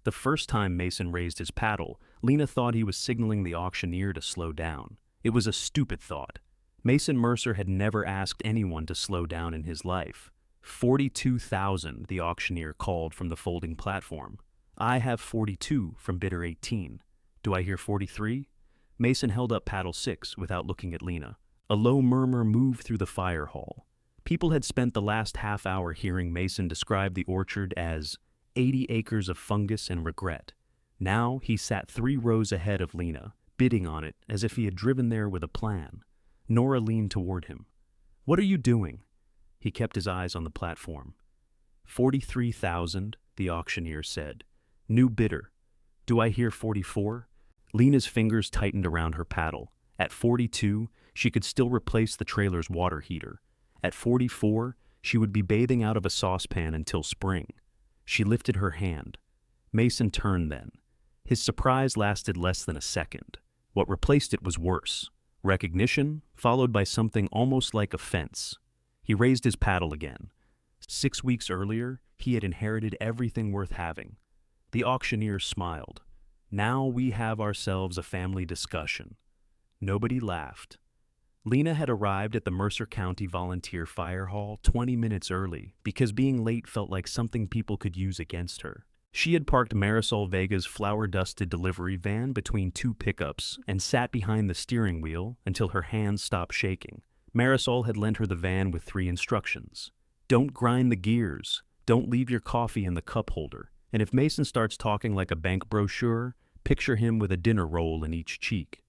The first time Mason raised his paddle, Lena thought he was signaling the auctioneer to slow down. It was a stupid thought. Mason Mercer had never asked anyone to slow down in his life. 42,000, the auctioneer called from the folding platform. I have 42 from bidder 18. Do I hear 43? Mason held up paddle 6 without looking at Lena. A low murmur moved through the fire hall. People had spent the last half hour hearing Mason describe the orchard as 80 acres of fungus and regret. Now he sat 3 rows ahead of Lena, bidding on it as if he had driven there with a plan. Nora leaned toward him. "What are you doing?" He kept his eyes on the platform. 43,000, the auctioneer said. New bidder. Do I hear 44? Lena's fingers tightened around her paddle. At 42, she could still replace the trailer's water heater. At 44, she would be bathing out of a saucepan until spring. She lifted her hand. Mason turned then. His surprise lasted less than a second. What replaced it was worse. Recognition, followed by something almost like offense. He raised his paddle again. 6 weeks earlier, he had inherited everything worth having. The auctioneer smiled. Now we have ourselves a family discussion. Nobody laughed. Lena had arrived at the Mercer County Volunteer Fire Hall 20 minutes early because being late felt like something people could use against her. She had parked Marisol Vega's flour-dusted delivery van between 2 pickups and sat behind the steering wheel until her hands stopped shaking. Marisol had lent her the van with 3 instructions. Don't grind the gears. Don't leave your coffee in the cup holder. And if Mason starts talking like a bank brochure, picture him with a dinner roll in each cheek.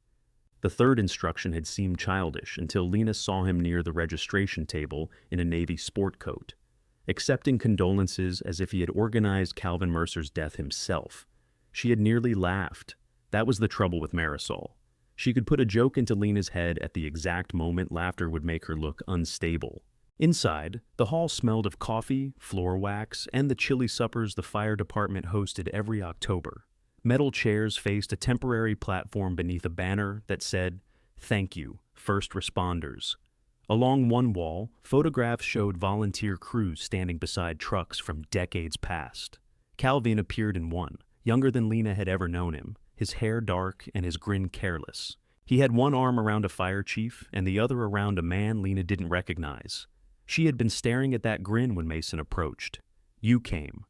The 3rd instruction had seemed childish until Lena saw him near the registration table in a navy sport coat, accepting condolences as if he had organized Calvin Mercer's death himself. She had nearly laughed. That was the trouble with Marisol. She could put a joke into Lena's head at the exact moment laughter would make her look unstable. Inside, the hall smelled of coffee, floor wax, and the chili suppers the fire department hosted every October. Metal chairs faced a temporary platform beneath a banner that said, "Thank you, first responders." Along one wall, photographs showed volunteer crews standing beside trucks from decades past. Calvin appeared in one, younger than Lena had ever known him, his hair dark and his grin careless. He had one arm around a fire chief and the other around a man Lena didn't recognize. She had been staring at that grin when Mason approached. "You came."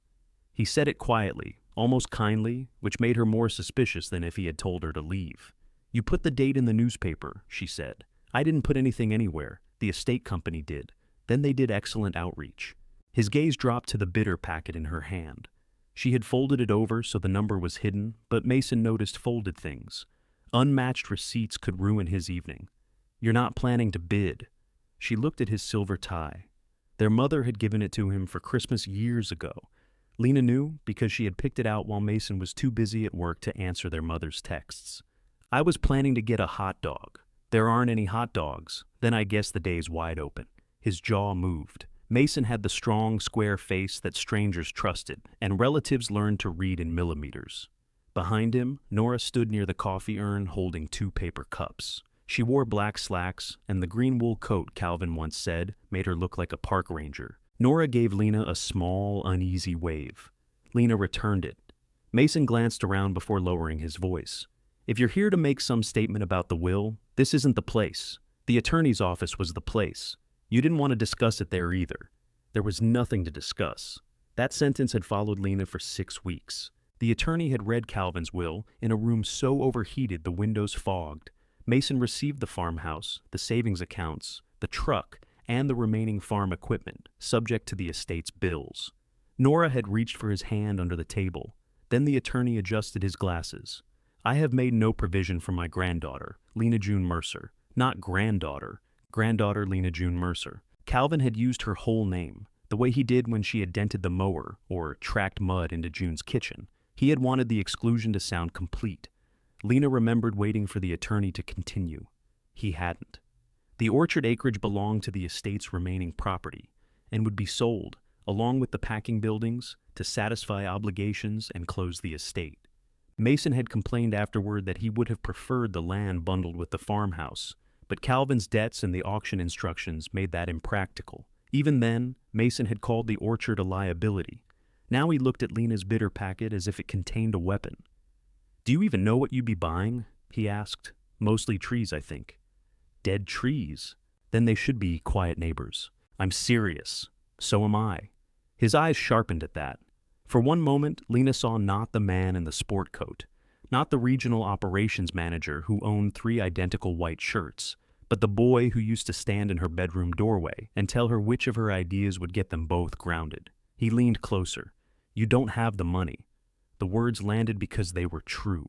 He said it quietly, almost kindly, which made her more suspicious than if he had told her to leave. "You put the date in the newspaper," she said. "I didn't put anything anywhere. The estate company did. Then they did excellent outreach." His gaze dropped to the bidder packet in her hand. She had folded it over so the number was hidden, but Mason noticed folded things. Unmatched receipts could ruin his evening. "You're not planning to bid." She looked at his silver tie. Their mother had given it to him for Christmas years ago. Lena knew because she had picked it out while Mason was too busy at work to answer their mother's texts. "I was planning to get a hot dog. There aren't any hot dogs. Then I guess the day's wide open." His jaw moved. Mason had the strong, square face that strangers trusted, and relatives learned to read in millimeters. Behind him, Nora stood near the coffee urn holding 2 paper cups. She wore black slacks, and the green wool coat Calvin once said made her look like a park ranger. Nora gave Lena a small, uneasy wave. Lena returned it. Mason glanced around before lowering his voice. "If you're here to make some statement about the will, this isn't the place. The attorney's office was the place. You didn't want to discuss it there either." There was nothing to discuss. That sentence had followed Lena for 6 weeks. The attorney had read Calvin's will in a room so overheated the windows fogged. Mason received the farmhouse, the savings accounts, the truck, and the remaining farm equipment, subject to the estate's bills. Nora had reached for his hand under the table. Then the attorney adjusted his glasses. "I have made no provision for my granddaughter, Lena June Mercer. Not granddaughter, granddaughter Lena June Mercer." Calvin had used her whole name, the way he did when she had dented the mower or tracked mud into June's kitchen. He had wanted the exclusion to sound complete. Lena remembered waiting for the attorney to continue. He hadn't. The orchard acreage belonged to the estate's remaining property and would be sold, along with the packing buildings, to satisfy obligations and close the estate. Mason had complained afterward that he would have preferred the land bundled with the farmhouse, but Calvin's debts and the auction instructions made that impractical. Even then, Mason had called the orchard a liability. Now he looked at Lena's bitter packet as if it contained a weapon. "Do you even know what you'd be buying?" he asked. "Mostly trees, I think." "Dead trees? Then they should be quiet neighbors." "I'm serious. So am I." His eyes sharpened at that. For one moment, Lena saw not the man in the sport coat, not the regional operations manager who owned 3 identical white shirts, but the boy who used to stand in her bedroom doorway and tell her which of her ideas would get them both grounded. He leaned closer. "You don't have the money." The words landed because they were true.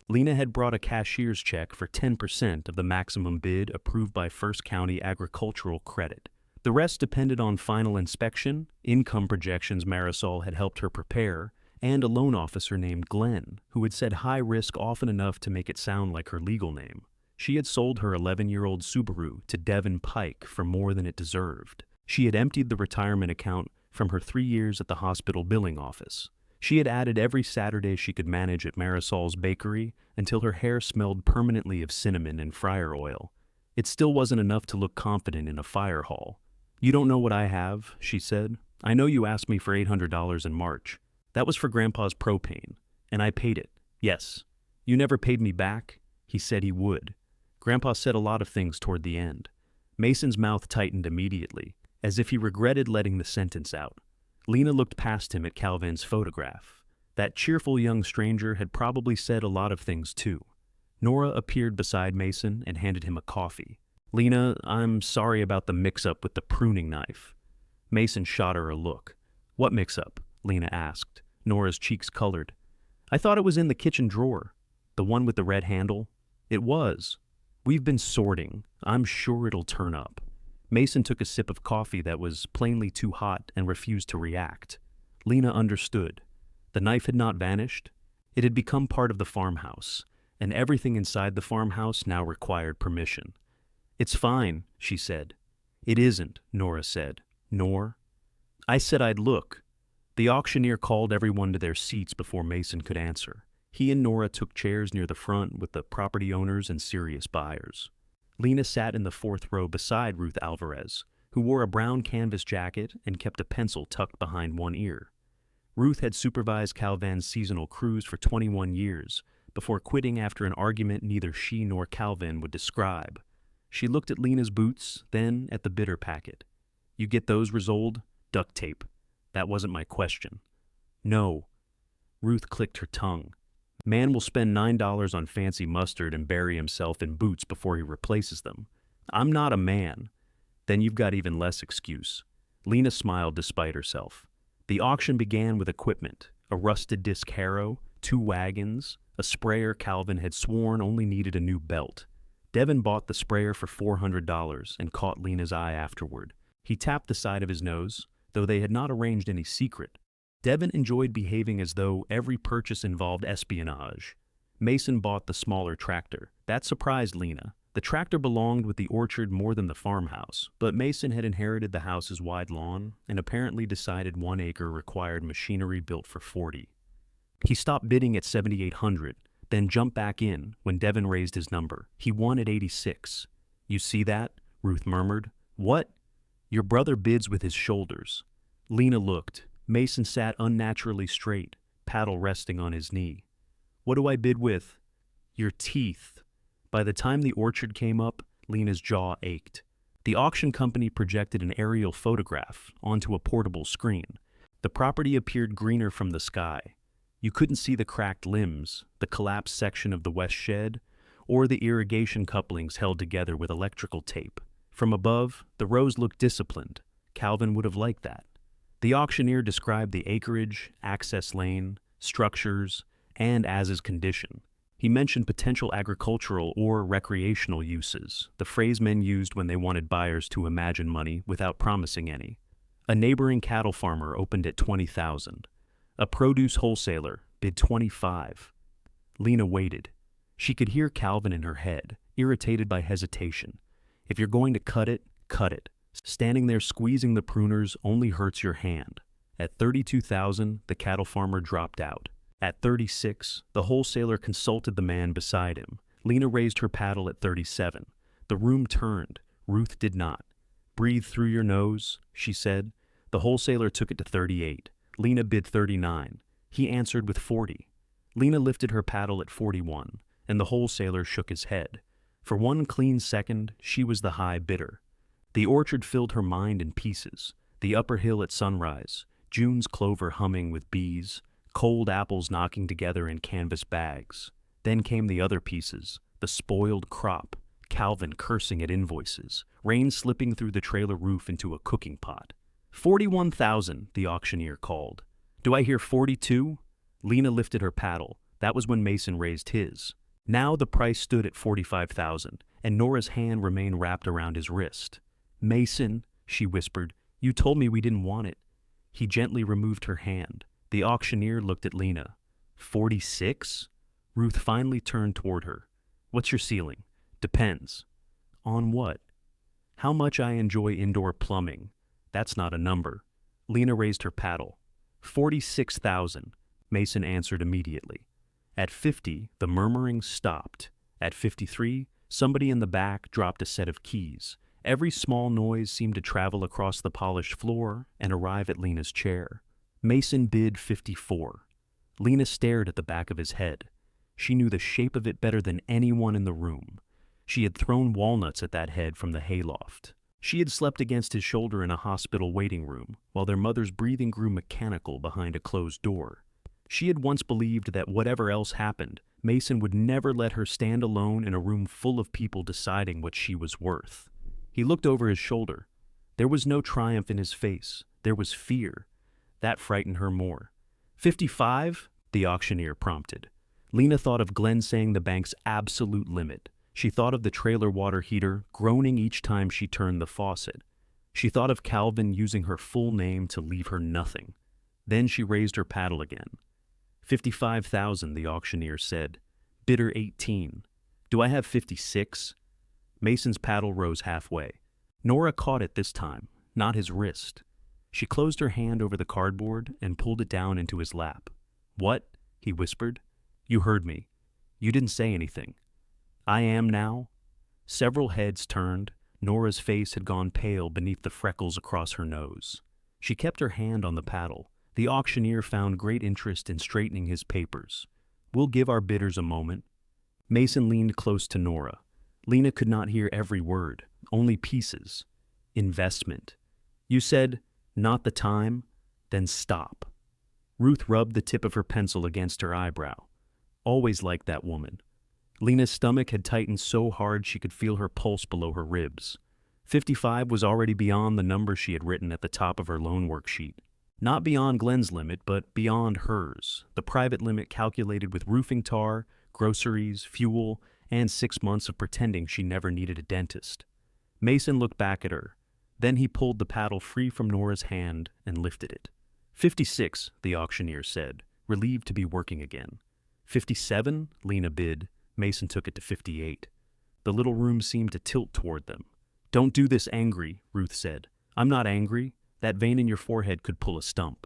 Lena had brought a cashier's check for 10% of the maximum bid approved by First County Agricultural Credit. The rest depended on final inspection, income projections Marisol had helped her prepare, and a loan officer named Glenn, who had said high risk often enough to make it sound like her legal name. She had sold her 11-year-old Subaru to Devin Pike for more than it deserved. She had emptied the retirement account from her 3 years at the hospital billing office. She had added every Saturday she could manage at Marisol's bakery until her hair smelled permanently of cinnamon and fryer oil. It still wasn't enough to look confident in a fire hall. "You don't know what I have," she said. "I know you asked me for $800 in March. That was for Grandpa's propane, and I paid it. Yes. You never paid me back?" He said he would. Grandpa said a lot of things toward the end. Mason's mouth tightened immediately, as if he regretted letting the sentence out. Lena looked past him at Calvin's photograph. That cheerful young stranger had probably said a lot of things too. Nora appeared beside Mason and handed him a coffee. "Lena, I'm sorry about the mix-up with the pruning knife." Mason shot her a look. "What mix-up?" Lena asked. Nora's cheeks colored. "I thought it was in the kitchen drawer. The one with the red handle?" "It was. We've been sorting. I'm sure it'll turn up." Mason took a sip of coffee that was plainly too hot and refused to react. Lena understood. The knife had not vanished. It had become part of the farmhouse, and everything inside the farmhouse now required permission. "It's fine," she said. "It isn't," Nora said. "Nor?" "I said I'd look." The auctioneer called everyone to their seats before Mason could answer. He and Nora took chairs near the front with the property owners and serious buyers. Lena sat in the 4th row beside Ruth Alvarez, who wore a brown canvas jacket and kept a pencil tucked behind one ear. Ruth had supervised Calvin's seasonal crews for 21 years, before quitting after an argument neither she nor Calvin would describe. She looked at Lena's boots, then at the bitter packet. "You get those resoled? Duct tape." "That wasn't my question." "No." Ruth clicked her tongue. "Man will spend $9 on fancy mustard and bury himself in boots before he replaces them. I'm not a man." "Then you've got even less excuse." Lena smiled despite herself. The auction began with equipment: a rusted disc harrow, 2 wagons, a sprayer Calvin had sworn only needed a new belt. Devin bought the sprayer for $400 and caught Lena's eye afterward. He tapped the side of his nose, though they had not arranged any secret. Devin enjoyed behaving as though every purchase involved espionage. Mason bought the smaller tractor. That surprised Lena. The tractor belonged with the orchard more than the farmhouse, but Mason had inherited the house's wide lawn and apparently decided 1 acre required machinery built for 40. He stopped bidding at $7,800, then jumped back in when Devin raised his number. He won at $86. "You see that?" Ruth murmured. "What?" "Your brother bids with his shoulders." Lena looked. Mason sat unnaturally straight, paddle resting on his knee. "What do I bid with?" "Your teeth." By the time the orchard came up, Lena's jaw ached. The auction company projected an aerial photograph onto a portable screen. The property appeared greener from the sky. You couldn't see the cracked limbs, the collapsed section of the west shed, or the irrigation couplings held together with electrical tape. From above, the rows looked disciplined. Calvin would have liked that. The auctioneer described the acreage, access lane, structures, and as-is condition. He mentioned potential agricultural or recreational uses, the phrase men used when they wanted buyers to imagine money without promising any. A neighboring cattle farmer opened at $20,000. A produce wholesaler bid $25,000. Lena waited. She could hear Calvin in her head, irritated by hesitation. "If you're going to cut it, cut it. Standing there squeezing the pruners only hurts your hand." At $32,000, the cattle farmer dropped out. At $36,000, the wholesaler consulted the man beside him. Lena raised her paddle at $37,000. The room turned. Ruth did not. "Breathe through your nose," she said. The wholesaler took it to $38,000. Lena bid 39. He answered with 40. Lena lifted her paddle at 41, and the wholesaler shook his head. For one clean second, she was the high bidder. The orchard filled her mind in pieces. The upper hill at sunrise, June's clover humming with bees, cold apples knocking together in canvas bags. Then came the other pieces, the spoiled crop, Calvin cursing at invoices, rain slipping through the trailer roof into a cooking pot. 41,000, the auctioneer called. Do I hear 42? Lena lifted her paddle. That was when Mason raised his. Now the price stood at 45,000, and Nora's hand remained wrapped around his wrist. Mason, she whispered, you told me we didn't want it. He gently removed her hand. The auctioneer looked at Lena. 46? Ruth finally turned toward her. What's your ceiling? Depends. On what? How much I enjoy indoor plumbing. That's not a number. Lena raised her paddle. 46,000. Mason answered immediately. At 50, the murmuring stopped. At 53, somebody in the back dropped a set of keys. Every small noise seemed to travel across the polished floor and arrive at Lena's chair. Mason bid 54. Lena stared at the back of his head. She knew the shape of it better than anyone in the room. She had thrown walnuts at that head from the hayloft. She had slept against his shoulder in a hospital waiting room, while their mother's breathing grew mechanical behind a closed door. She had once believed that whatever else happened, Mason would never let her stand alone in a room full of people deciding what she was worth. He looked over his shoulder. There was no triumph in his face. There was fear. That frightened her more. 55? The auctioneer prompted. Lena thought of Glenn saying the bank's absolute limit. She thought of the trailer water heater groaning each time she turned the faucet. She thought of Calvin using her full name to leave her nothing. Then she raised her paddle again. 55,000, the auctioneer said. Bidder 18. Do I have 56? Mason's paddle rose halfway. Nora caught it this time, not his wrist. She closed her hand over the cardboard and pulled it down into his lap. What? He whispered. You heard me. You didn't say anything. I am now? Several heads turned. Nora's face had gone pale beneath the freckles across her nose. She kept her hand on the paddle. The auctioneer found great interest in straightening his papers. We'll give our bidders a moment. Mason leaned close to Nora. Lena could not hear every word, only pieces. Investment. You said, not the time, then stop. Ruth rubbed the tip of her pencil against her eyebrow. Always liked that woman. Lena's stomach had tightened so hard she could feel her pulse below her ribs. 55 was already beyond the number she had written at the top of her loan worksheet. Not beyond Glenn's limit, but beyond hers, the private limit calculated with roofing tar, groceries, fuel, and 6 months of pretending she never needed a dentist. Mason looked back at her. Then he pulled the paddle free from Nora's hand and lifted it. 56, the auctioneer said, relieved to be working again. 57, Lena bid. Mason took it to 58. The little room seemed to tilt toward them. Don't do this angry, Ruth said. I'm not angry. That vein in your forehead could pull a stump.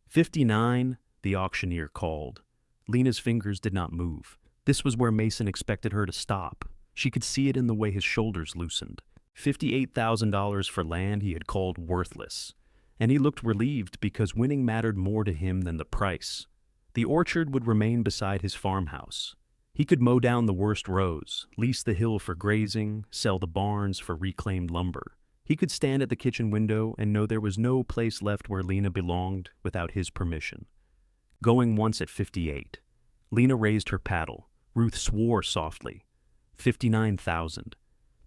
59, the auctioneer called. Lena's fingers did not move. This was where Mason expected her to stop. She could see it in the way his shoulders loosened. $58,000 for land he had called worthless. And he looked relieved because winning mattered more to him than the price. The orchard would remain beside his farmhouse. He could mow down the worst rows, lease the hill for grazing, sell the barns for reclaimed lumber. He could stand at the kitchen window and know there was no place left where Lena belonged without his permission. Going once at 58. Lena raised her paddle. Ruth swore softly. 59,000.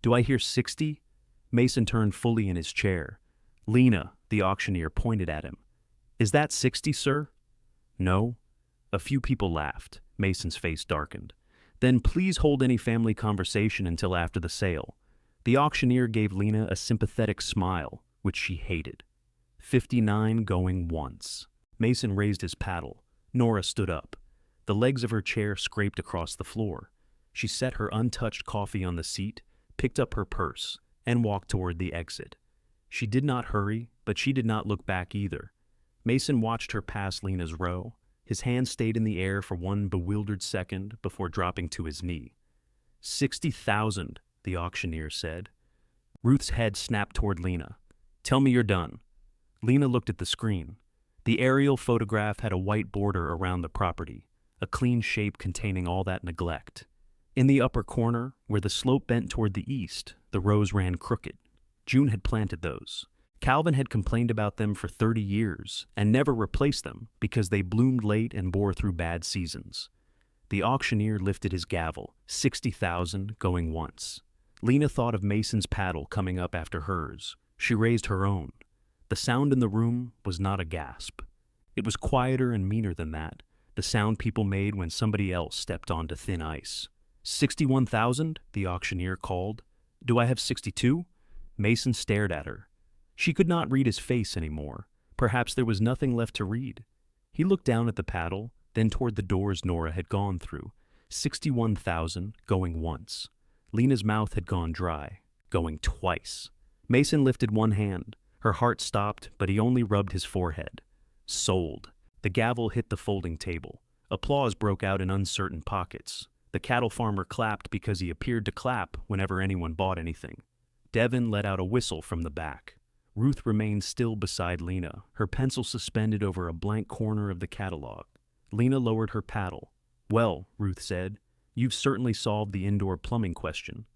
Do I hear 60? Mason turned fully in his chair. Lena, the auctioneer pointed at him. Is that 60, sir? No. A few people laughed. Mason's face darkened. Then please hold any family conversation until after the sale. The auctioneer gave Lena a sympathetic smile, which she hated. 59 going once. Mason raised his paddle. Nora stood up. The legs of her chair scraped across the floor. She set her untouched coffee on the seat, picked up her purse, and walked toward the exit. She did not hurry, but she did not look back either. Mason watched her pass Lena's row. His hand stayed in the air for one bewildered second before dropping to his knee. 60,000, the auctioneer said. Ruth's head snapped toward Lena. Tell me you're done. Lena looked at the screen. The aerial photograph had a white border around the property, a clean shape containing all that neglect. In the upper corner, where the slope bent toward the east, the rows ran crooked. June had planted those. Calvin had complained about them for 30 years and never replaced them because they bloomed late and bore through bad seasons. The auctioneer lifted his gavel, 60,000 going once. Lena thought of Mason's paddle coming up after hers. She raised her own. The sound in the room was not a gasp. It was quieter and meaner than that, the sound people made when somebody else stepped onto thin ice. 61,000, the auctioneer called. Do I have 62? Mason stared at her. She could not read his face anymore. Perhaps there was nothing left to read. He looked down at the paddle, then toward the doors Nora had gone through. 61,000 going once. Lena's mouth had gone dry, going twice. Mason lifted one hand. Her heart stopped, but he only rubbed his forehead. Sold. The gavel hit the folding table. Applause broke out in uncertain pockets. The cattle farmer clapped because he appeared to clap whenever anyone bought anything. Devin let out a whistle from the back. Ruth remained still beside Lena, her pencil suspended over a blank corner of the catalog. Lena lowered her paddle. Well, Ruth said, you've certainly solved the indoor plumbing question.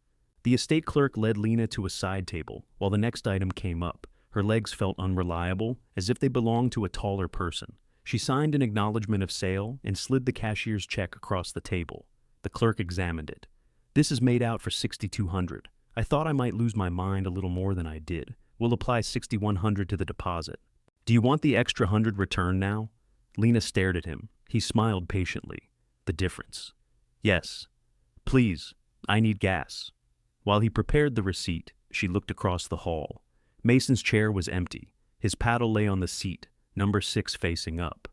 The estate clerk led Lena to a side table, while the next item came up. Her legs felt unreliable, as if they belonged to a taller person. She signed an acknowledgement of sale and slid the cashier's check across the table. The clerk examined it. This is made out for $6,200. I thought I might lose my mind a little more than I did. We'll apply $6,100 to the deposit. Do you want the extra 100 returned now? Lena stared at him. He smiled patiently. The difference. Yes. Please, I need gas. While he prepared the receipt, she looked across the hall. Mason's chair was empty. His paddle lay on the seat, number 6 facing up.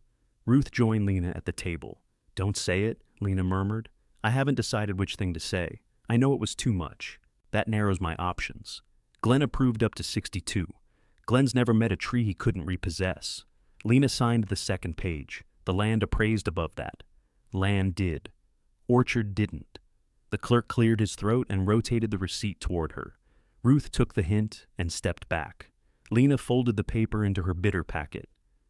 Ruth joined Lena at the table. Don't say it, Lena murmured. I haven't decided which thing to say. I know it was too much. That narrows my options. Glenn approved up to 62. Glenn's never met a tree he couldn't repossess. Lena signed the second page. The land appraised above that. Land did. Orchard didn't. The clerk cleared his throat and rotated the receipt toward her. Ruth took the hint and stepped back. Lena folded the paper into her bitter packet,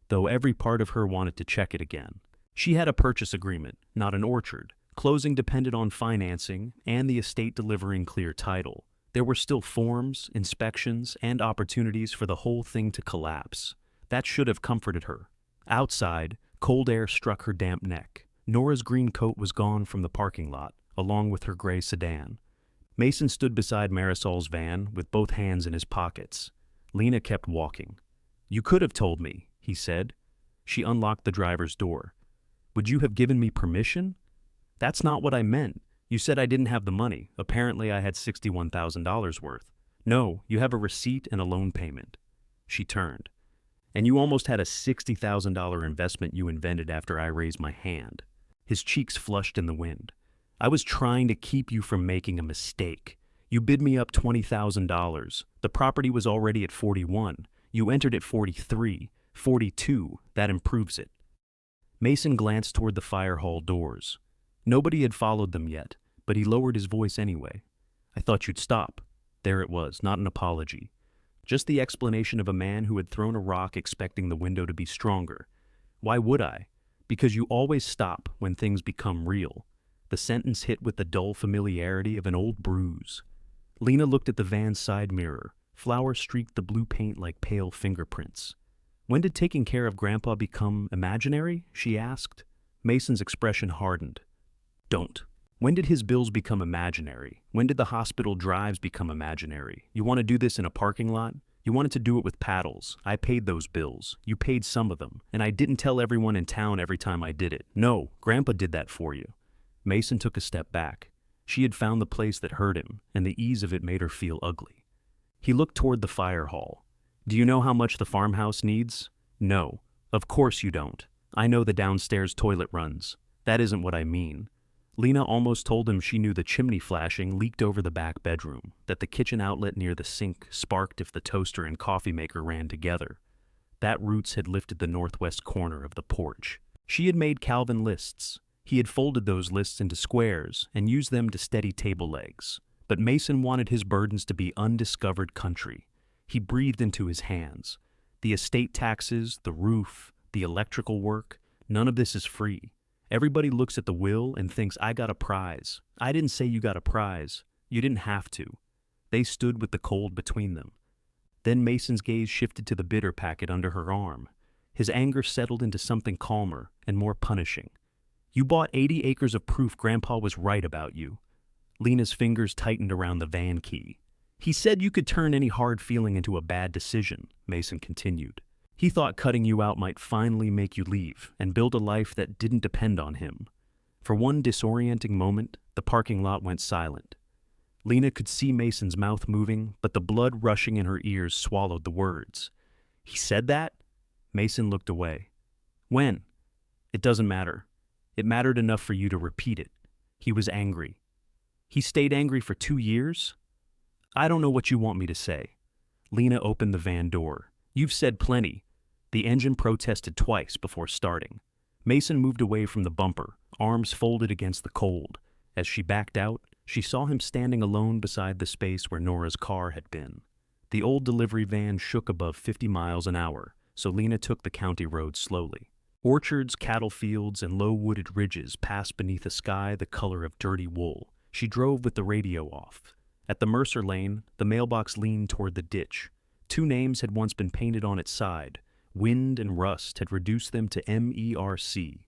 though every part of her wanted to check it again. She had a purchase agreement, not an orchard. Closing depended on financing and the estate delivering clear title. There were still forms, inspections, and opportunities for the whole thing to collapse. That should have comforted her. Outside, cold air struck her damp neck. Nora's green coat was gone from the parking lot, along with her gray sedan. Mason stood beside Marisol's van with both hands in his pockets. Lena kept walking. You could have told me, he said. She unlocked the driver's door. Would you have given me permission? That's not what I meant. You said I didn't have the money. Apparently I had $61,000 worth. No, you have a receipt and a loan payment. She turned. And you almost had a $60,000 investment you invented after I raised my hand. His cheeks flushed in the wind. I was trying to keep you from making a mistake. You bid me up $20,000. The property was already at 41. You entered at 43, 42. That improves it. Mason glanced toward the fire hall doors. Nobody had followed them yet, but he lowered his voice anyway. I thought you'd stop. There it was, not an apology. Just the explanation of a man who had thrown a rock expecting the window to be stronger. Why would I? Because you always stop when things become real. The sentence hit with the dull familiarity of an old bruise. Lena looked at the van's side mirror. Flowers streaked the blue paint like pale fingerprints. When did taking care of Grandpa become imaginary? She asked. Mason's expression hardened. Don't. When did his bills become imaginary? When did the hospital drives become imaginary? You want to do this in a parking lot? You wanted to do it with paddles. I paid those bills. You paid some of them. And I didn't tell everyone in town every time I did it. No, Grandpa did that for you. Mason took a step back. She had found the place that hurt him, and the ease of it made her feel ugly. He looked toward the fire hall. Do you know how much the farmhouse needs? No. Of course you don't. I know the downstairs toilet runs. That isn't what I mean. Lena almost told him she knew the chimney flashing leaked over the back bedroom, that the kitchen outlet near the sink sparked if the toaster and coffee maker ran together. That roots had lifted the northwest corner of the porch. She had made Calvin lists. He had folded those lists into squares and used them to steady table legs. But Mason wanted his burdens to be undiscovered country. He breathed into his hands. The estate taxes, the roof, the electrical work, none of this is free. Everybody looks at the will and thinks, I got a prize. I didn't say you got a prize. You didn't have to. They stood with the cold between them. Then Mason's gaze shifted to the bitter packet under her arm. His anger settled into something calmer and more punishing. You bought 80 acres of proof Grandpa was right about you. Lena's fingers tightened around the van key. He said you could turn any hard feeling into a bad decision, Mason continued. He thought cutting you out might finally make you leave and build a life that didn't depend on him. For one disorienting moment, the parking lot went silent. Lena could see Mason's mouth moving, but the blood rushing in her ears swallowed the words. He said that? Mason looked away. When? It doesn't matter. It mattered enough for you to repeat it. He was angry. He stayed angry for 2 years? I don't know what you want me to say. Lena opened the van door. You've said plenty. The engine protested twice before starting. Mason moved away from the bumper, arms folded against the cold. As she backed out, she saw him standing alone beside the space where Nora's car had been. The old delivery van shook above 50 miles an hour, so Lena took the county road slowly. Orchards, cattle fields, and low-wooded ridges passed beneath a sky the color of dirty wool. She drove with the radio off. At the Mercer lane, the mailbox leaned toward the ditch. 2 names had once been painted on its side. Wind and rust had reduced them to MERC.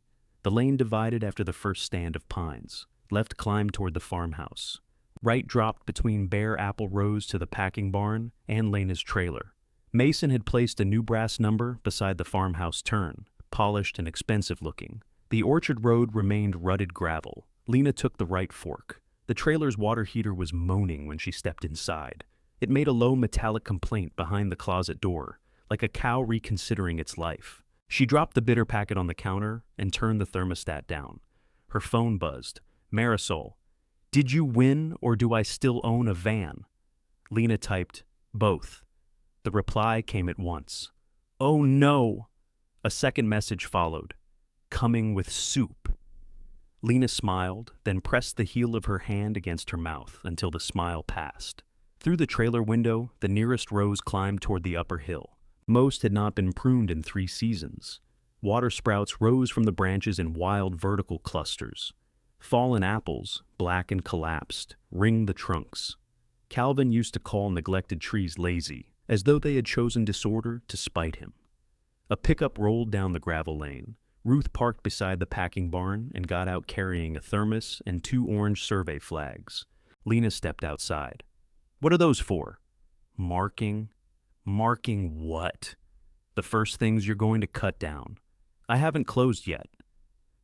The lane divided after the first stand of pines. Left climbed toward the farmhouse. Right dropped between bare apple rows to the packing barn and Lena's trailer. Mason had placed a new brass number beside the farmhouse turn, polished and expensive looking. The orchard road remained rutted gravel. Lena took the right fork. The trailer's water heater was moaning when she stepped inside. It made a low metallic complaint behind the closet door, like a cow reconsidering its life. She dropped the bitter packet on the counter and turned the thermostat down. Her phone buzzed. Marisol. Did you win or do I still own a van? Lena typed, both. The reply came at once. Oh no! A second message followed. Coming with soup. Lena smiled, then pressed the heel of her hand against her mouth until the smile passed. Through the trailer window, the nearest rows climbed toward the upper hill. Most had not been pruned in 3 seasons. Water sprouts rose from the branches in wild vertical clusters. Fallen apples, black and collapsed, ringed the trunks. Calvin used to call neglected trees lazy, as though they had chosen disorder to spite him. A pickup rolled down the gravel lane. Ruth parked beside the packing barn and got out carrying a thermos and 2 orange survey flags. Lena stepped outside. What are those for? Marking? Marking what? The first things you're going to cut down. I haven't closed yet.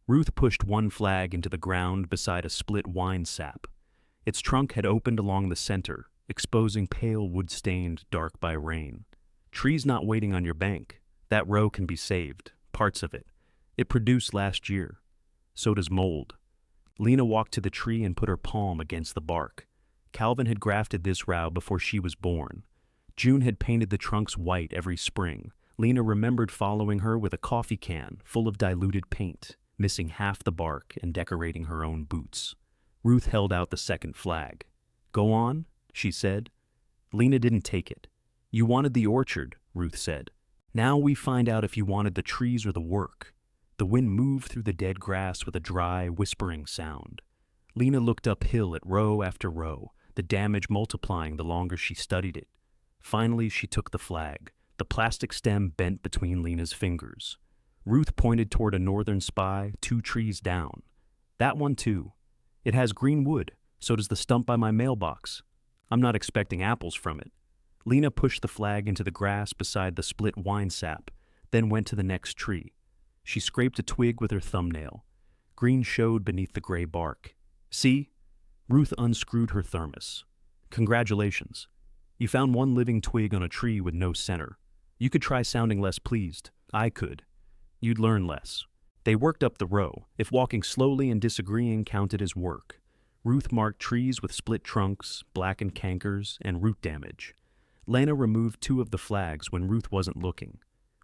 Ruth pushed one flag into the ground beside a split wine sap. Its trunk had opened along the center, exposing pale wood-stained, dark by rain. Trees not waiting on your bank. That row can be saved, parts of it. It produced last year. So does mold. Lena walked to the tree and put her palm against the bark. Calvin had grafted this row before she was born. June had painted the trunks white every spring. Lena remembered following her with a coffee can full of diluted paint, missing half the bark and decorating her own boots. Ruth held out the second flag. Go on, she said. Lena didn't take it. You wanted the orchard, Ruth said. Now we find out if you wanted the trees or the work. The wind moved through the dead grass with a dry, whispering sound. Lena looked uphill at row after row, the damage multiplying the longer she studied it. Finally, she took the flag, the plastic stem bent between Lena's fingers. Ruth pointed toward a northern spy 2 trees down. That one, too. It has green wood, so does the stump by my mailbox. I'm not expecting apples from it. Lena pushed the flag into the grass beside the split wine sap, then went to the next tree. She scraped a twig with her thumbnail. Green showed beneath the gray bark. See? Ruth unscrewed her thermos. Congratulations. You found one living twig on a tree with no center. You could try sounding less pleased. I could. You'd learn less. They worked up the row, if walking slowly and disagreeing counted as work. Ruth marked trees with split trunks, blackened cankers, and root damage. Lena removed 2 of the flags when Ruth wasn't looking.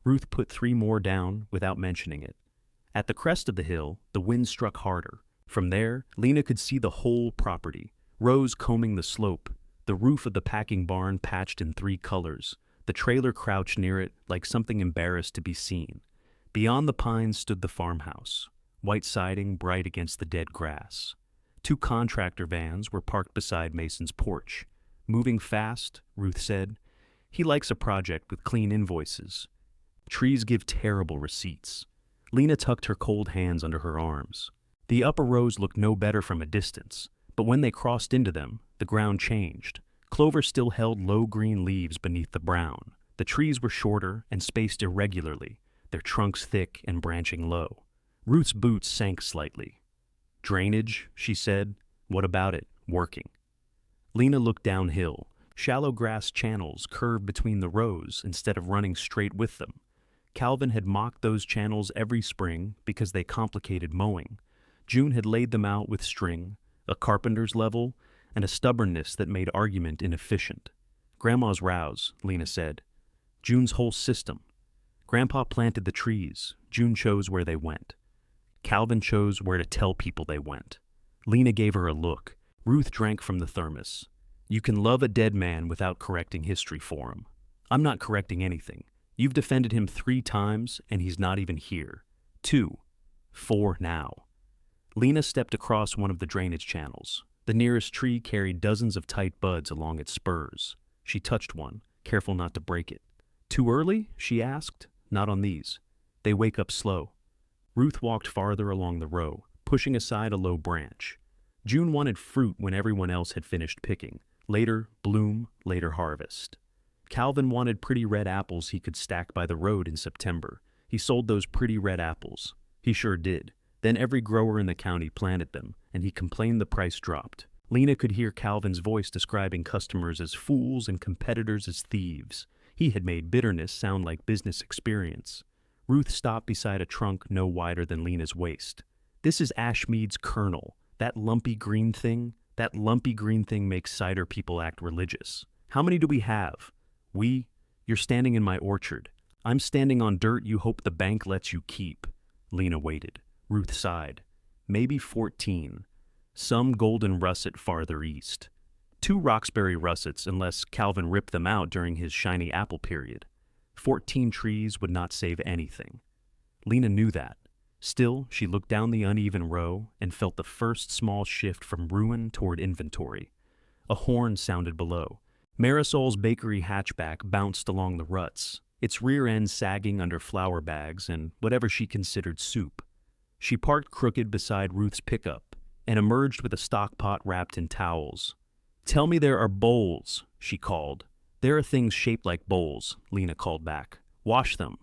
Ruth put 3 more down without mentioning it. At the crest of the hill, the wind struck harder. From there, Lena could see the whole property, rows combing the slope, the roof of the packing barn patched in 3 colors, the trailer crouched near it like something embarrassed to be seen. Beyond the pines stood the farmhouse, white siding bright against the dead grass. Two contractor vans were parked beside Mason's porch. Moving fast, Ruth said. He likes a project with clean invoices. Trees give terrible receipts. Lena tucked her cold hands under her arms. The upper rows looked no better from a distance, but when they crossed into them, the ground changed. Clover still held low green leaves beneath the brown. The trees were shorter and spaced irregularly, their trunks thick and branching low. Ruth's boots sank slightly. Drainage, she said. What about it? Working. Lena looked downhill. Shallow grass channels curved between the rows instead of running straight with them. Calvin had mocked those channels every spring because they complicated mowing. June had laid them out with string, a carpenter's level, and a stubbornness that made argument inefficient. Grandma's rows, Lena said. June's whole system. Grandpa planted the trees. June chose where they went. Calvin chose where to tell people they went. Lena gave her a look. Ruth drank from the thermos. You can love a dead man without correcting history for him. I'm not correcting anything. You've defended him 3 times, and he's not even here. 2. 4 now. Lena stepped across one of the drainage channels. The nearest tree carried dozens of tight buds along its spurs. She touched one, careful not to break it. Too early? She asked. Not on these. They wake up slow. Ruth walked farther along the row, pushing aside a low branch. June wanted fruit when everyone else had finished picking. Later, bloom, later harvest. Calvin wanted pretty red apples he could stack by the road in September. He sold those pretty red apples. He sure did. Then every grower in the county planted them, and he complained the price dropped. Lena could hear Calvin's voice describing customers as fools and competitors as thieves. He had made bitterness sound like business experience. Ruth stopped beside a trunk no wider than Lena's waist. This is Ashmead's kernel. That lumpy green thing makes cider people act religious. How many do we have? You're standing in my orchard. I'm standing on dirt you hope the bank lets you keep. Lena waited. Ruth sighed. Maybe 14. Some golden russet farther east. 2 Roxbury russets unless Calvin ripped them out during his shiny apple period. 14 trees would not save anything. Lena knew that. Still, she looked down the uneven row and felt the first small shift from ruin toward inventory. A horn sounded below. Marisol's bakery hatchback bounced along the ruts, its rear end sagging under flour bags and whatever she considered soup. She parked crooked beside Ruth's pickup and emerged with a stock pot wrapped in towels. Tell me there are bowls, she called. There are things shaped like bowls, Lena called back. Wash them.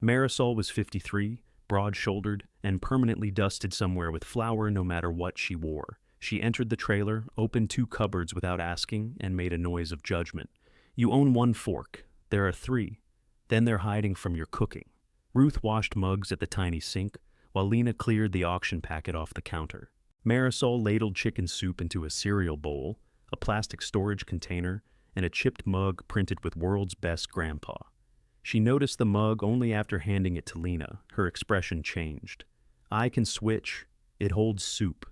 Marisol was 53, broad-shouldered, and permanently dusted somewhere with flour no matter what she wore. She entered the trailer, opened 2 cupboards without asking, and made a noise of judgment. You own 1 fork. There are 3. Then they're hiding from your cooking. Ruth washed mugs at the tiny sink, while Lena cleared the auction packet off the counter. Marisol ladled chicken soup into a cereal bowl, a plastic storage container, and a chipped mug printed with "World's Best Grandpa." She noticed the mug only after handing it to Lena. Her expression changed. I can switch. It holds soup.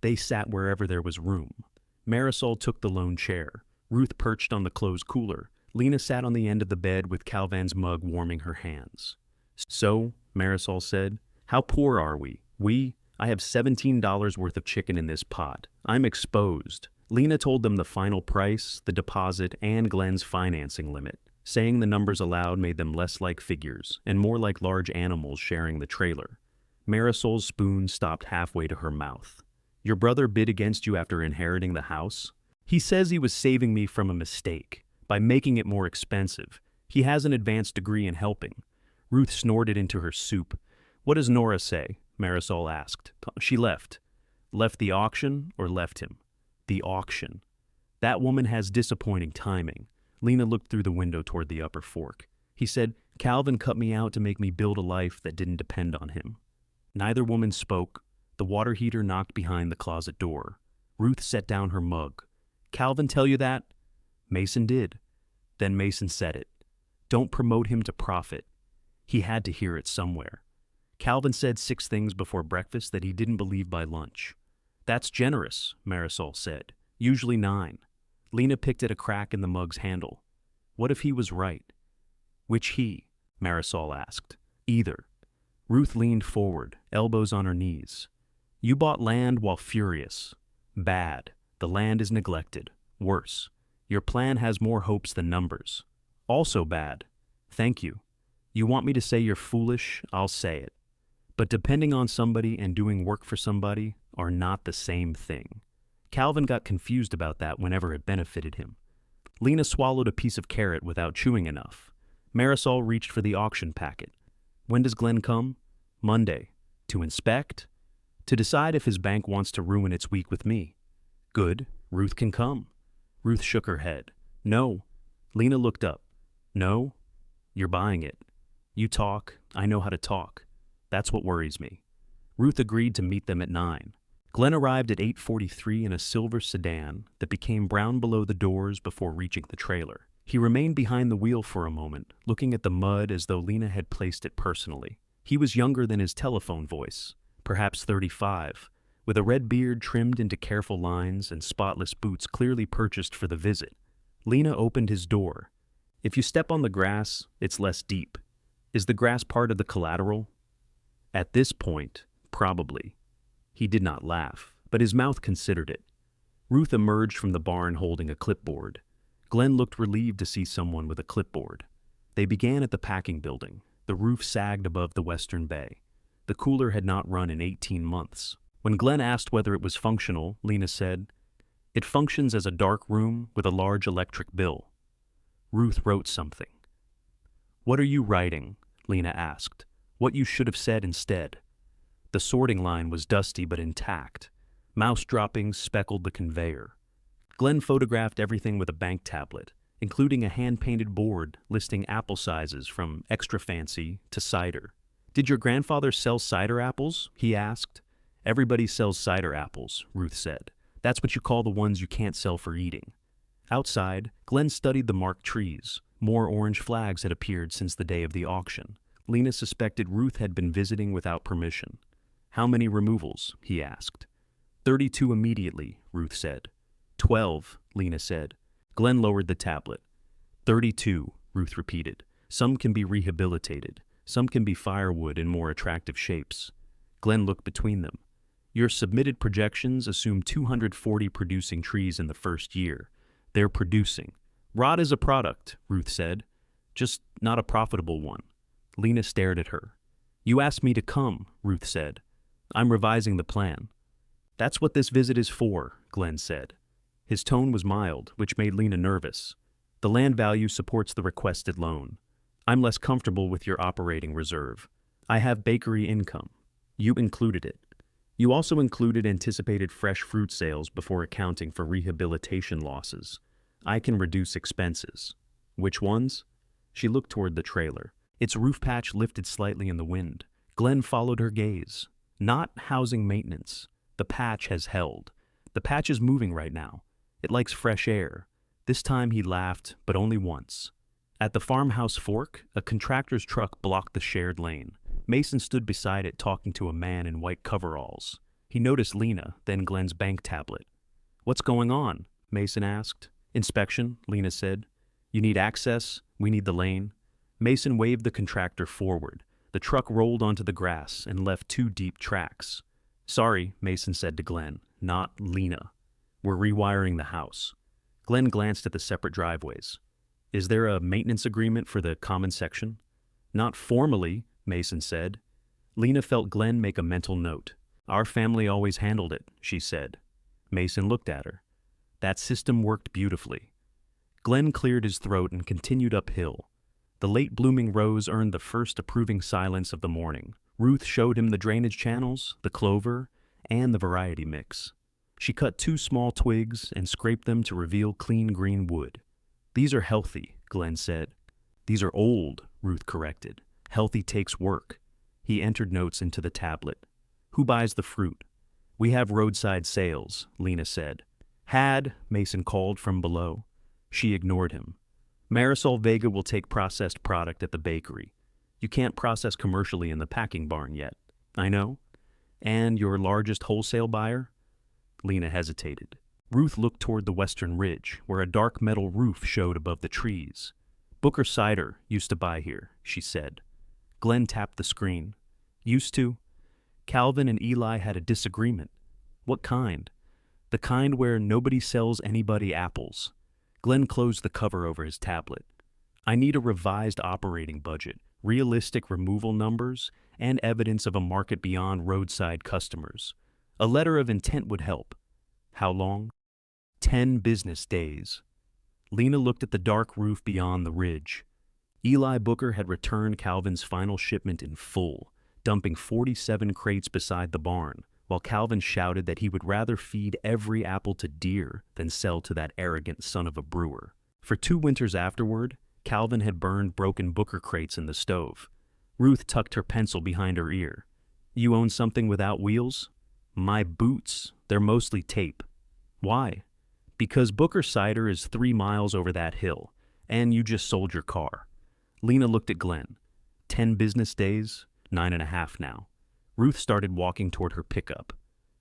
They sat wherever there was room. Marisol took the lone chair. Ruth perched on the clothes cooler. Lena sat on the end of the bed with Calvin's mug warming her hands. So, Marisol said, how poor are we? I have $17 worth of chicken in this pot. I'm exposed. Lena told them the final price, the deposit, and Glenn's financing limit. Saying the numbers aloud made them less like figures and more like large animals sharing the trailer. Marisol's spoon stopped halfway to her mouth. Your brother bid against you after inheriting the house? He says he was saving me from a mistake by making it more expensive. He has an advanced degree in helping. Ruth snorted into her soup. What does Nora say? Marisol asked. She left. Left the auction or left him? The auction. That woman has disappointing timing. Lena looked through the window toward the upper fork. He said, Calvin cut me out to make me build a life that didn't depend on him. Neither woman spoke. The water heater knocked behind the closet door. Ruth set down her mug. Calvin tell you that? Mason did. Then Mason said it. Don't promote him to profit. He had to hear it somewhere. Calvin said 6 things before breakfast that he didn't believe by lunch. That's generous, Marisol said. Usually 9. Lena picked at a crack in the mug's handle. What if he was right? Which he? Marisol asked. Either. Ruth leaned forward, elbows on her knees. You bought land while furious. Bad. The land is neglected. Worse. Your plan has more hopes than numbers. Also bad. Thank you. You want me to say you're foolish? I'll say it. But depending on somebody and doing work for somebody are not the same thing. Calvin got confused about that whenever it benefited him. Lena swallowed a piece of carrot without chewing enough. Marisol reached for the auction packet. When does Glenn come? Monday. To inspect? To decide if his bank wants to ruin its week with me. Good. Ruth can come. Ruth shook her head. No. Lena looked up. No? You're buying it. You talk. I know how to talk. That's what worries me. Ruth agreed to meet them at 9. Glenn arrived at 8:43 in a silver sedan that became brown below the doors before reaching the trailer. He remained behind the wheel for a moment, looking at the mud as though Lena had placed it personally. He was younger than his telephone voice, perhaps 35, with a red beard trimmed into careful lines and spotless boots clearly purchased for the visit. Lena opened his door. If you step on the grass, it's less deep. Is the grass part of the collateral? At this point, probably. He did not laugh, but his mouth considered it. Ruth emerged from the barn holding a clipboard. Glenn looked relieved to see someone with a clipboard. They began at the packing building. The roof sagged above the western bay. The cooler had not run in 18 months. When Glenn asked whether it was functional, Lena said, "It functions as a dark room with a large electric bill." Ruth wrote something. "What are you writing?" Lena asked. "What you should have said instead." The sorting line was dusty but intact. Mouse droppings speckled the conveyor. Glenn photographed everything with a bank tablet, including a hand-painted board listing apple sizes from extra fancy to cider. "Did your grandfather sell cider apples?" he asked. "Everybody sells cider apples," Ruth said. "That's what you call the ones you can't sell for eating." Outside, Glenn studied the marked trees. More orange flags had appeared since the day of the auction. Lena suspected Ruth had been visiting without permission. "How many removals?" he asked. 32 immediately, Ruth said. 12, Lena said. Glenn lowered the tablet. 32, Ruth repeated. Some can be rehabilitated. Some can be firewood in more attractive shapes. Glenn looked between them. Your submitted projections assume 240 producing trees in the first year. They're producing. Rot is a product, Ruth said. Just not a profitable one. Lena stared at her. You asked me to come, Ruth said. I'm revising the plan. That's what this visit is for, Glenn said. His tone was mild, which made Lena nervous. The land value supports the requested loan. I'm less comfortable with your operating reserve. I have bakery income. You included it. You also included anticipated fresh fruit sales before accounting for rehabilitation losses. I can reduce expenses. Which ones? She looked toward the trailer. Its roof patch lifted slightly in the wind. Glenn followed her gaze. Not housing maintenance. The patch has held. The patch is moving right now. It likes fresh air. This time he laughed, but only once. At the farmhouse fork, a contractor's truck blocked the shared lane. Mason stood beside it talking to a man in white coveralls. He noticed Lena, then Glenn's bank tablet. What's going on? Mason asked. Inspection, Lena said. You need access? We need the lane. Mason waved the contractor forward. The truck rolled onto the grass and left 2 deep tracks. Sorry, Mason said to Glenn, not Lena. We're rewiring the house. Glenn glanced at the separate driveways. Is there a maintenance agreement for the common section? Not formally, Mason said. Lena felt Glenn make a mental note. Our family always handled it, she said. Mason looked at her. That system worked beautifully. Glenn cleared his throat and continued uphill. The late-blooming rose earned the first approving silence of the morning. Ruth showed him the drainage channels, the clover, and the variety mix. She cut 2 small twigs and scraped them to reveal clean green wood. These are healthy, Glenn said. These are old, Ruth corrected. Healthy takes work. He entered notes into the tablet. Who buys the fruit? We have roadside sales, Lena said. Had, Mason called from below. She ignored him. Marisol Vega will take processed product at the bakery. You can't process commercially in the packing barn yet. I know. And your largest wholesale buyer? Lena hesitated. Ruth looked toward the western ridge, where a dark metal roof showed above the trees. Booker Cider used to buy here, she said. Glenn tapped the screen. Used to. Calvin and Eli had a disagreement. What kind? The kind where nobody sells anybody apples. Glenn closed the cover over his tablet. I need a revised operating budget, realistic removal numbers, and evidence of a market beyond roadside customers. A letter of intent would help. How long? 10 business days. Lena looked at the dark roof beyond the ridge. Eli Booker had returned Calvin's final shipment in full, dumping 47 crates beside the barn, while Calvin shouted that he would rather feed every apple to deer than sell to that arrogant son of a brewer. For 2 winters afterward, Calvin had burned broken Booker crates in the stove. Ruth tucked her pencil behind her ear. You own something without wheels? My boots. They're mostly tape. Why? Because Booker cider is 3 miles over that hill, and you just sold your car. Lena looked at Glenn. 10 business days, 9.5 now. Ruth started walking toward her pickup.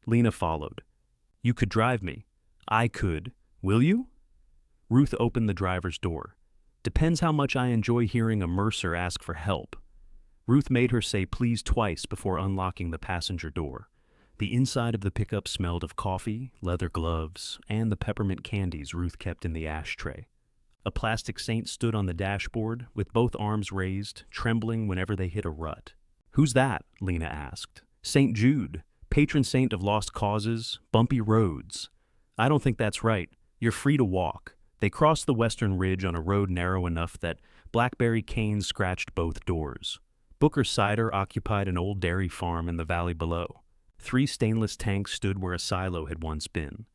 Lena followed. You could drive me. I could. Will you? Ruth opened the driver's door. Depends how much I enjoy hearing a Mercer ask for help. Ruth made her say please twice before unlocking the passenger door. The inside of the pickup smelled of coffee, leather gloves, and the peppermint candies Ruth kept in the ashtray. A plastic saint stood on the dashboard, with both arms raised, trembling whenever they hit a rut. Who's that? Lena asked. St. Jude, patron saint of lost causes, bumpy roads. I don't think that's right. You're free to walk. They crossed the western ridge on a road narrow enough that blackberry canes scratched both doors. Booker Cider occupied an old dairy farm in the valley below. 3 stainless tanks stood where a silo had once been,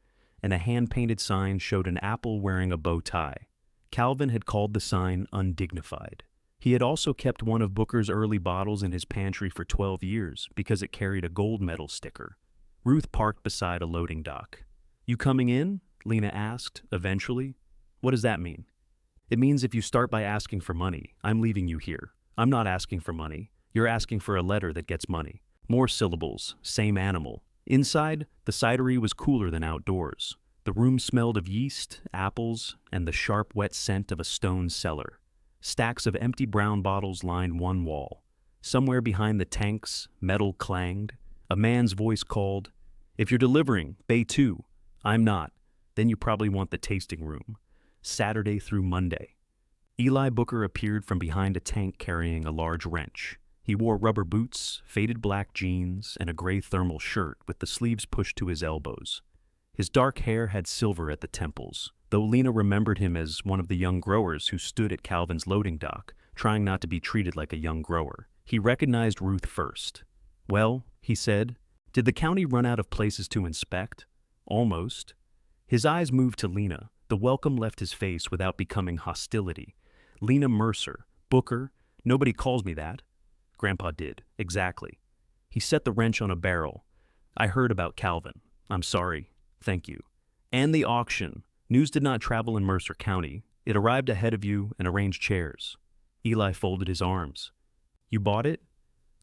and a hand-painted sign showed an apple wearing a bow tie. Calvin had called the sign undignified. He had also kept one of Booker's early bottles in his pantry for 12 years because it carried a gold medal sticker. Ruth parked beside a loading dock. You coming in? Lena asked, eventually. What does that mean? It means if you start by asking for money, I'm leaving you here. I'm not asking for money. You're asking for a letter that gets money. More syllables, same animal. Inside, the cidery was cooler than outdoors. The room smelled of yeast, apples, and the sharp, wet scent of a stone cellar. Stacks of empty brown bottles lined one wall. Somewhere behind the tanks, metal clanged. A man's voice called, If you're delivering, Bay 2. I'm not. Then you probably want the tasting room. Saturday through Monday. Eli Booker appeared from behind a tank carrying a large wrench. He wore rubber boots, faded black jeans, and a gray thermal shirt with the sleeves pushed to his elbows. His dark hair had silver at the temples, though Lena remembered him as one of the young growers who stood at Calvin's loading dock, trying not to be treated like a young grower. He recognized Ruth first. Well, he said, did the county run out of places to inspect? Almost. His eyes moved to Lena. The welcome left his face without becoming hostility. Lena Mercer, Booker, nobody calls me that. Grandpa did, exactly. He set the wrench on a barrel. I heard about Calvin. I'm sorry. Thank you. And the auction. News did not travel in Mercer County. It arrived ahead of you and arranged chairs. Eli folded his arms. You bought it?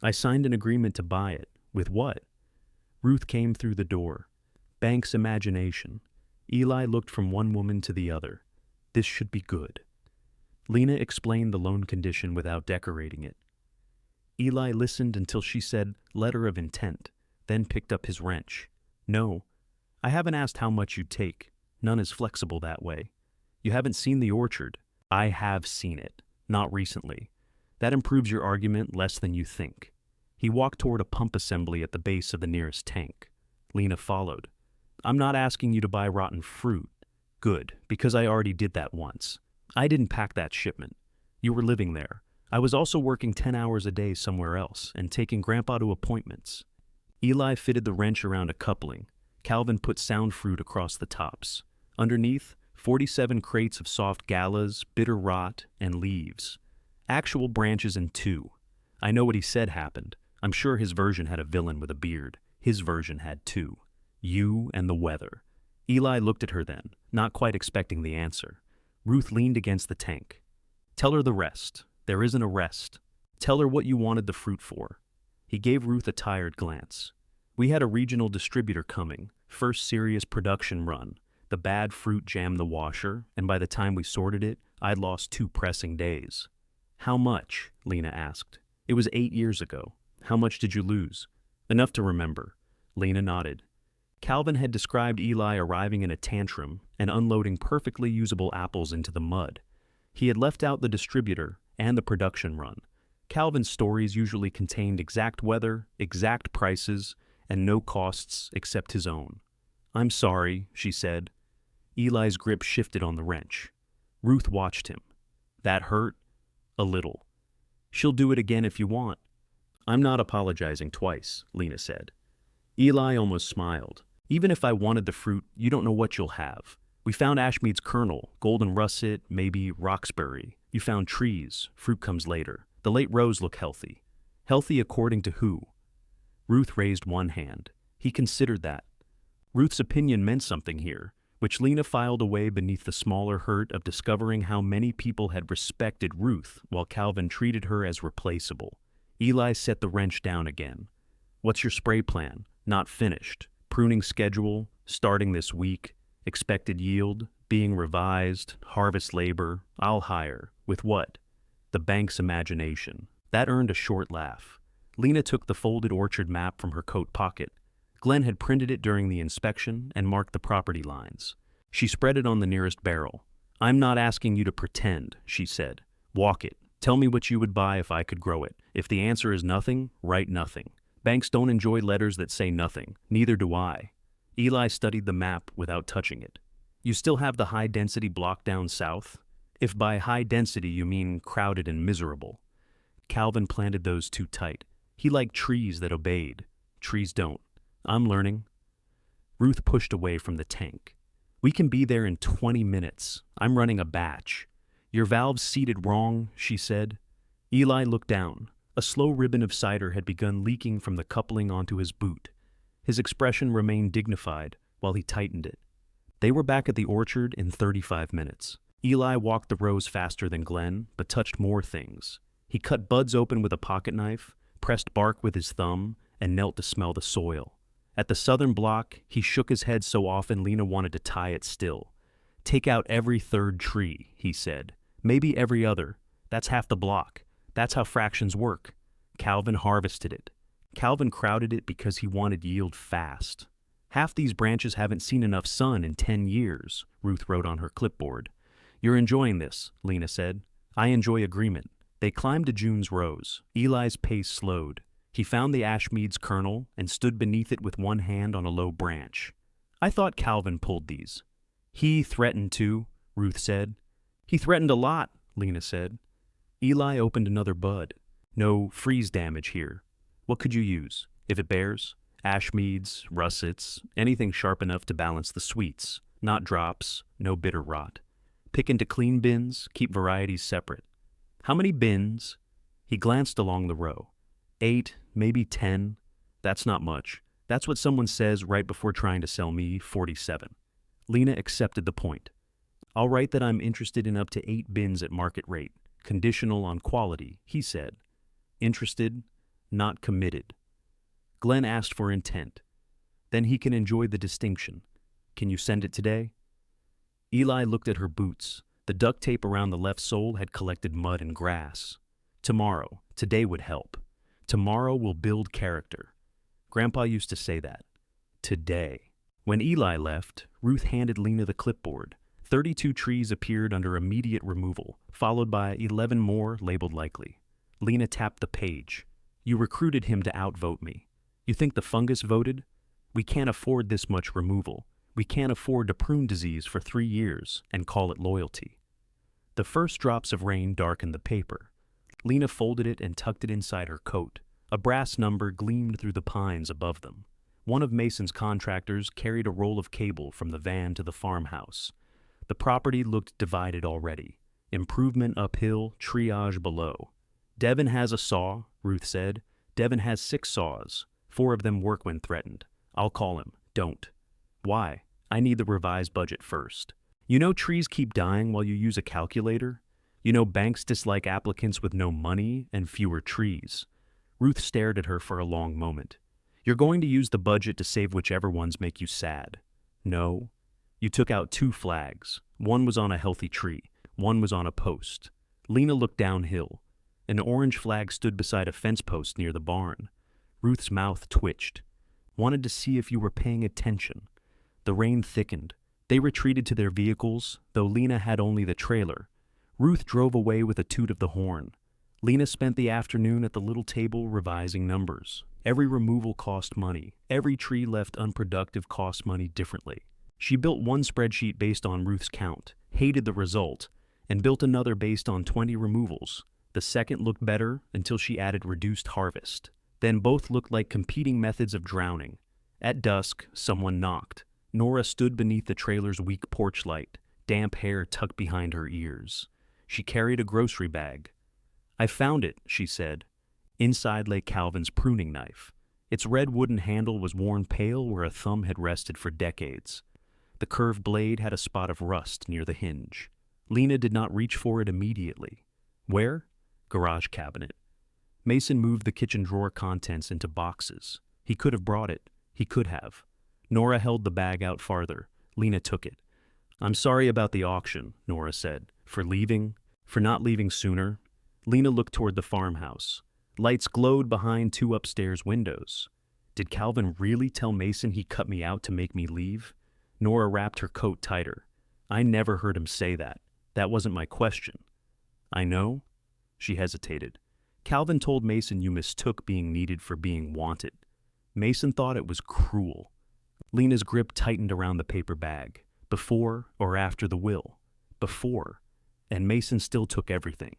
I signed an agreement to buy it. With what? Ruth came through the door. Bank's imagination. Eli looked from one woman to the other. This should be good. Lena explained the loan condition without decorating it. Eli listened until she said, letter of intent, then picked up his wrench. No, I haven't asked how much you'd take. None is flexible that way. You haven't seen the orchard. I have seen it. Not recently. That improves your argument less than you think. He walked toward a pump assembly at the base of the nearest tank. Lena followed. I'm not asking you to buy rotten fruit. Good, because I already did that once. I didn't pack that shipment. You were living there. I was also working 10 hours a day somewhere else and taking Grandpa to appointments. Eli fitted the wrench around a coupling. Calvin put sound fruit across the tops. Underneath, 47 crates of soft galas, bitter rot, and leaves. Actual branches in 2. I know what he said happened. I'm sure his version had a villain with a beard. His version had 2. You and the weather. Eli looked at her then, not quite expecting the answer. Ruth leaned against the tank. Tell her the rest. There isn't a rest. Tell her what you wanted the fruit for. He gave Ruth a tired glance. We had a regional distributor coming, first serious production run. The bad fruit jammed the washer, and by the time we sorted it, I'd lost 2 pressing days. How much? Lena asked. It was 8 years ago. How much did you lose? Enough to remember. Lena nodded. Calvin had described Eli arriving in a tantrum and unloading perfectly usable apples into the mud. He had left out the distributor and the production run. Calvin's stories usually contained exact weather, exact prices, and no costs except his own. I'm sorry, she said. Eli's grip shifted on the wrench. Ruth watched him. That hurt? A little. She'll do it again if you want. I'm not apologizing twice, Lena said. Eli almost smiled. Even if I wanted the fruit, you don't know what you'll have. We found Ashmead's kernel, golden russet, maybe Roxbury. You found trees. Fruit comes later. The late rose look healthy. Healthy according to who? Ruth raised one hand. He considered that. Ruth's opinion meant something here, which Lena filed away beneath the smaller hurt of discovering how many people had respected Ruth while Calvin treated her as replaceable. Eli set the wrench down again. What's your spray plan? Not finished. Pruning schedule, starting this week. Expected yield, being revised. Harvest labor, I'll hire. With what? The bank's imagination. That earned a short laugh. Lena took the folded orchard map from her coat pocket. Glenn had printed it during the inspection and marked the property lines. She spread it on the nearest barrel. I'm not asking you to pretend, she said. Walk it. Tell me what you would buy if I could grow it. If the answer is nothing, write nothing. Banks don't enjoy letters that say nothing. Neither do I. Eli studied the map without touching it. You still have the high-density block down south? If by high density you mean crowded and miserable. Calvin planted those too tight. He liked trees that obeyed. Trees don't. I'm learning. Ruth pushed away from the tank. We can be there in 20 minutes. I'm running a batch. Your valve's seated wrong, she said. Eli looked down. A slow ribbon of cider had begun leaking from the coupling onto his boot. His expression remained dignified while he tightened it. They were back at the orchard in 35 minutes. Eli walked the rows faster than Glenn, but touched more things. He cut buds open with a pocket knife, pressed bark with his thumb, and knelt to smell the soil. At the southern block, he shook his head so often Lena wanted to tie it still. Take out every third tree, he said. Maybe every other. That's half the block. That's how fractions work. Calvin harvested it. Calvin crowded it because he wanted yield fast. Half these branches haven't seen enough sun in 10 years, Ruth wrote on her clipboard. You're enjoying this, Lena said. I enjoy agreement. They climbed to June's rows. Eli's pace slowed. He found the Ashmead's kernel and stood beneath it with one hand on a low branch. I thought Calvin pulled these. He threatened to, Ruth said. He threatened a lot, Lena said. Eli opened another bud. No freeze damage here. What could you use? If it bears? Ashmeads, russets, anything sharp enough to balance the sweets. Not drops, no bitter rot. Pick into clean bins, keep varieties separate. How many bins? He glanced along the row. 8, maybe 10. That's not much. That's what someone says right before trying to sell me 47. Lena accepted the point. I'll write that I'm interested in up to 8 bins at market rate, conditional on quality, he said. Interested, not committed. Glenn asked for intent. Then he can enjoy the distinction. Can you send it today? Eli looked at her boots. The duct tape around the left sole had collected mud and grass. Tomorrow, today would help. Tomorrow will build character. Grandpa used to say that. Today. When Eli left, Ruth handed Lena the clipboard. 32 trees appeared under immediate removal, followed by 11 more labeled likely. Lena tapped the page. You recruited him to outvote me. You think the fungus voted? We can't afford this much removal. We can't afford to prune disease for 3 years and call it loyalty. The first drops of rain darkened the paper. Lena folded it and tucked it inside her coat. A brass number gleamed through the pines above them. One of Mason's contractors carried a roll of cable from the van to the farmhouse. The property looked divided already. Improvement uphill, triage below. Devin has a saw, Ruth said. Devin has 6 saws. 4 of them work when threatened. I'll call him. Don't. Why? I need the revised budget first. You know trees keep dying while you use a calculator? You know banks dislike applicants with no money and fewer trees. Ruth stared at her for a long moment. You're going to use the budget to save whichever ones make you sad. No. You took out 2 flags. One was on a healthy tree. One was on a post. Lena looked downhill. An orange flag stood beside a fence post near the barn. Ruth's mouth twitched. Wanted to see if you were paying attention. The rain thickened. They retreated to their vehicles, though Lena had only the trailer. Ruth drove away with a toot of the horn. Lena spent the afternoon at the little table revising numbers. Every removal cost money. Every tree left unproductive cost money differently. She built one spreadsheet based on Ruth's count, hated the result, and built another based on 20 removals. The second looked better until she added reduced harvest. Then both looked like competing methods of drowning. At dusk, someone knocked. Nora stood beneath the trailer's weak porch light, damp hair tucked behind her ears. She carried a grocery bag. "I found it," she said. Inside lay Calvin's pruning knife. Its red wooden handle was worn pale where a thumb had rested for decades. The curved blade had a spot of rust near the hinge. Lena did not reach for it immediately. Where? Garage cabinet. Mason moved the kitchen drawer contents into boxes. He could have brought it. He could have. Nora held the bag out farther. Lena took it. "I'm sorry about the auction," Nora said. For not leaving sooner." Lena looked toward the farmhouse. Lights glowed behind two upstairs windows. "Did Calvin really tell Mason he cut me out to make me leave?" Nora wrapped her coat tighter. "I never heard him say that. That wasn't my question." "I know?" She hesitated. "Calvin told Mason you mistook being needed for being wanted. Mason thought it was cruel." Lena's grip tightened around the paper bag. "Before or after the will?" "Before. And Mason still took everything."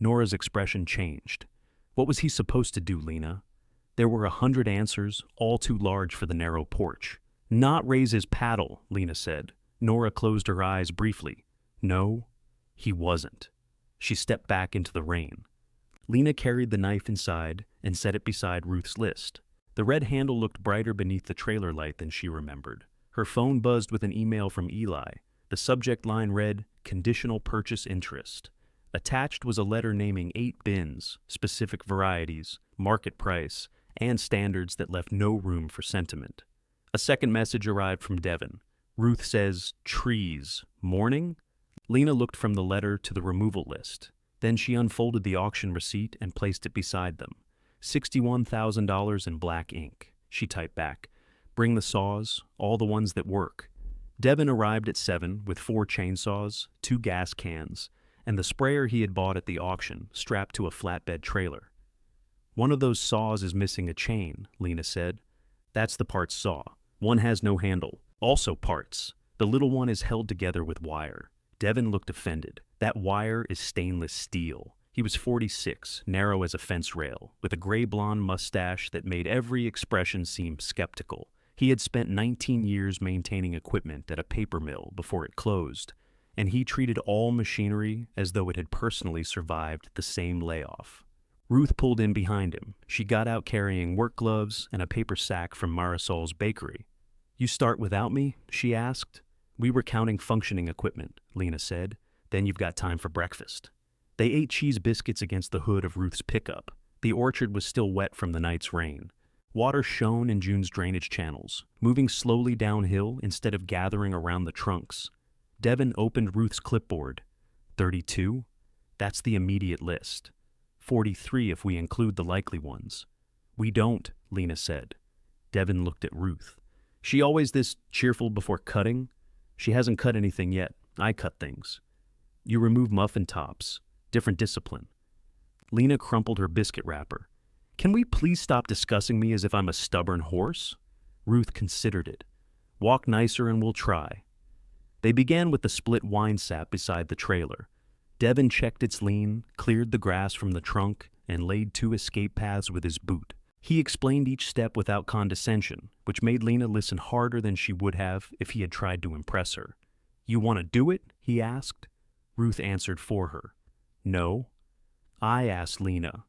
Nora's expression changed. "What was he supposed to do, Lena?" There were 100 answers, all too large for the narrow porch. "Not raise his paddle," Lena said. Nora closed her eyes briefly. "No, he wasn't." She stepped back into the rain. Lena carried the knife inside and set it beside Ruth's list. The red handle looked brighter beneath the trailer light than she remembered. Her phone buzzed with an email from Eli. The subject line read, "Conditional purchase interest." Attached was a letter naming 8 bins, specific varieties, market price, and standards that left no room for sentiment. A second message arrived from Devin. Ruth says, "Trees. Morning?" Lena looked from the letter to the removal list. Then she unfolded the auction receipt and placed it beside them. $61,000 in black ink. She typed back, "Bring the saws, all the ones that work." Devin arrived at 7 with 4 chainsaws, 2 gas cans, and the sprayer he had bought at the auction strapped to a flatbed trailer. "One of those saws is missing a chain," Lena said. "That's the parts saw. One has no handle. Also parts. The little one is held together with wire." Devin looked offended. "That wire is stainless steel." He was 46, narrow as a fence rail, with a gray-blonde mustache that made every expression seem skeptical. He had spent 19 years maintaining equipment at a paper mill before it closed, and he treated all machinery as though it had personally survived the same layoff. Ruth pulled in behind him. She got out carrying work gloves and a paper sack from Marisol's bakery. "You start without me?" she asked. "We were counting functioning equipment," Lena said. "Then you've got time for breakfast." They ate cheese biscuits against the hood of Ruth's pickup. The orchard was still wet from the night's rain. Water shone in June's drainage channels, moving slowly downhill instead of gathering around the trunks. Devin opened Ruth's clipboard. 32? That's the immediate list. 43 if we include the likely ones. "We don't," Lena said. Devin looked at Ruth. "She always this cheerful before cutting?" "She hasn't cut anything yet. I cut things." "You remove muffin tops. Different discipline." Lena crumpled her biscuit wrapper. "Can we please stop discussing me as if I'm a stubborn horse?" Ruth considered it. "Walk nicer and we'll try." They began with the split wine sap beside the trailer. Devin checked its lean, cleared the grass from the trunk, and laid 2 escape paths with his boot. He explained each step without condescension, which made Lena listen harder than she would have if he had tried to impress her. "You want to do it?" he asked. Ruth answered for her. "No." "I asked Lena."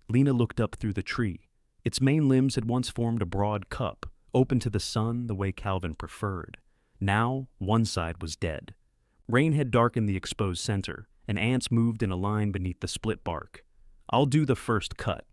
Lena looked up through the tree. Its main limbs had once formed a broad cup, open to the sun the way Calvin preferred. Now, one side was dead. Rain had darkened the exposed center, and ants moved in a line beneath the split bark. "I'll do the first cut."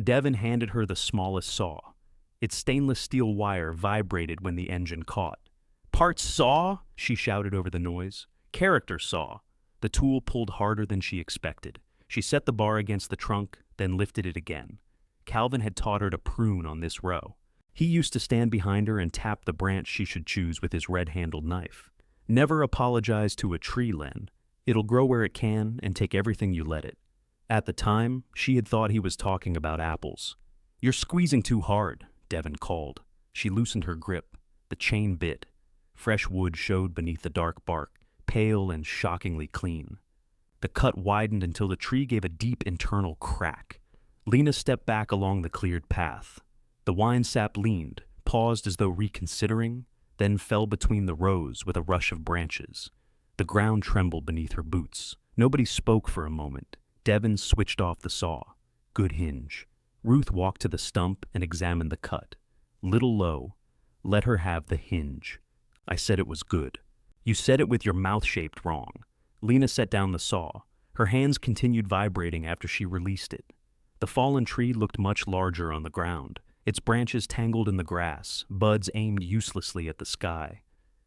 Devin handed her the smallest saw. Its stainless steel wire vibrated when the engine caught. "Parts saw?" she shouted over the noise. "Character saw." The tool pulled harder than she expected. She set the bar against the trunk, then lifted it again. Calvin had taught her to prune on this row. He used to stand behind her and tap the branch she should choose with his red-handled knife. Never apologize to a tree, Len. It'll grow where it can and take everything you let it. At the time, she had thought he was talking about apples. You're squeezing too hard, Devin called. She loosened her grip. The chain bit. Fresh wood showed beneath the dark bark, pale and shockingly clean. The cut widened until the tree gave a deep internal crack. Lena stepped back along the cleared path. The wine sap leaned, paused as though reconsidering, then fell between the rows with a rush of branches. The ground trembled beneath her boots. Nobody spoke for a moment. Devin switched off the saw. Good hinge. Ruth walked to the stump and examined the cut. Little low. Let her have the hinge. I said it was good. You said it with your mouth shaped wrong. Lena set down the saw. Her hands continued vibrating after she released it. The fallen tree looked much larger on the ground. Its branches tangled in the grass, buds aimed uselessly at the sky.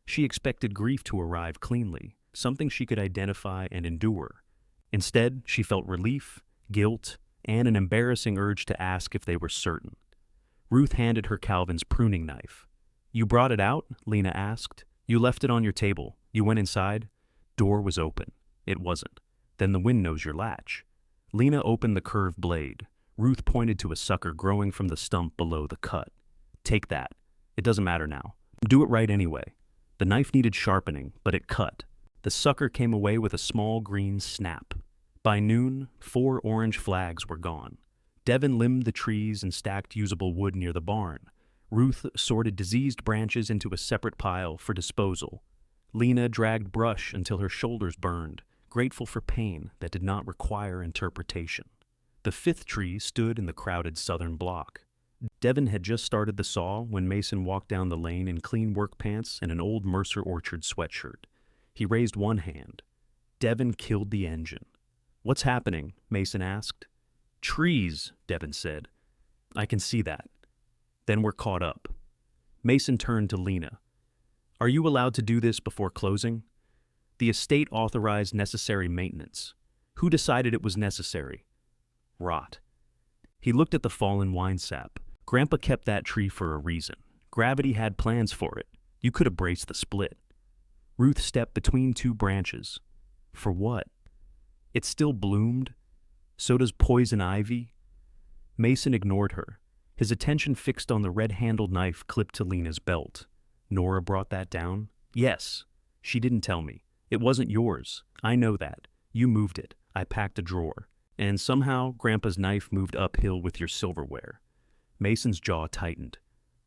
She expected grief to arrive cleanly, something she could identify and endure. Instead, she felt relief, guilt, and an embarrassing urge to ask if they were certain. Ruth handed her Calvin's pruning knife. You brought it out? Lena asked. You left it on your table. You went inside? Door was open. It wasn't. Then the wind knows your latch. Lena opened the curved blade. Ruth pointed to a sucker growing from the stump below the cut. Take that. It doesn't matter now. Do it right anyway. The knife needed sharpening, but it cut. The sucker came away with a small green snap. By noon, 4 orange flags were gone. Devin limbed the trees and stacked usable wood near the barn. Ruth sorted diseased branches into a separate pile for disposal. Lena dragged brush until her shoulders burned, grateful for pain that did not require interpretation. The 5th tree stood in the crowded southern block. Devin had just started the saw when Mason walked down the lane in clean work pants and an old Mercer Orchard sweatshirt. He raised one hand. Devin killed the engine. What's happening? Mason asked. Trees, Devin said. I can see that. Then we're caught up. Mason turned to Lena. Are you allowed to do this before closing? The estate authorized necessary maintenance. Who decided it was necessary? Rot. He looked at the fallen wine sap. Grandpa kept that tree for a reason. Gravity had plans for it. You could have braced the split. Ruth stepped between 2 branches. For what? It still bloomed. So does poison ivy. Mason ignored her, his attention fixed on the red-handled knife clipped to Lena's belt. Nora brought that down? Yes. She didn't tell me. It wasn't yours. I know that. You moved it. I packed a drawer. And somehow, Grandpa's knife moved uphill with your silverware. Mason's jaw tightened.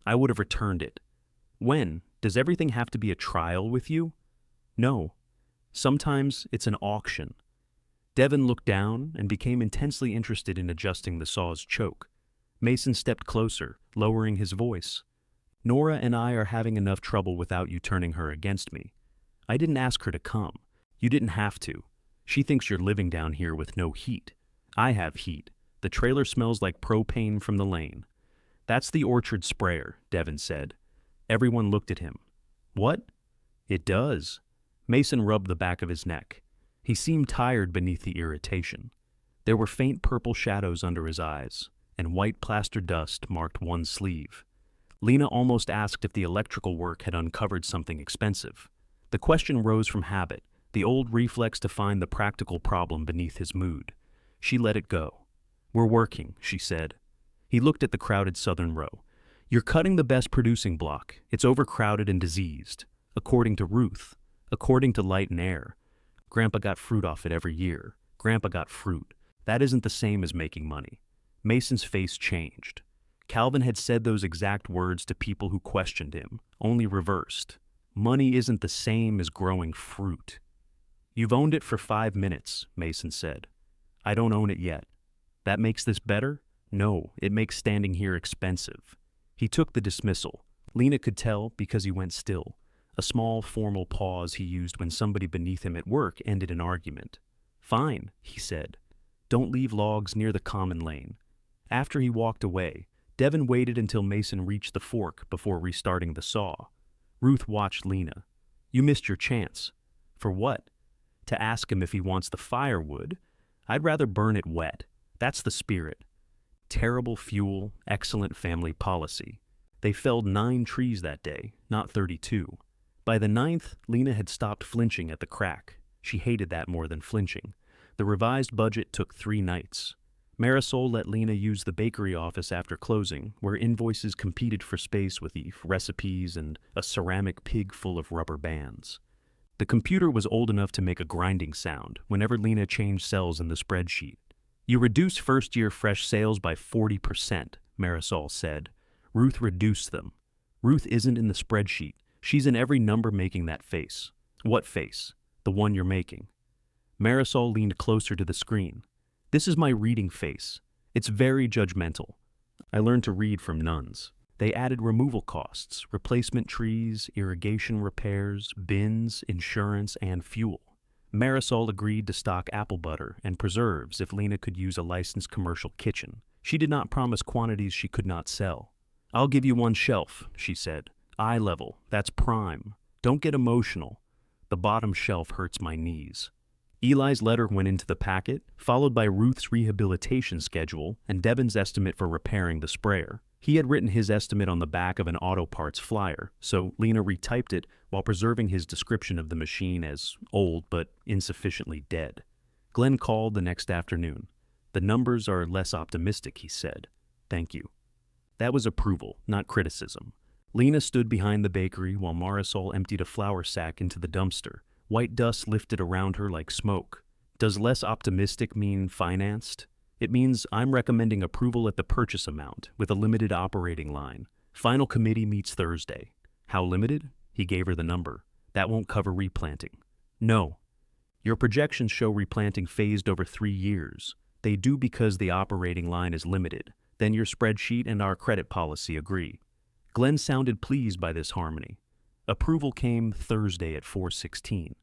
I would have returned it. When? Does everything have to be a trial with you? No. Sometimes it's an auction. Devin looked down and became intensely interested in adjusting the saw's choke. Mason stepped closer, lowering his voice. Nora and I are having enough trouble without you turning her against me. I didn't ask her to come. You didn't have to. She thinks you're living down here with no heat. I have heat. The trailer smells like propane from the lane. That's the orchard sprayer, Devin said. Everyone looked at him. What? It does. Mason rubbed the back of his neck. He seemed tired beneath the irritation. There were faint purple shadows under his eyes, and white plaster dust marked one sleeve. Lena almost asked if the electrical work had uncovered something expensive. The question rose from habit, the old reflex to find the practical problem beneath his mood. She let it go. We're working, she said. He looked at the crowded southern row. You're cutting the best producing block. It's overcrowded and diseased. According to Ruth. According to Light and Air. Grandpa got fruit off it every year. Grandpa got fruit. That isn't the same as making money. Mason's face changed. Calvin had said those exact words to people who questioned him, only reversed. Money isn't the same as growing fruit. You've owned it for 5 minutes, Mason said. I don't own it yet. That makes this better? No, it makes standing here expensive. He took the dismissal. Lena could tell because he went still. A small, formal pause he used when somebody beneath him at work ended an argument. Fine, he said. Don't leave logs near the common lane. After he walked away, Devin waited until Mason reached the fork before restarting the saw. Ruth watched Lena. You missed your chance. For what? To ask him if he wants the firewood. I'd rather burn it wet. That's the spirit. Terrible fuel, excellent family policy. They felled 9 trees that day, not 32. By the 9th, Lena had stopped flinching at the crack. She hated that more than flinching. The revised budget took 3 nights. Marisol let Lena use the bakery office after closing, where invoices competed for space with the recipes and a ceramic pig full of rubber bands. The computer was old enough to make a grinding sound whenever Lena changed cells in the spreadsheet. "You reduce first-year fresh sales by 40%, Marisol said. Ruth reduced them. Ruth isn't in the spreadsheet. She's in every number making that face. What face? The one you're making." Marisol leaned closer to the screen. "This is my reading face. It's very judgmental. I learned to read from nuns. They added removal costs, replacement trees, irrigation repairs, bins, insurance, and fuel. Marisol agreed to stock apple butter and preserves if Lena could use a licensed commercial kitchen. She did not promise quantities she could not sell. "I'll give you 1 shelf," she said. "Eye level, that's prime. Don't get emotional. The bottom shelf hurts my knees." Eli's letter went into the packet, followed by Ruth's rehabilitation schedule and Devon's estimate for repairing the sprayer. He had written his estimate on the back of an auto parts flyer, so Lena retyped it while preserving his description of the machine as old but insufficiently dead. Glenn called the next afternoon. "The numbers are less optimistic," he said. "Thank you." That was approval, not criticism. Lena stood behind the bakery while Marisol emptied a flour sack into the dumpster. White dust lifted around her like smoke. Does less optimistic mean financed? It means I'm recommending approval at the purchase amount with a limited operating line. Final committee meets Thursday. How limited? He gave her the number. That won't cover replanting. No. Your projections show replanting phased over 3 years. They do because the operating line is limited. Then your spreadsheet and our credit policy agree. Glenn sounded pleased by this harmony. Approval came Thursday at 4:16.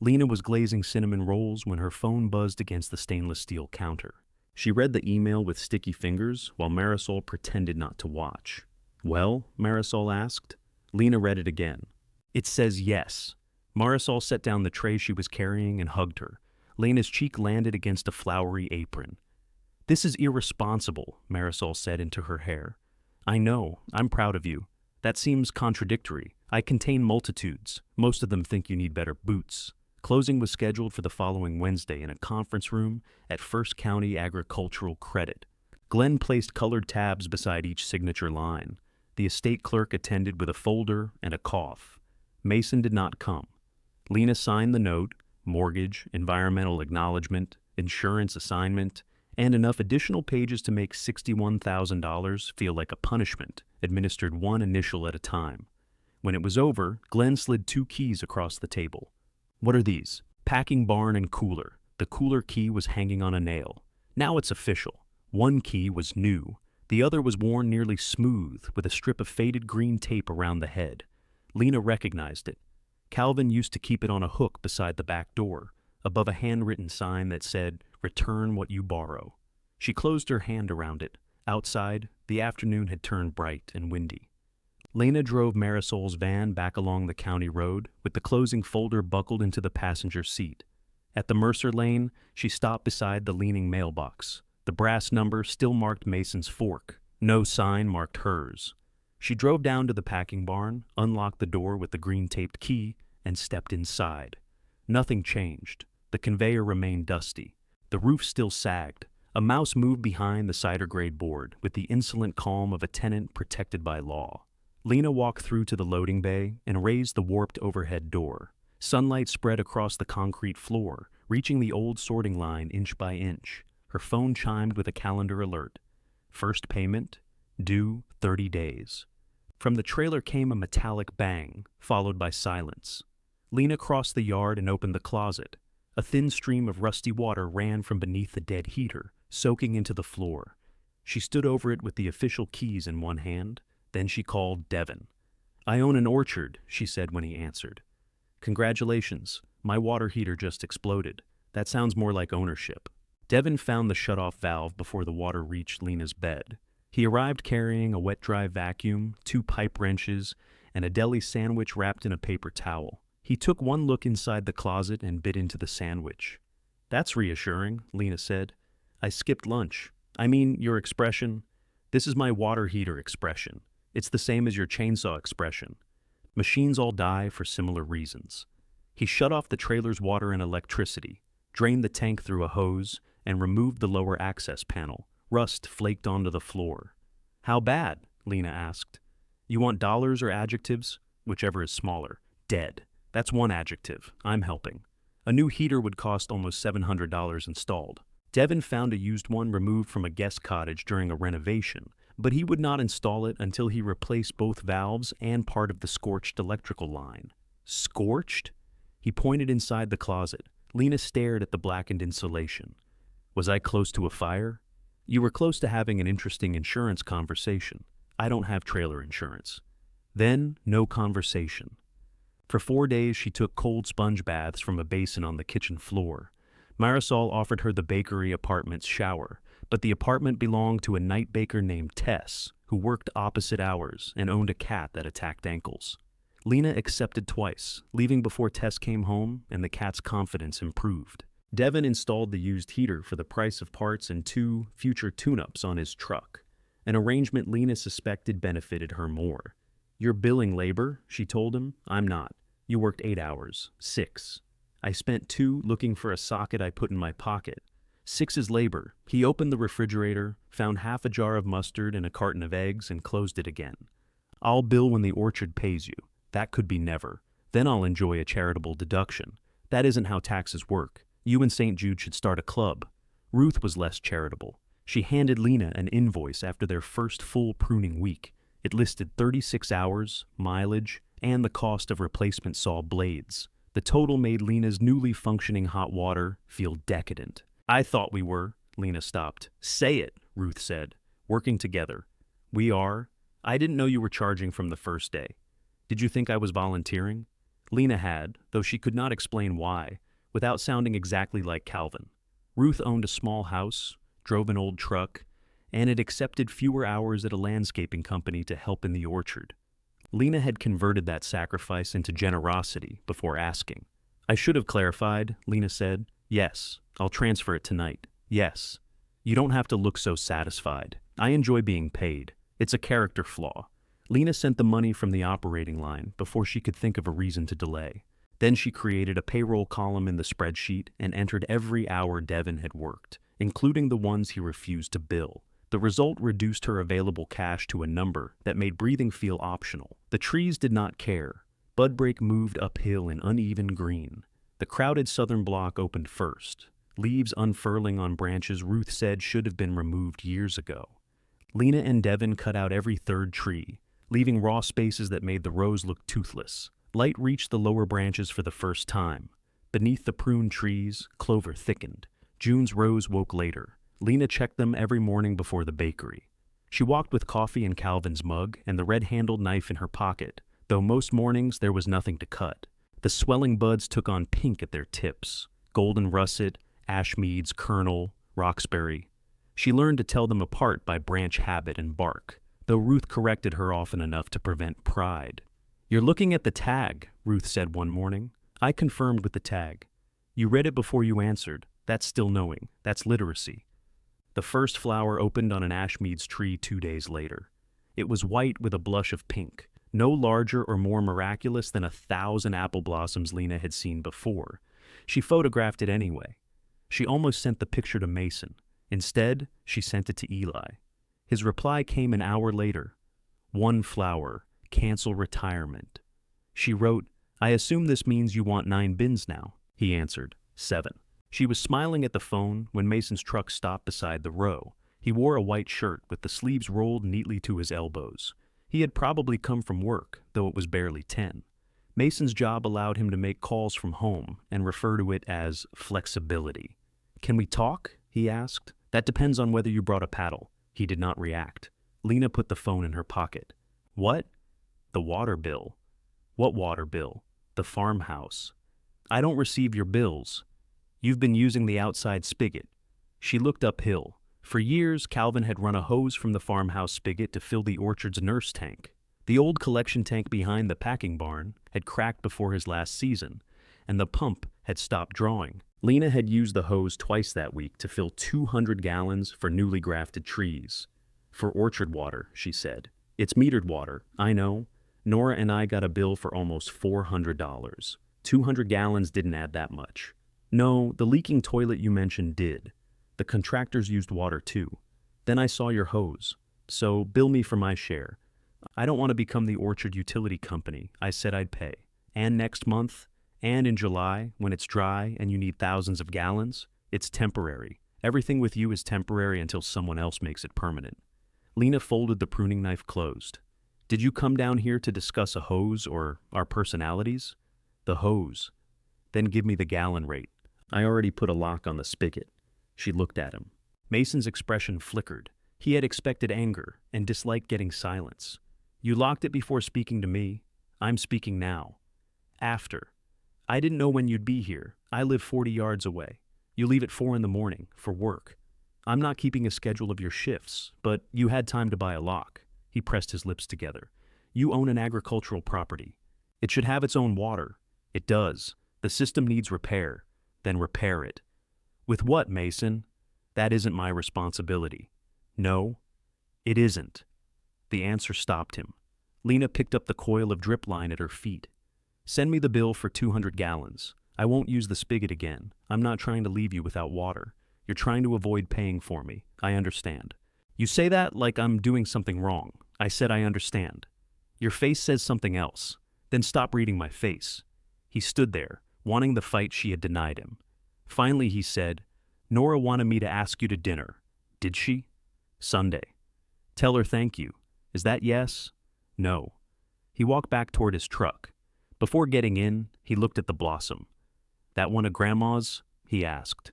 Lena was glazing cinnamon rolls when her phone buzzed against the stainless steel counter. She read the email with sticky fingers while Marisol pretended not to watch. "Well?" Marisol asked. Lena read it again. "It says yes." Marisol set down the tray she was carrying and hugged her. Lena's cheek landed against a flowery apron. "This is irresponsible," Marisol said into her hair. "I know. I'm proud of you. That seems contradictory. I contain multitudes. Most of them think you need better boots." Closing was scheduled for the following Wednesday in a conference room at First County Agricultural Credit. Glenn placed colored tabs beside each signature line. The estate clerk attended with a folder and a cough. Mason did not come. Lena signed the note, mortgage, environmental acknowledgement, insurance assignment, and enough additional pages to make $61,000 feel like a punishment, administered one initial at a time. When it was over, Glenn slid 2 keys across the table. "What are these?" "Packing barn and cooler." The cooler key was hanging on a nail. Now it's official. One key was new. The other was worn nearly smooth, with a strip of faded green tape around the head. Lena recognized it. Calvin used to keep it on a hook beside the back door, above a handwritten sign that said, "Return what you borrow." She closed her hand around it. Outside, the afternoon had turned bright and windy. Lena drove Marisol's van back along the county road, with the closing folder buckled into the passenger seat. At the Mercer lane, she stopped beside the leaning mailbox. The brass number still marked Mason's Fork. No sign marked hers. She drove down to the packing barn, unlocked the door with the green-taped key, and stepped inside. Nothing changed. The conveyor remained dusty. The roof still sagged. A mouse moved behind the cider-grade board with the insolent calm of a tenant protected by law. Lena walked through to the loading bay and raised the warped overhead door. Sunlight spread across the concrete floor, reaching the old sorting line inch by inch. Her phone chimed with a calendar alert. First payment, due 30 days. From the trailer came a metallic bang, followed by silence. Lena crossed the yard and opened the closet. A thin stream of rusty water ran from beneath the dead heater, soaking into the floor. She stood over it with the official keys in one hand. Then she called Devon. "I own an orchard," she said when he answered. "Congratulations. My water heater just exploded. That sounds more like ownership." Devon found the shutoff valve before the water reached Lena's bed. He arrived carrying a wet-dry vacuum, 2 pipe wrenches, and a deli sandwich wrapped in a paper towel. He took one look inside the closet and bit into the sandwich. "That's reassuring," Lena said. "I skipped lunch. I mean, your expression. This is my water heater expression. It's the same as your chainsaw expression. Machines all die for similar reasons. He shut off the trailer's water and electricity, drained the tank through a hose, and removed the lower access panel. Rust flaked onto the floor. How bad? Lena asked. You want dollars or adjectives? Whichever is smaller. Dead. That's one adjective. I'm helping. A new heater would cost almost $700 installed. Devin found a used one removed from a guest cottage during a renovation, but he would not install it until he replaced both valves and part of the scorched electrical line. Scorched? He pointed inside the closet. Lena stared at the blackened insulation. Was I close to a fire? You were close to having an interesting insurance conversation. I don't have trailer insurance. Then, no conversation. For 4 days, she took cold sponge baths from a basin on the kitchen floor. Marisol offered her the bakery apartment's shower, but the apartment belonged to a night baker named Tess, who worked opposite hours and owned a cat that attacked ankles. Lena accepted twice, leaving before Tess came home, and the cat's confidence improved. Devin installed the used heater for the price of parts and 2 future tune-ups on his truck, an arrangement Lena suspected benefited her more. You're billing labor, she told him. I'm not. You worked 8 hours. 6. I spent 2 looking for a socket I put in my pocket. 6 is labor. He opened the refrigerator, found half a jar of mustard and a carton of eggs, and closed it again. I'll bill when the orchard pays you. That could be never. Then I'll enjoy a charitable deduction. That isn't how taxes work. You and St. Jude should start a club. Ruth was less charitable. She handed Lena an invoice after their first full pruning week. It listed 36 hours, mileage, and the cost of replacement saw blades. The total made Lena's newly functioning hot water feel decadent. I thought we were. Lena stopped. Say it, Ruth said. Working together. We are. I didn't know you were charging from the first day. Did you think I was volunteering? Lena had, though she could not explain why, without sounding exactly like Calvin. Ruth owned a small house, drove an old truck, and had accepted fewer hours at a landscaping company to help in the orchard. Lena had converted that sacrifice into generosity before asking. I should have clarified, Lena said. Yes, I'll transfer it tonight. Yes. You don't have to look so satisfied. I enjoy being paid. It's a character flaw. Lena sent the money from the operating line before she could think of a reason to delay. Then she created a payroll column in the spreadsheet and entered every hour Devin had worked, including the ones he refused to bill. The result reduced her available cash to a number that made breathing feel optional. The trees did not care. Budbreak moved uphill in uneven green. The crowded southern block opened first. Leaves unfurling on branches Ruth said should have been removed years ago. Lena and Devin cut out every third tree, leaving raw spaces that made the rows look toothless. Light reached the lower branches for the first time. Beneath the prune trees, clover thickened. June's rose woke later. Lena checked them every morning before the bakery. She walked with coffee in Calvin's mug and the red-handled knife in her pocket, though most mornings there was nothing to cut. The swelling buds took on pink at their tips, golden russet, ashmeads, kernel, roxbury. She learned to tell them apart by branch habit and bark, though Ruth corrected her often enough to prevent pride. You're looking at the tag, Ruth said one morning. I confirmed with the tag. You read it before you answered. That's still knowing. That's literacy. The first flower opened on an ashmead's tree 2 days later. It was white with a blush of pink, no larger or more miraculous than 1,000 apple blossoms Lena had seen before. She photographed it anyway. She almost sent the picture to Mason. Instead, she sent it to Eli. His reply came an hour later. 1 flower. Cancel retirement. She wrote, I assume this means you want 9 bins now. He answered, 7. She was smiling at the phone when Mason's truck stopped beside the row. He wore a white shirt with the sleeves rolled neatly to his elbows. He had probably come from work, though it was barely 10. Mason's job allowed him to make calls from home and refer to it as flexibility. Can we talk? He asked. That depends on whether you brought a paddle. He did not react. Lena put the phone in her pocket. What? The water bill. What water bill? The farmhouse. I don't receive your bills. You've been using the outside spigot. She looked uphill. For years, Calvin had run a hose from the farmhouse spigot to fill the orchard's nurse tank. The old collection tank behind the packing barn had cracked before his last season, and the pump had stopped drawing. Lena had used the hose twice that week to fill 200 gallons for newly grafted trees. For orchard water, she said. It's metered water, I know. Nora and I got a bill for almost $400. 200 gallons didn't add that much. No, the leaking toilet you mentioned did. The contractors used water too. Then I saw your hose. So bill me for my share. I don't want to become the orchard utility company I said I'd pay. And next month, and in July, when it's dry and you need thousands of gallons, it's temporary. Everything with you is temporary until someone else makes it permanent. Lena folded the pruning knife closed. Did you come down here to discuss a hose or our personalities? The hose. Then give me the gallon rate. I already put a lock on the spigot. She looked at him. Mason's expression flickered. He had expected anger and disliked getting silence. You locked it before speaking to me. I'm speaking now. After. I didn't know when you'd be here. I live 40 yards away. You leave at 4 in the morning for work. I'm not keeping a schedule of your shifts, but you had time to buy a lock. He pressed his lips together. You own an agricultural property. It should have its own water. It does. The system needs repair. Then repair it. With what, Mason? That isn't my responsibility. No, it isn't. The answer stopped him. Lena picked up the coil of drip line at her feet. Send me the bill for 200 gallons. I won't use the spigot again. I'm not trying to leave you without water. You're trying to avoid paying for me. I understand. You say that like I'm doing something wrong. I said I understand. Your face says something else. Then stop reading my face. He stood there, wanting the fight she had denied him. Finally, he said, Nora wanted me to ask you to dinner. Did she? Sunday. Tell her thank you. Is that yes? No. He walked back toward his truck. Before getting in, he looked at the blossom. That one of Grandma's? He asked.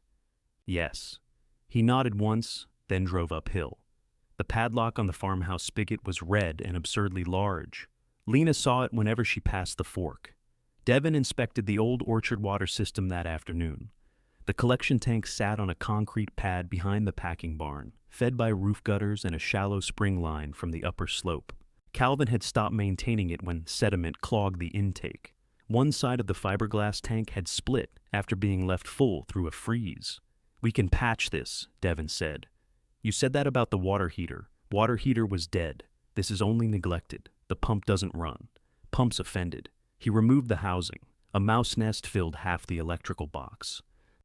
Yes. He nodded once, then drove uphill. The padlock on the farmhouse spigot was red and absurdly large. Lena saw it whenever she passed the fork. Devin inspected the old orchard water system that afternoon. The collection tank sat on a concrete pad behind the packing barn, fed by roof gutters and a shallow spring line from the upper slope. Calvin had stopped maintaining it when sediment clogged the intake. One side of the fiberglass tank had split after being left full through a freeze. We can patch this, Devin said. You said that about the water heater. Water heater was dead. This is only neglected. The pump doesn't run. Pump's offended. He removed the housing. A mouse nest filled half the electrical box.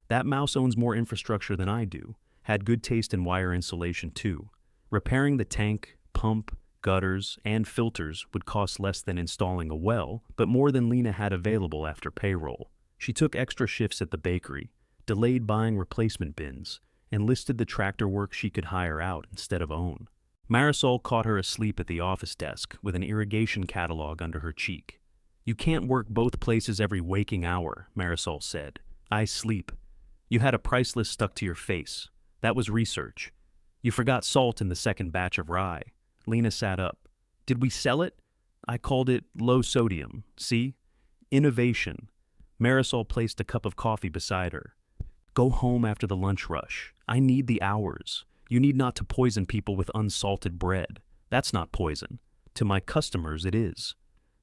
That mouse owns more infrastructure than I do. Had good taste in wire insulation too. Repairing the tank, pump, gutters, and filters would cost less than installing a well, but more than Lena had available after payroll. She took extra shifts at the bakery, delayed buying replacement bins, and listed the tractor work she could hire out instead of own. Marisol caught her asleep at the office desk with an irrigation catalog under her cheek. You can't work both places every waking hour, Marisol said. I sleep. You had a price list stuck to your face. That was research. You forgot salt in the second batch of rye. Lena sat up. Did we sell it? I called it low sodium. See? Innovation. Marisol placed a cup of coffee beside her. Go home after the lunch rush. I need the hours. You need not to poison people with unsalted bread. That's not poison. To my customers, it is.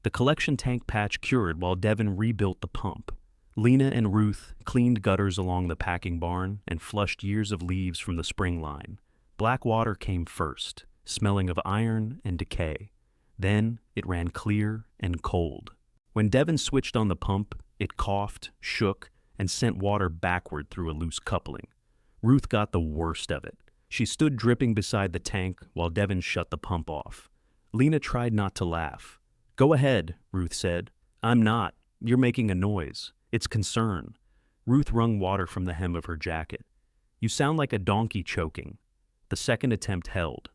The collection tank patch cured while Devin rebuilt the pump. Lena and Ruth cleaned gutters along the packing barn and flushed years of leaves from the spring line. Black water came first, smelling of iron and decay. Then it ran clear and cold. When Devin switched on the pump, it coughed, shook, and sent water backward through a loose coupling. Ruth got the worst of it. She stood dripping beside the tank while Devin shut the pump off. Lena tried not to laugh. Go ahead, Ruth said. I'm not. You're making a noise. It's concern. Ruth wrung water from the hem of her jacket. You sound like a donkey choking. The second attempt held.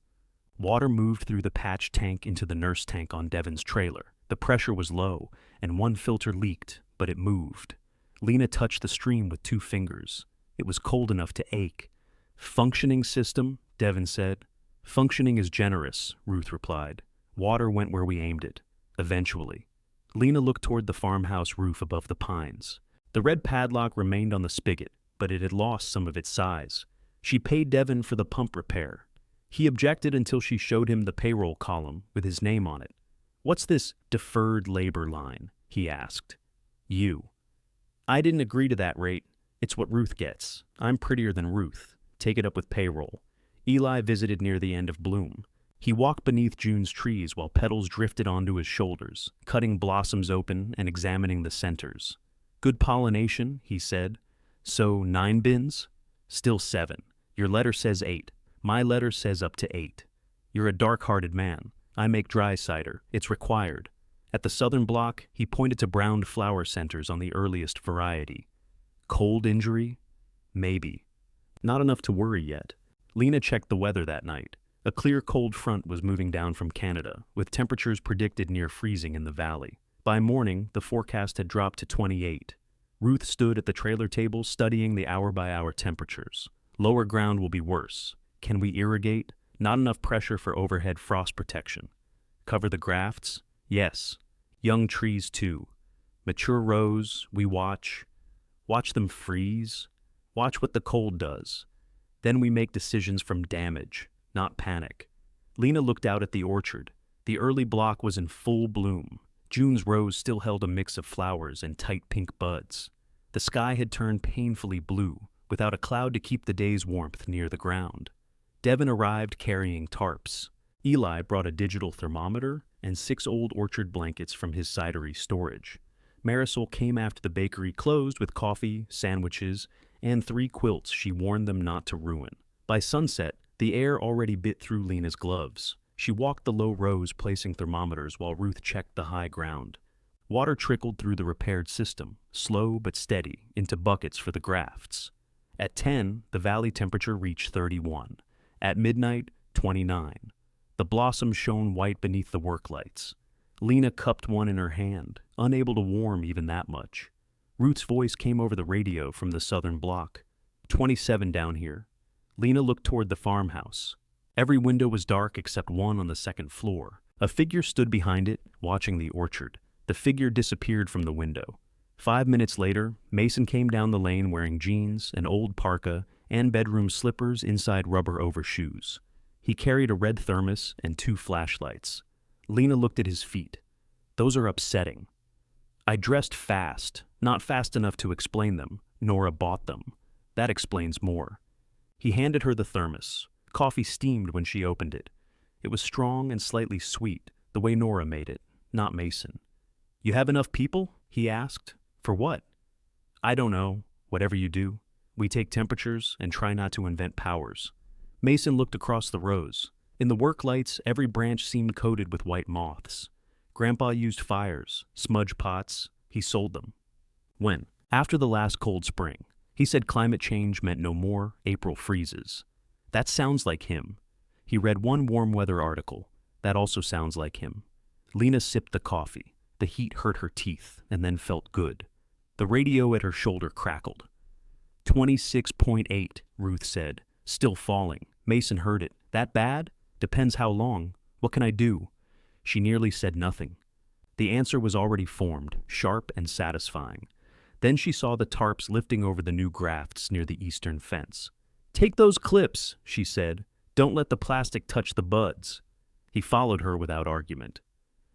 Water moved through the patch tank into the nurse tank on Devin's trailer. The pressure was low, and one filter leaked, but it moved. Lena touched the stream with 2 fingers. It was cold enough to ache. Functioning system, Devin said. Functioning is generous, Ruth replied. Water went where we aimed it. Eventually. Lena looked toward the farmhouse roof above the pines. The red padlock remained on the spigot, but it had lost some of its size. She paid Devin for the pump repair. He objected until she showed him the payroll column with his name on it. What's this deferred labor line? He asked. You. I didn't agree to that rate. It's what Ruth gets. I'm prettier than Ruth. Take it up with payroll. Eli visited near the end of bloom. He walked beneath June's trees while petals drifted onto his shoulders, cutting blossoms open and examining the centers. Good pollination, he said. So 9 bins? Still 7. Your letter says 8. My letter says up to 8. You're a dark-hearted man. I make dry cider. It's required. At the southern block, he pointed to browned flower centers on the earliest variety. Cold injury? Maybe. Not enough to worry yet. Lena checked the weather that night. A clear cold front was moving down from Canada, with temperatures predicted near freezing in the valley. By morning, the forecast had dropped to 28. Ruth stood at the trailer table studying the hour-by-hour temperatures. Lower ground will be worse. Can we irrigate? Not enough pressure for overhead frost protection. Cover the grafts? Yes. Young trees, too. Mature rows, we watch. Watch them freeze. Watch what the cold does. Then we make decisions from damage, not panic. Lena looked out at the orchard. The early block was in full bloom. June's rose still held a mix of flowers and tight pink buds. The sky had turned painfully blue, without a cloud to keep the day's warmth near the ground. Devin arrived carrying tarps. Eli brought a digital thermometer and 6 old orchard blankets from his cidery storage. Marisol came after the bakery closed with coffee, sandwiches, and 3 quilts she warned them not to ruin. By sunset, the air already bit through Lena's gloves. She walked the low rows placing thermometers while Ruth checked the high ground. Water trickled through the repaired system, slow but steady, into buckets for the grafts. At 10, the valley temperature reached 31. At midnight, 29. The blossoms shone white beneath the work lights. Lena cupped one in her hand, unable to warm even that much. Ruth's voice came over the radio from the southern block. 27 down here. Lena looked toward the farmhouse. Every window was dark except one on the second floor. A figure stood behind it, watching the orchard. The figure disappeared from the window. 5 minutes later, Mason came down the lane wearing jeans, an old parka, and bedroom slippers inside rubber overshoes. He carried a red thermos and 2 flashlights. Lena looked at his feet. Those are upsetting. I dressed fast, not fast enough to explain them. Nora bought them. That explains more. He handed her the thermos. Coffee steamed when she opened it. It was strong and slightly sweet, the way Nora made it, not Mason. You have enough people? He asked. For what? I don't know. Whatever you do. We take temperatures and try not to invent powers. Mason looked across the rows. In the work lights, every branch seemed coated with white moths. Grandpa used fires, smudge pots. He sold them. When? After the last cold spring. He said climate change meant no more April freezes. That sounds like him. He read one warm weather article. That also sounds like him. Lena sipped the coffee. The heat hurt her teeth and then felt good. The radio at her shoulder crackled. 26.8, Ruth said. Still falling. Mason heard it. That bad? Depends how long. What can I do? She nearly said nothing. The answer was already formed, sharp and satisfying. Then she saw the tarps lifting over the new grafts near the eastern fence. Take those clips, she said. Don't let the plastic touch the buds. He followed her without argument.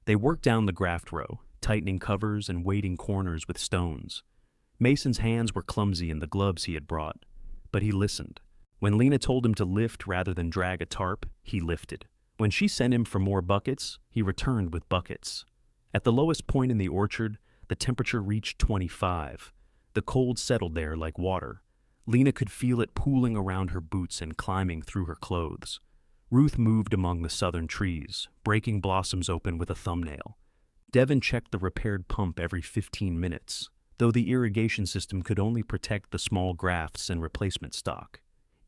They worked down the graft row, tightening covers and weighting corners with stones. Mason's hands were clumsy in the gloves he had brought, but he listened. When Lena told him to lift rather than drag a tarp, he lifted. When she sent him for more buckets, he returned with buckets. At the lowest point in the orchard, the temperature reached 25. The cold settled there like water. Lena could feel it pooling around her boots and climbing through her clothes. Ruth moved among the southern trees, breaking blossoms open with a thumbnail. Devin checked the repaired pump every 15 minutes, though the irrigation system could only protect the small grafts and replacement stock.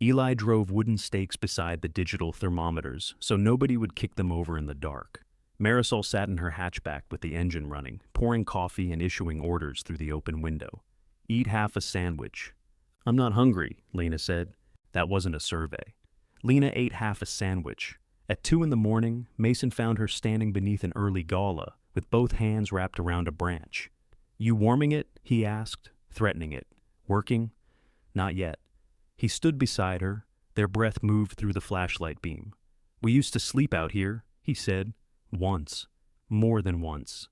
Eli drove wooden stakes beside the digital thermometers so nobody would kick them over in the dark. Marisol sat in her hatchback with the engine running, pouring coffee and issuing orders through the open window. Eat half a sandwich. I'm not hungry, Lena said. That wasn't a survey. Lena ate half a sandwich. At 2 in the morning, Mason found her standing beneath an early gala, with both hands wrapped around a branch. You warming it? He asked, threatening it. Working? Not yet. He stood beside her. Their breath moved through the flashlight beam. We used to sleep out here, he said. Once. More than once.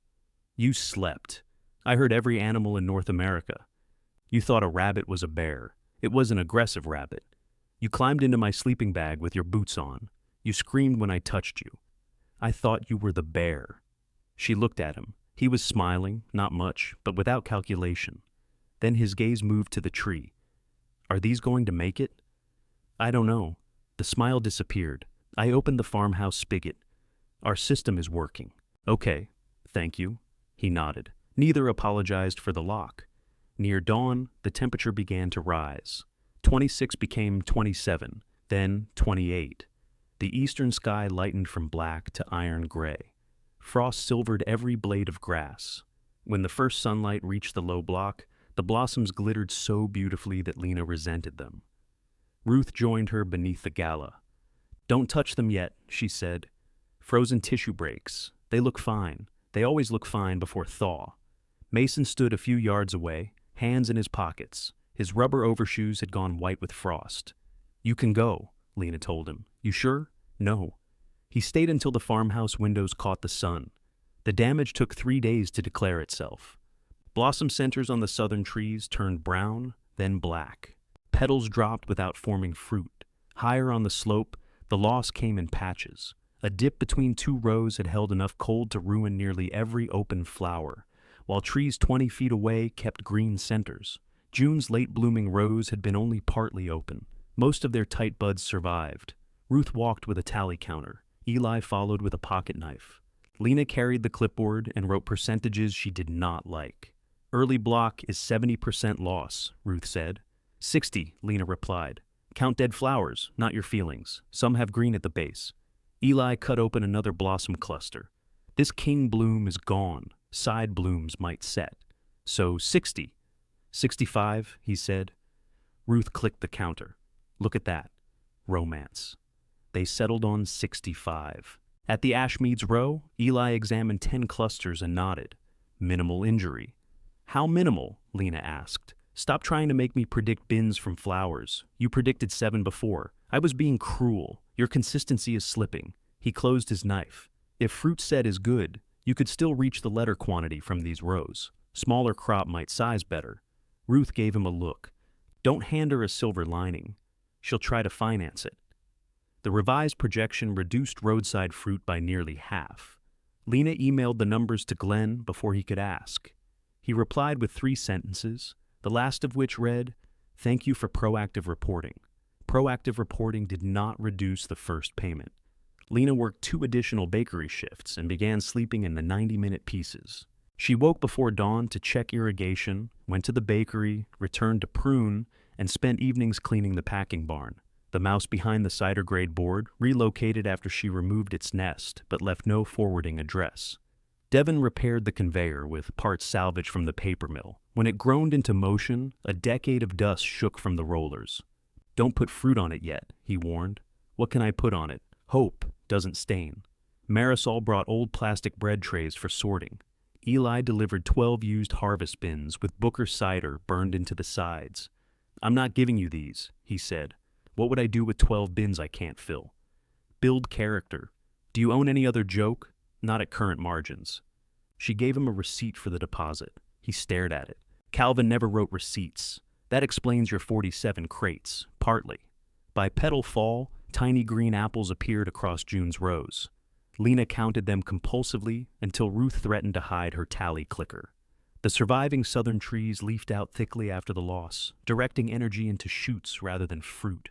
You slept. I heard every animal in North America. You thought a rabbit was a bear. It was an aggressive rabbit. You climbed into my sleeping bag with your boots on. You screamed when I touched you. I thought you were the bear." She looked at him. He was smiling, not much, but without calculation. Then his gaze moved to the tree. "Are these going to make it?" "I don't know." The smile disappeared. I opened the farmhouse spigot. "Our system is working." "Okay, thank you." He nodded. Neither apologized for the lock. Near dawn, the temperature began to rise. 26 became 27, then 28. The eastern sky lightened from black to iron gray. Frost silvered every blade of grass. When the first sunlight reached the low block, the blossoms glittered so beautifully that Lena resented them. Ruth joined her beneath the gala. "Don't touch them yet," she said. "Frozen tissue breaks. They look fine. They always look fine before thaw." Mason stood a few yards away, hands in his pockets. His rubber overshoes had gone white with frost. "You can go," Lena told him. "You sure?" "No." He stayed until the farmhouse windows caught the sun. The damage took 3 days to declare itself. Blossom centers on the southern trees turned brown, then black. Petals dropped without forming fruit. Higher on the slope, the loss came in patches. A dip between 2 rows had held enough cold to ruin nearly every open flower, while trees 20 feet away kept green centers. June's late-blooming rows had been only partly open. Most of their tight buds survived. Ruth walked with a tally counter. Eli followed with a pocket knife. Lena carried the clipboard and wrote percentages she did not like. "Early block is 70% loss," Ruth said. 60, Lena replied. "Count dead flowers, not your feelings. Some have green at the base." Eli cut open another blossom cluster. "This king bloom is gone. Side blooms might set. So 60. 65, he said. Ruth clicked the counter. "Look at that. Romance." They settled on 65. At the Ashmead's row, Eli examined 10 clusters and nodded. "Minimal injury." "How minimal?" Lena asked. "Stop trying to make me predict bins from flowers. You predicted 7 before. I was being cruel. Your consistency is slipping." He closed his knife. "If fruit set is good, you could still reach the letter quantity from these rows. Smaller crop might size better." Ruth gave him a look. "Don't hand her a silver lining. She'll try to finance it." The revised projection reduced roadside fruit by nearly half. Lena emailed the numbers to Glenn before he could ask. He replied with 3 sentences, the last of which read, "Thank you for proactive reporting." Proactive reporting did not reduce the first payment. Lena worked 2 additional bakery shifts and began sleeping in the 90-minute pieces. She woke before dawn to check irrigation, went to the bakery, returned to prune, and spent evenings cleaning the packing barn. The mouse behind the cider grade board relocated after she removed its nest, but left no forwarding address. Devin repaired the conveyor with parts salvaged from the paper mill. When it groaned into motion, a decade of dust shook from the rollers. "Don't put fruit on it yet," he warned. "What can I put on it? Hope doesn't stain." Marisol brought old plastic bread trays for sorting. Eli delivered 12 used harvest bins with Booker cider burned into the sides. "I'm not giving you these," he said. "What would I do with 12 bins I can't fill?" "Build character. Do you own any other joke?" "Not at current margins." She gave him a receipt for the deposit. He stared at it. "Calvin never wrote receipts. That explains your 47 crates, partly." By petal fall, tiny green apples appeared across June's rows. Lena counted them compulsively until Ruth threatened to hide her tally clicker. The surviving southern trees leafed out thickly after the loss, directing energy into shoots rather than fruit.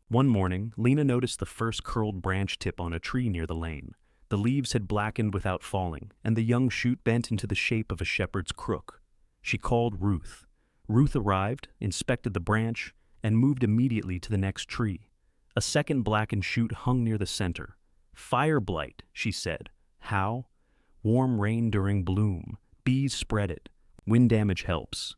One morning, Lena noticed the first curled branch tip on a tree near the lane. The leaves had blackened without falling, and the young shoot bent into the shape of a shepherd's crook. She called Ruth. Ruth arrived, inspected the branch, and moved immediately to the next tree. A second blackened shoot hung near the center. "Fire blight," she said. "How?" "Warm rain during bloom. Bees spread it. Wind damage helps."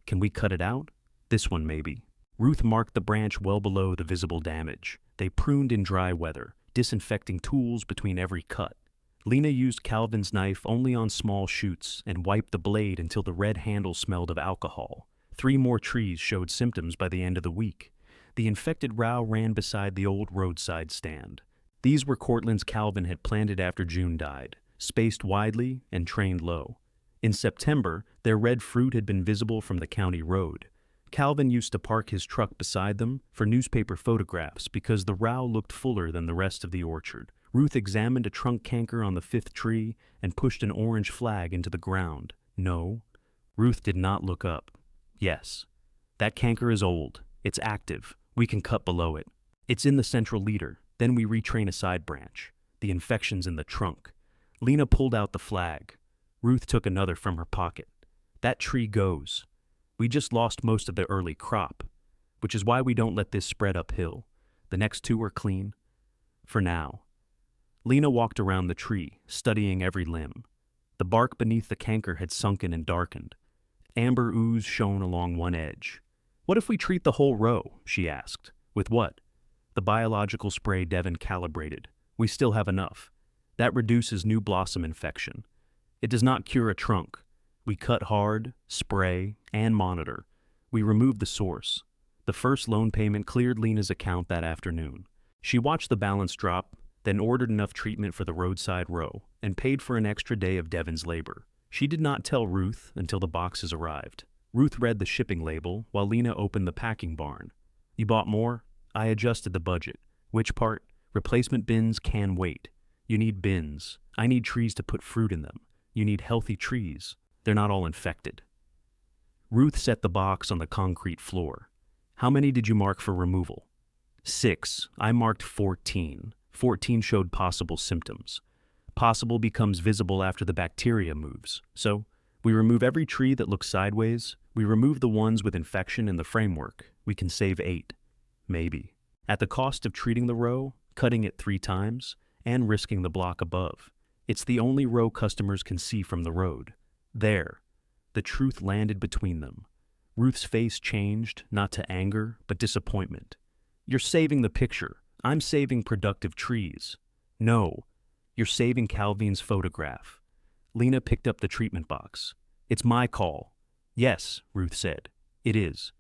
"Can we cut it out?" "This one, maybe." Ruth marked the branch well below the visible damage. They pruned in dry weather, disinfecting tools between every cut. Lena used Calvin's knife only on small shoots and wiped the blade until the red handle smelled of alcohol. 3 more trees showed symptoms by the end of the week. The infected row ran beside the old roadside stand. These were Cortland's Calvin had planted after June died, spaced widely and trained low. In September, their red fruit had been visible from the county road. Calvin used to park his truck beside them for newspaper photographs because the row looked fuller than the rest of the orchard. Ruth examined a trunk canker on the fifth tree and pushed an orange flag into the ground. No. Ruth did not look up. Yes. That canker is old. It's active. We can cut below it. It's in the central leader. Then we retrain a side branch. The infection's in the trunk. Lena pulled out the flag. Ruth took another from her pocket. That tree goes. We just lost most of the early crop, which is why we don't let this spread uphill. The next two are clean. For now. Lena walked around the tree, studying every limb. The bark beneath the canker had sunken and darkened. Amber ooze shone along one edge. What if we treat the whole row? She asked. With what? The biological spray Devin calibrated. We still have enough. That reduces new blossom infection. It does not cure a trunk. We cut hard, spray, and monitor. We remove the source. The first loan payment cleared Lena's account that afternoon. She watched the balance drop, then ordered enough treatment for the roadside row, and paid for an extra day of Devin's labor. She did not tell Ruth until the boxes arrived. Ruth read the shipping label while Lena opened the packing barn. You bought more? I adjusted the budget. Which part? Replacement bins can wait. You need bins. I need trees to put fruit in them. You need healthy trees. They're not all infected. Ruth set the box on the concrete floor. How many did you mark for removal? 6. I marked 14. 14 showed possible symptoms. Possible becomes visible after the bacteria moves. So, we remove every tree that looks sideways. We remove the ones with infection in the framework. We can save 8. Maybe. At the cost of treating the row, cutting it 3 times, and risking the block above. It's the only row customers can see from the road. There. The truth landed between them. Ruth's face changed, not to anger, but disappointment. You're saving the picture. I'm saving productive trees. No. You're saving Calvin's photograph. Lena picked up the treatment box. It's my call. Yes, Ruth said. It is.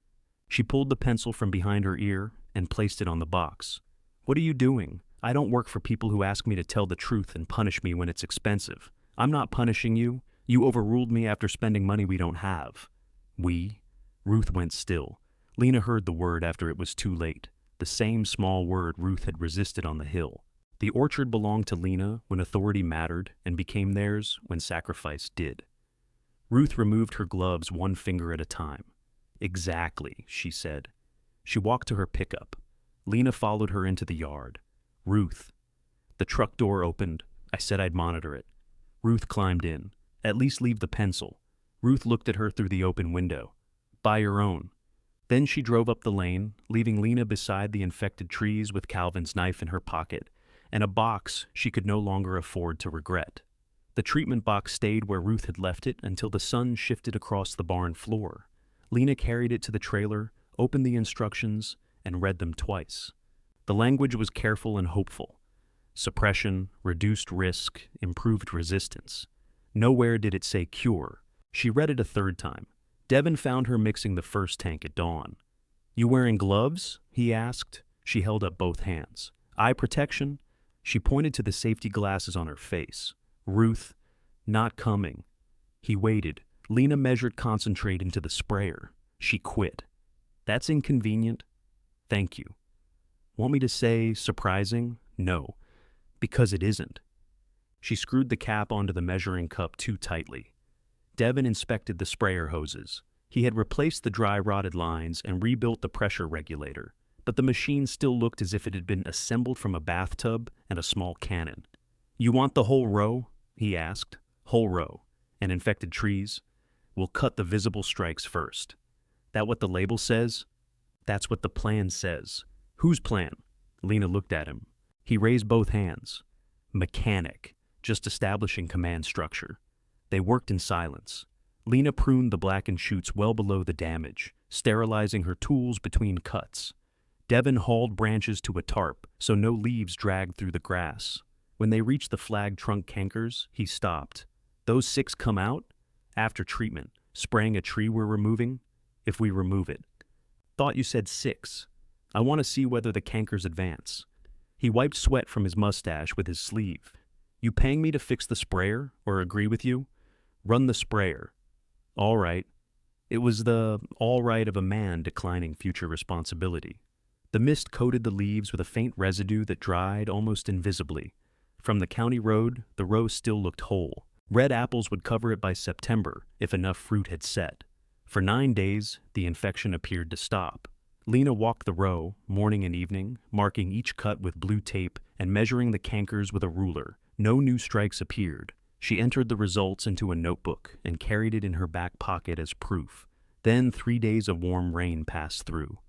She pulled the pencil from behind her ear and placed it on the box. What are you doing? I don't work for people who ask me to tell the truth and punish me when it's expensive. I'm not punishing you. You overruled me after spending money we don't have. We? Ruth went still. Lena heard the word after it was too late. The same small word Ruth had resisted on the hill. The orchard belonged to Lena when authority mattered and became theirs when sacrifice did. Ruth removed her gloves one finger at a time. Exactly, she said. She walked to her pickup. Lena followed her into the yard. Ruth. The truck door opened. I said I'd monitor it. Ruth climbed in. At least leave the pencil. Ruth looked at her through the open window. Buy your own. Then she drove up the lane, leaving Lena beside the infected trees with Calvin's knife in her pocket and a box she could no longer afford to regret. The treatment box stayed where Ruth had left it until the sun shifted across the barn floor. Lena carried it to the trailer, opened the instructions, and read them twice. The language was careful and hopeful. Suppression, reduced risk, improved resistance. Nowhere did it say cure. She read it a third time. Devin found her mixing the first tank at dawn. You wearing gloves? He asked. She held up both hands. Eye protection? She pointed to the safety glasses on her face. Ruth, not coming. He waited. Lena measured concentrate into the sprayer. She quit. That's inconvenient. Thank you. Want me to say surprising? No, because it isn't. She screwed the cap onto the measuring cup too tightly. Devin inspected the sprayer hoses. He had replaced the dry rotted lines and rebuilt the pressure regulator, but the machine still looked as if it had been assembled from a bathtub and a small cannon. You want the whole row? He asked. Whole row. And infected trees? We'll cut the visible strikes first. That what the label says? That's what the plan says. Whose plan? Lena looked at him. He raised both hands. Mechanic, just establishing command structure. They worked in silence. Lena pruned the blackened shoots well below the damage, sterilizing her tools between cuts. Devin hauled branches to a tarp so no leaves dragged through the grass. When they reached the flagged trunk cankers, he stopped. Those 6 come out? After treatment, spraying a tree we're removing? If we remove it. Thought you said 6. I want to see whether the cankers advance. He wiped sweat from his mustache with his sleeve. You paying me to fix the sprayer, or agree with you? Run the sprayer. All right. It was the all right of a man declining future responsibility. The mist coated the leaves with a faint residue that dried almost invisibly. From the county road, the row still looked whole. Red apples would cover it by September if enough fruit had set. For 9 days, the infection appeared to stop. Lena walked the row, morning and evening, marking each cut with blue tape and measuring the cankers with a ruler. No new strikes appeared. She entered the results into a notebook and carried it in her back pocket as proof. Then 3 days of warm rain passed through.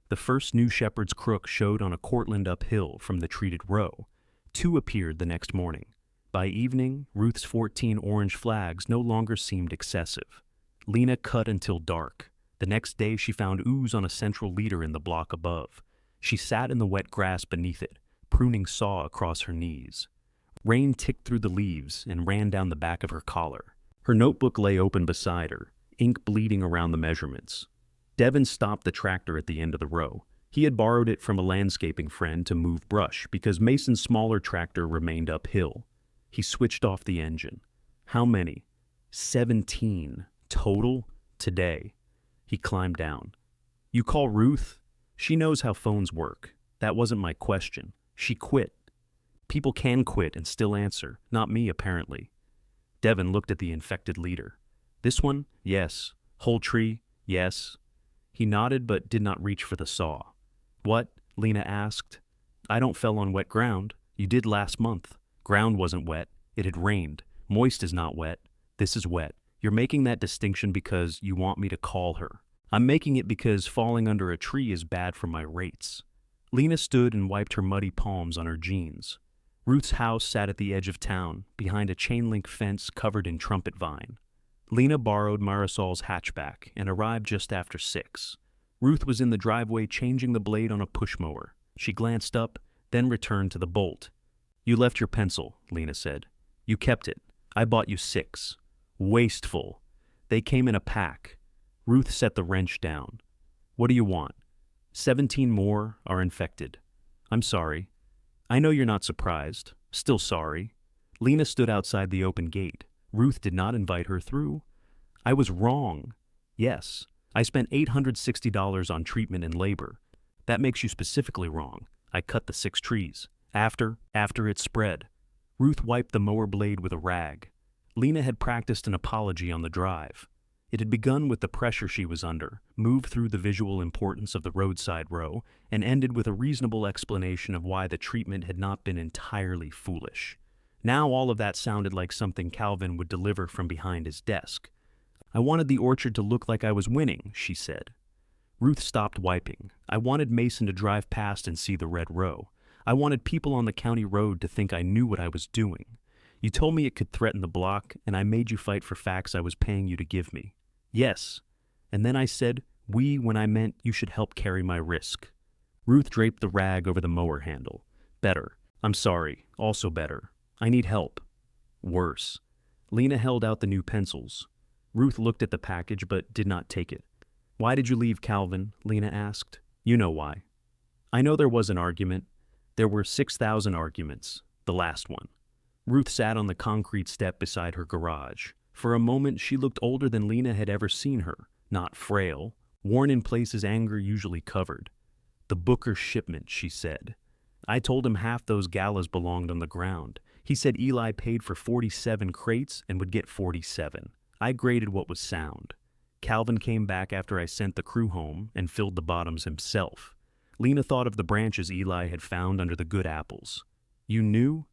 The first New Shepherd's crook showed on a Cortland uphill from the treated row. 2 appeared the next morning. By evening, Ruth's 14 orange flags no longer seemed excessive. Lena cut until dark. The next day she found ooze on a central leader in the block above. She sat in the wet grass beneath it, pruning saw across her knees. Rain ticked through the leaves and ran down the back of her collar. Her notebook lay open beside her, ink bleeding around the measurements. Devin stopped the tractor at the end of the row. He had borrowed it from a landscaping friend to move brush because Mason's smaller tractor remained uphill. He switched off the engine. How many? 17 total today. He climbed down. You call Ruth? She knows how phones work. That wasn't my question. She quit. People can quit and still answer. Not me, apparently. Devin looked at the infected leader. This one? Yes. Whole tree? Yes. He nodded but did not reach for the saw. What? Lena asked. I don't fell on wet ground. You did last month. Ground wasn't wet. It had rained. Moist is not wet. This is wet. You're making that distinction because you want me to call her. I'm making it because falling under a tree is bad for my rates. Lena stood and wiped her muddy palms on her jeans. Ruth's house sat at the edge of town, behind a chain-link fence covered in trumpet vine. Lena borrowed Marisol's hatchback and arrived just after 6. Ruth was in the driveway changing the blade on a push mower. She glanced up, then returned to the bolt. You left your pencil, Lena said. You kept it. I bought you 6. Wasteful. They came in a pack. Ruth set the wrench down. What do you want? 17 more are infected. I'm sorry. I know you're not surprised. Still sorry. Lena stood outside the open gate. Ruth did not invite her through. I was wrong. Yes, I spent $860 on treatment and labor. That makes you specifically wrong. I cut the 6 trees. After it spread. Ruth wiped the mower blade with a rag. Lena had practiced an apology on the drive. It had begun with the pressure she was under, moved through the visual importance of the roadside row, and ended with a reasonable explanation of why the treatment had not been entirely foolish. Now all of that sounded like something Calvin would deliver from behind his desk. I wanted the orchard to look like I was winning, she said. Ruth stopped wiping. I wanted Mason to drive past and see the red row. I wanted people on the county road to think I knew what I was doing. You told me it could threaten the block, and I made you fight for facts I was paying you to give me. Yes. And then I said, we, when I meant you should help carry my risk. Ruth draped the rag over the mower handle. Better. I'm sorry. Also better. I need help. Worse. Lena held out the new pencils. Ruth looked at the package but did not take it. Why did you leave, Calvin? Lena asked. You know why. I know there was an argument. There were 6,000 arguments. The last one. Ruth sat on the concrete step beside her garage. For a moment, she looked older than Lena had ever seen her. Not frail, worn in places anger usually covered. The Booker shipment, she said. I told him half those galas belonged on the ground. He said Eli paid for 47 crates and would get 47. I graded what was sound. Calvin came back after I sent the crew home and filled the bottoms himself. Lena thought of the branches Eli had found under the good apples. You knew?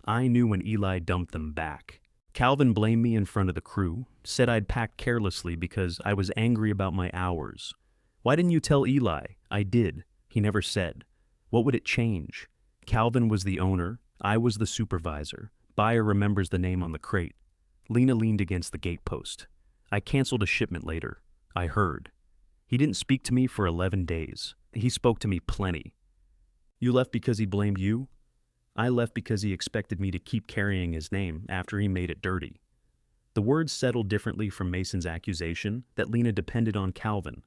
I knew when Eli dumped them back. Calvin blamed me in front of the crew, said I'd packed carelessly because I was angry about my hours. Why didn't you tell Eli? I did. He never said. What would it change? Calvin was the owner. I was the supervisor. Buyer remembers the name on the crate. Lena leaned against the gatepost. I canceled a shipment later. I heard. He didn't speak to me for 11 days. He spoke to me plenty. You left because he blamed you? I left because he expected me to keep carrying his name after he made it dirty. The words settled differently from Mason's accusation that Lena depended on Calvin.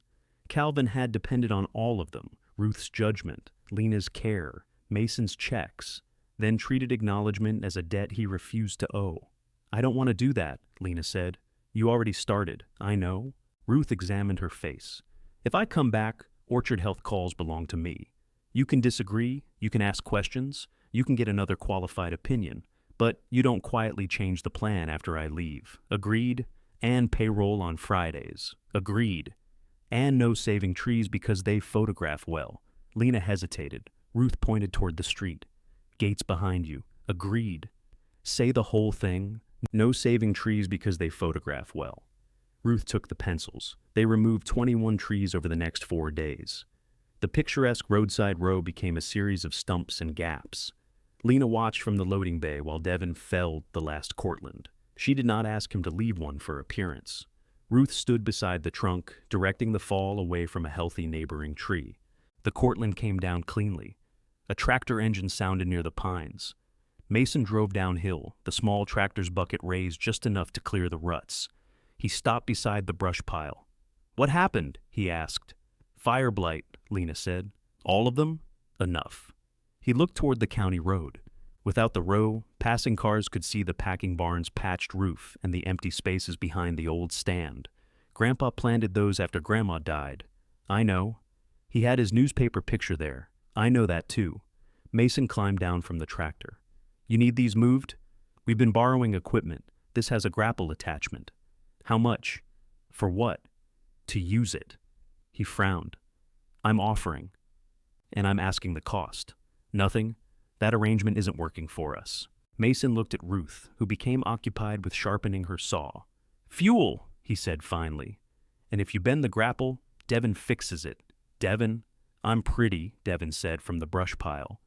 Calvin had depended on all of them, Ruth's judgment, Lena's care, Mason's checks, then treated acknowledgement as a debt he refused to owe. I don't want to do that, Lena said. You already started, I know. Ruth examined her face. If I come back, Orchard Health calls belong to me. You can disagree, you can ask questions, you can get another qualified opinion, but you don't quietly change the plan after I leave. Agreed? And payroll on Fridays. Agreed. And no saving trees because they photograph well. Lena hesitated. Ruth pointed toward the street. Gates behind you. Agreed. Say the whole thing. No saving trees because they photograph well. Ruth took the pencils. They removed 21 trees over the next 4 days. The picturesque roadside row became a series of stumps and gaps. Lena watched from the loading bay while Devin felled the last Cortland. She did not ask him to leave one for appearance. Ruth stood beside the trunk, directing the fall away from a healthy neighboring tree. The Cortland came down cleanly. A tractor engine sounded near the pines. Mason drove downhill, the small tractor's bucket raised just enough to clear the ruts. He stopped beside the brush pile. What happened? He asked. Fire blight, Lena said. All of them? Enough. He looked toward the county road. Without the row, passing cars could see the packing barn's patched roof and the empty spaces behind the old stand. Grandpa planted those after Grandma died. I know. He had his newspaper picture there. I know that too. Mason climbed down from the tractor. You need these moved? We've been borrowing equipment. This has a grapple attachment. How much? For what? To use it. He frowned. I'm offering. And I'm asking the cost. Nothing? That arrangement isn't working for us. Mason looked at Ruth, who became occupied with sharpening her saw. Fuel, he said finally. And if you bend the grapple, Devin fixes it. Devin? I'm pretty, Devin said from the brush pile.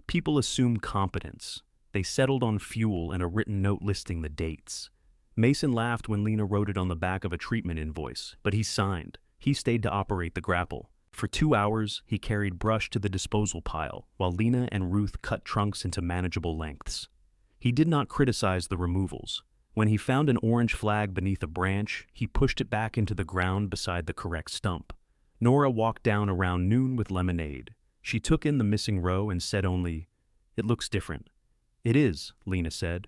People assume competence. They settled on fuel and a written note listing the dates. Mason laughed when Lena wrote it on the back of a treatment invoice, but he signed. He stayed to operate the grapple. For 2 hours, he carried brush to the disposal pile, while Lena and Ruth cut trunks into manageable lengths. He did not criticize the removals. When he found an orange flag beneath a branch, he pushed it back into the ground beside the correct stump. Nora walked down around noon with lemonade. She took in the missing row and said only, It looks different. It is, Lena said.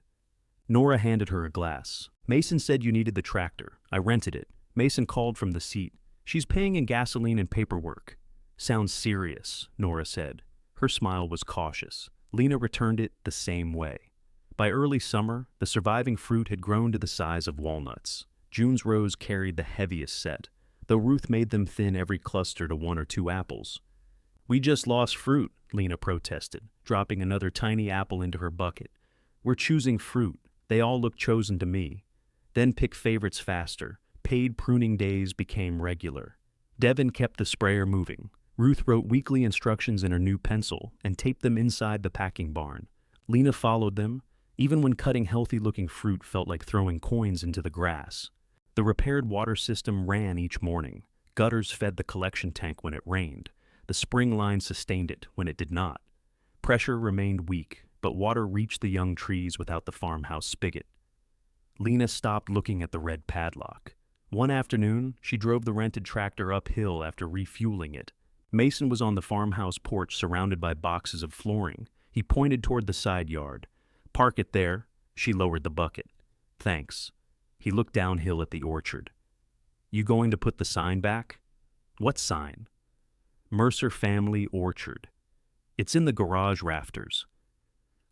Nora handed her a glass. Mason said you needed the tractor. I rented it. Mason called from the seat. She's paying in gasoline and paperwork. Sounds serious, Nora said. Her smile was cautious. Lena returned it the same way. By early summer, the surviving fruit had grown to the size of walnuts. June's rows carried the heaviest set, though Ruth made them thin every cluster to 1 or 2 apples. We just lost fruit, Lena protested, dropping another tiny apple into her bucket. We're choosing fruit. They all look chosen to me. Then pick favorites faster. Paid pruning days became regular. Devin kept the sprayer moving. Ruth wrote weekly instructions in her new pencil and taped them inside the packing barn. Lena followed them. Even when cutting healthy-looking fruit felt like throwing coins into the grass. The repaired water system ran each morning. Gutters fed the collection tank when it rained. The spring line sustained it when it did not. Pressure remained weak, but water reached the young trees without the farmhouse spigot. Lena stopped looking at the red padlock. One afternoon, she drove the rented tractor uphill after refueling it. Mason was on the farmhouse porch surrounded by boxes of flooring. He pointed toward the side yard. Park it there. She lowered the bucket. Thanks. He looked downhill at the orchard. You going to put the sign back? What sign? Mercer Family Orchard. It's in the garage rafters.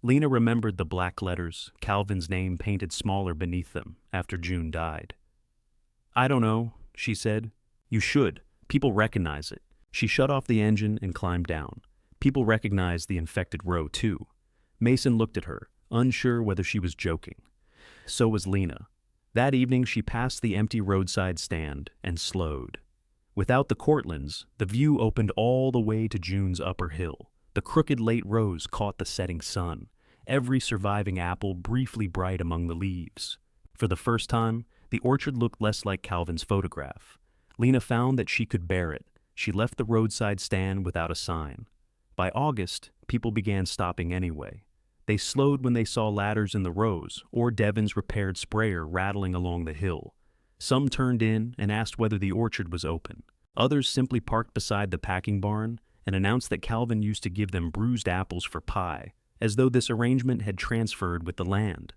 Lena remembered the black letters, Calvin's name painted smaller beneath them after June died. I don't know, she said. You should. People recognize it. She shut off the engine and climbed down. People recognized the infected row, too. Mason looked at her, unsure whether she was joking. So was Lena. That evening she passed the empty roadside stand and slowed. Without the Cortlands, the view opened all the way to June's upper hill. The crooked late rose caught the setting sun, every surviving apple briefly bright among the leaves. For the first time, the orchard looked less like Calvin's photograph. Lena found that she could bear it. She left the roadside stand without a sign. By August, people began stopping anyway. They slowed when they saw ladders in the rows or Devin's repaired sprayer rattling along the hill. Some turned in and asked whether the orchard was open. Others simply parked beside the packing barn and announced that Calvin used to give them bruised apples for pie, as though this arrangement had transferred with the land.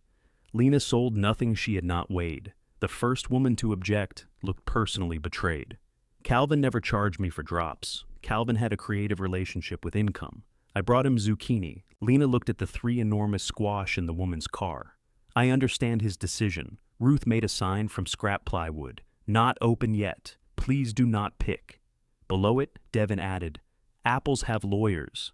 Lena sold nothing she had not weighed. The first woman to object looked personally betrayed. Calvin never charged me for drops. Calvin had a creative relationship with income. I brought him zucchini. Lena looked at the 3 enormous squash in the woman's car. I understand his decision. Ruth made a sign from scrap plywood. Not open yet. Please do not pick. Below it, Devin added, apples have lawyers.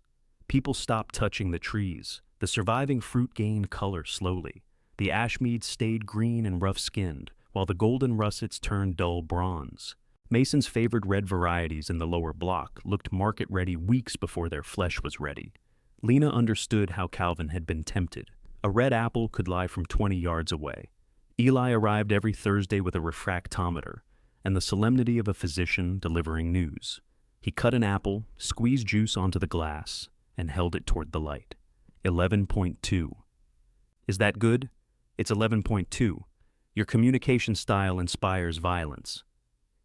People stopped touching the trees. The surviving fruit gained color slowly. The ashmeads stayed green and rough-skinned, while the golden russets turned dull bronze. Mason's favored red varieties in the lower block looked market-ready weeks before their flesh was ready. Lena understood how Calvin had been tempted. A red apple could lie from 20 yards away. Eli arrived every Thursday with a refractometer and the solemnity of a physician delivering news. He cut an apple, squeezed juice onto the glass, and held it toward the light. 11.2. Is that good? It's 11.2. Your communication style inspires violence.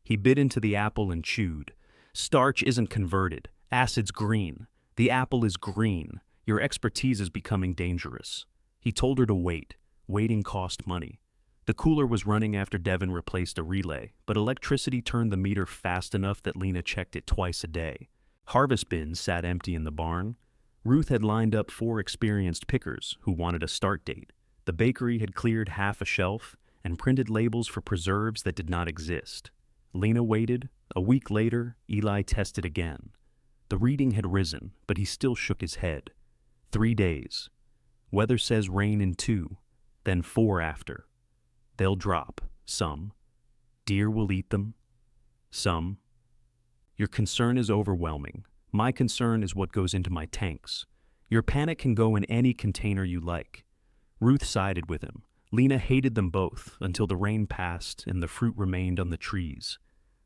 He bit into the apple and chewed. Starch isn't converted. Acid's green. The apple is green. Your expertise is becoming dangerous. He told her to wait. Waiting cost money. The cooler was running after Devin replaced a relay, but electricity turned the meter fast enough that Lena checked it twice a day. Harvest bins sat empty in the barn. Ruth had lined up 4 experienced pickers who wanted a start date. The bakery had cleared half a shelf and printed labels for preserves that did not exist. Lena waited. A week later, Eli tested again. The reading had risen, but he still shook his head. 3 days. Weather says rain in 2, then 4 after. They'll drop, some. Deer will eat them, some. Your concern is overwhelming. My concern is what goes into my tanks. Your panic can go in any container you like. Ruth sided with him. Lena hated them both until the rain passed and the fruit remained on the trees.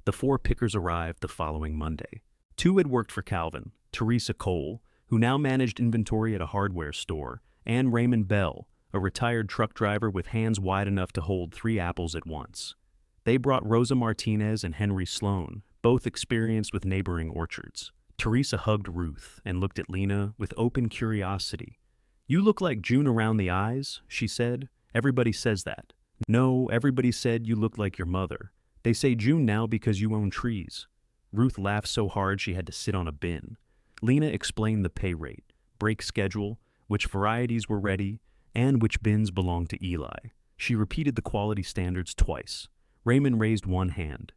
The 4 pickers arrived the following Monday. 2 had worked for Calvin, Teresa Cole, who now managed inventory at a hardware store, and Raymond Bell, a retired truck driver with hands wide enough to hold 3 apples at once. They brought Rosa Martinez and Henry Sloan, both experienced with neighboring orchards. Teresa hugged Ruth and looked at Lena with open curiosity. You look like June around the eyes, she said. Everybody says that. No, everybody said you look like your mother. They say June now because you own trees. Ruth laughed so hard she had to sit on a bin. Lena explained the pay rate, break schedule, which varieties were ready, and which bins belonged to Eli. She repeated the quality standards twice. Raymond raised one hand.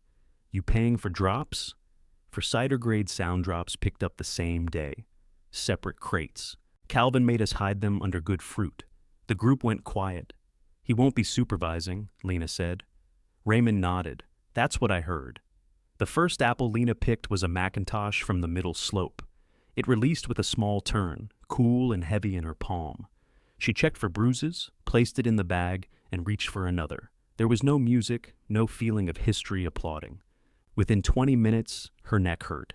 You paying for drops? For cider-grade sound drops picked up the same day. Separate crates. Calvin made us hide them under good fruit. The group went quiet. He won't be supervising, Lena said. Raymond nodded. That's what I heard. The first apple Lena picked was a Macintosh from the middle slope. It released with a small turn, cool and heavy in her palm. She checked for bruises, placed it in the bag, and reached for another. There was no music, no feeling of history applauding. Within 20 minutes, her neck hurt.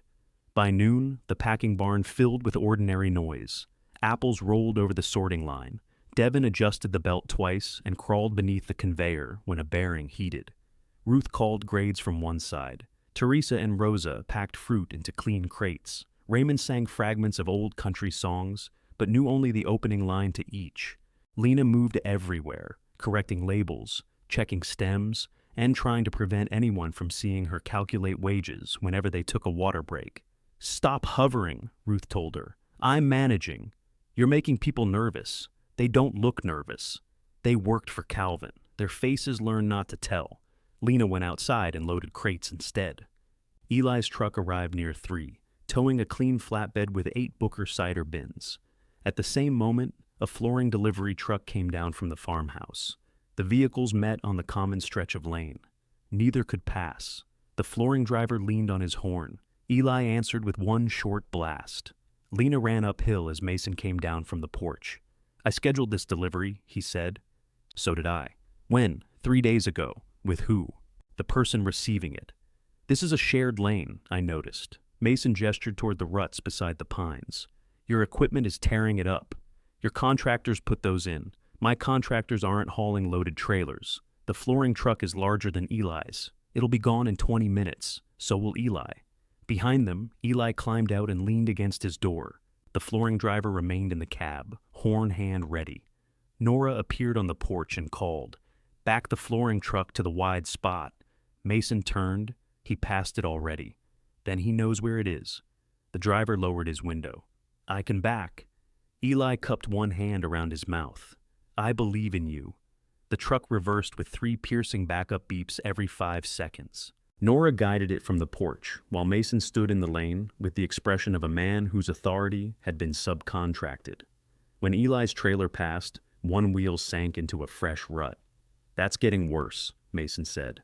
By noon, the packing barn filled with ordinary noise. Apples rolled over the sorting line. Devin adjusted the belt twice and crawled beneath the conveyor when a bearing heated. Ruth called grades from one side. Teresa and Rosa packed fruit into clean crates. Raymond sang fragments of old country songs, but knew only the opening line to each. Lena moved everywhere, correcting labels, checking stems, and trying to prevent anyone from seeing her calculate wages whenever they took a water break. Stop hovering, Ruth told her. I'm managing. You're making people nervous. They don't look nervous. They worked for Calvin. Their faces learned not to tell. Lena went outside and loaded crates instead. Eli's truck arrived near 3, towing a clean flatbed with 8 Booker cider bins. At the same moment, a flooring delivery truck came down from the farmhouse. The vehicles met on the common stretch of lane. Neither could pass. The flooring driver leaned on his horn. Eli answered with one short blast. Lena ran uphill as Mason came down from the porch. I scheduled this delivery, he said. So did I. When? 3 days ago. With who? The person receiving it. This is a shared lane, I noticed. Mason gestured toward the ruts beside the pines. Your equipment is tearing it up. Your contractors put those in. My contractors aren't hauling loaded trailers. The flooring truck is larger than Eli's. It'll be gone in 20 minutes. So will Eli. Behind them, Eli climbed out and leaned against his door. The flooring driver remained in the cab, horn hand ready. Nora appeared on the porch and called, "Back the flooring truck to the wide spot." Mason turned. He passed it already. "Then he knows where it is." The driver lowered his window. "I can back." Eli cupped one hand around his mouth. "I believe in you." The truck reversed with 3 piercing backup beeps every 5 seconds. Nora guided it from the porch, while Mason stood in the lane with the expression of a man whose authority had been subcontracted. When Eli's trailer passed, one wheel sank into a fresh rut. "That's getting worse," Mason said.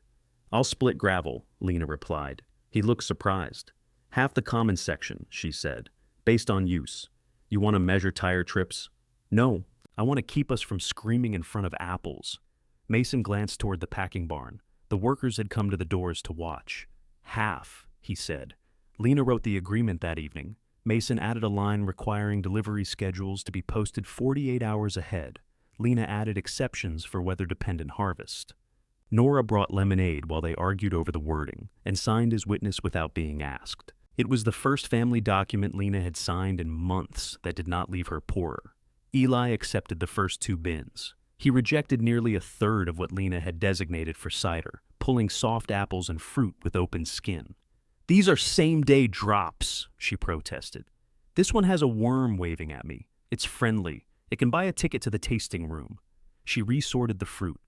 "I'll split gravel," Lena replied. He looked surprised. "Half the common section," she said, "based on use. You want to measure tire trips?" "No, I want to keep us from screaming in front of apples." Mason glanced toward the packing barn. The workers had come to the doors to watch. "Half," he said. Lena wrote the agreement that evening. Mason added a line requiring delivery schedules to be posted 48 hours ahead. Lena added exceptions for weather-dependent harvest. Nora brought lemonade while they argued over the wording, and signed as witness without being asked. It was the first family document Lena had signed in months that did not leave her poorer. Eli accepted the first 2 bins. He rejected nearly a third of what Lena had designated for cider, pulling soft apples and fruit with open skin. "These are same-day drops," she protested. "This one has a worm waving at me. It's friendly. It can buy a ticket to the tasting room." She resorted the fruit.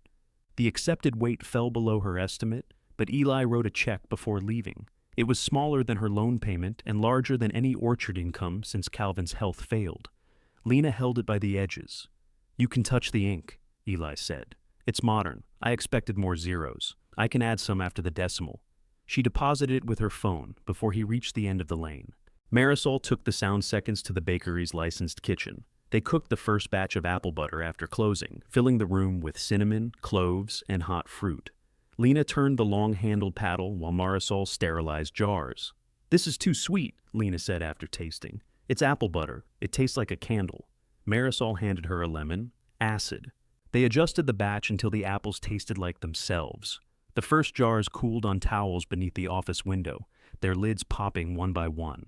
The accepted weight fell below her estimate, but Eli wrote a check before leaving. It was smaller than her loan payment and larger than any orchard income since Calvin's health failed. Lena held it by the edges. "You can touch the ink," Eli said. "It's modern. I expected more zeros. I can add some after the decimal." She deposited it with her phone before he reached the end of the lane. Marisol took the sound seconds to the bakery's licensed kitchen. They cooked the first batch of apple butter after closing, filling the room with cinnamon, cloves, and hot fruit. Lena turned the long-handled paddle while Marisol sterilized jars. "This is too sweet," Lena said after tasting. "It's apple butter. It tastes like a candle." Marisol handed her a lemon. Acid. They adjusted the batch until the apples tasted like themselves. The first jars cooled on towels beneath the office window, their lids popping one by one.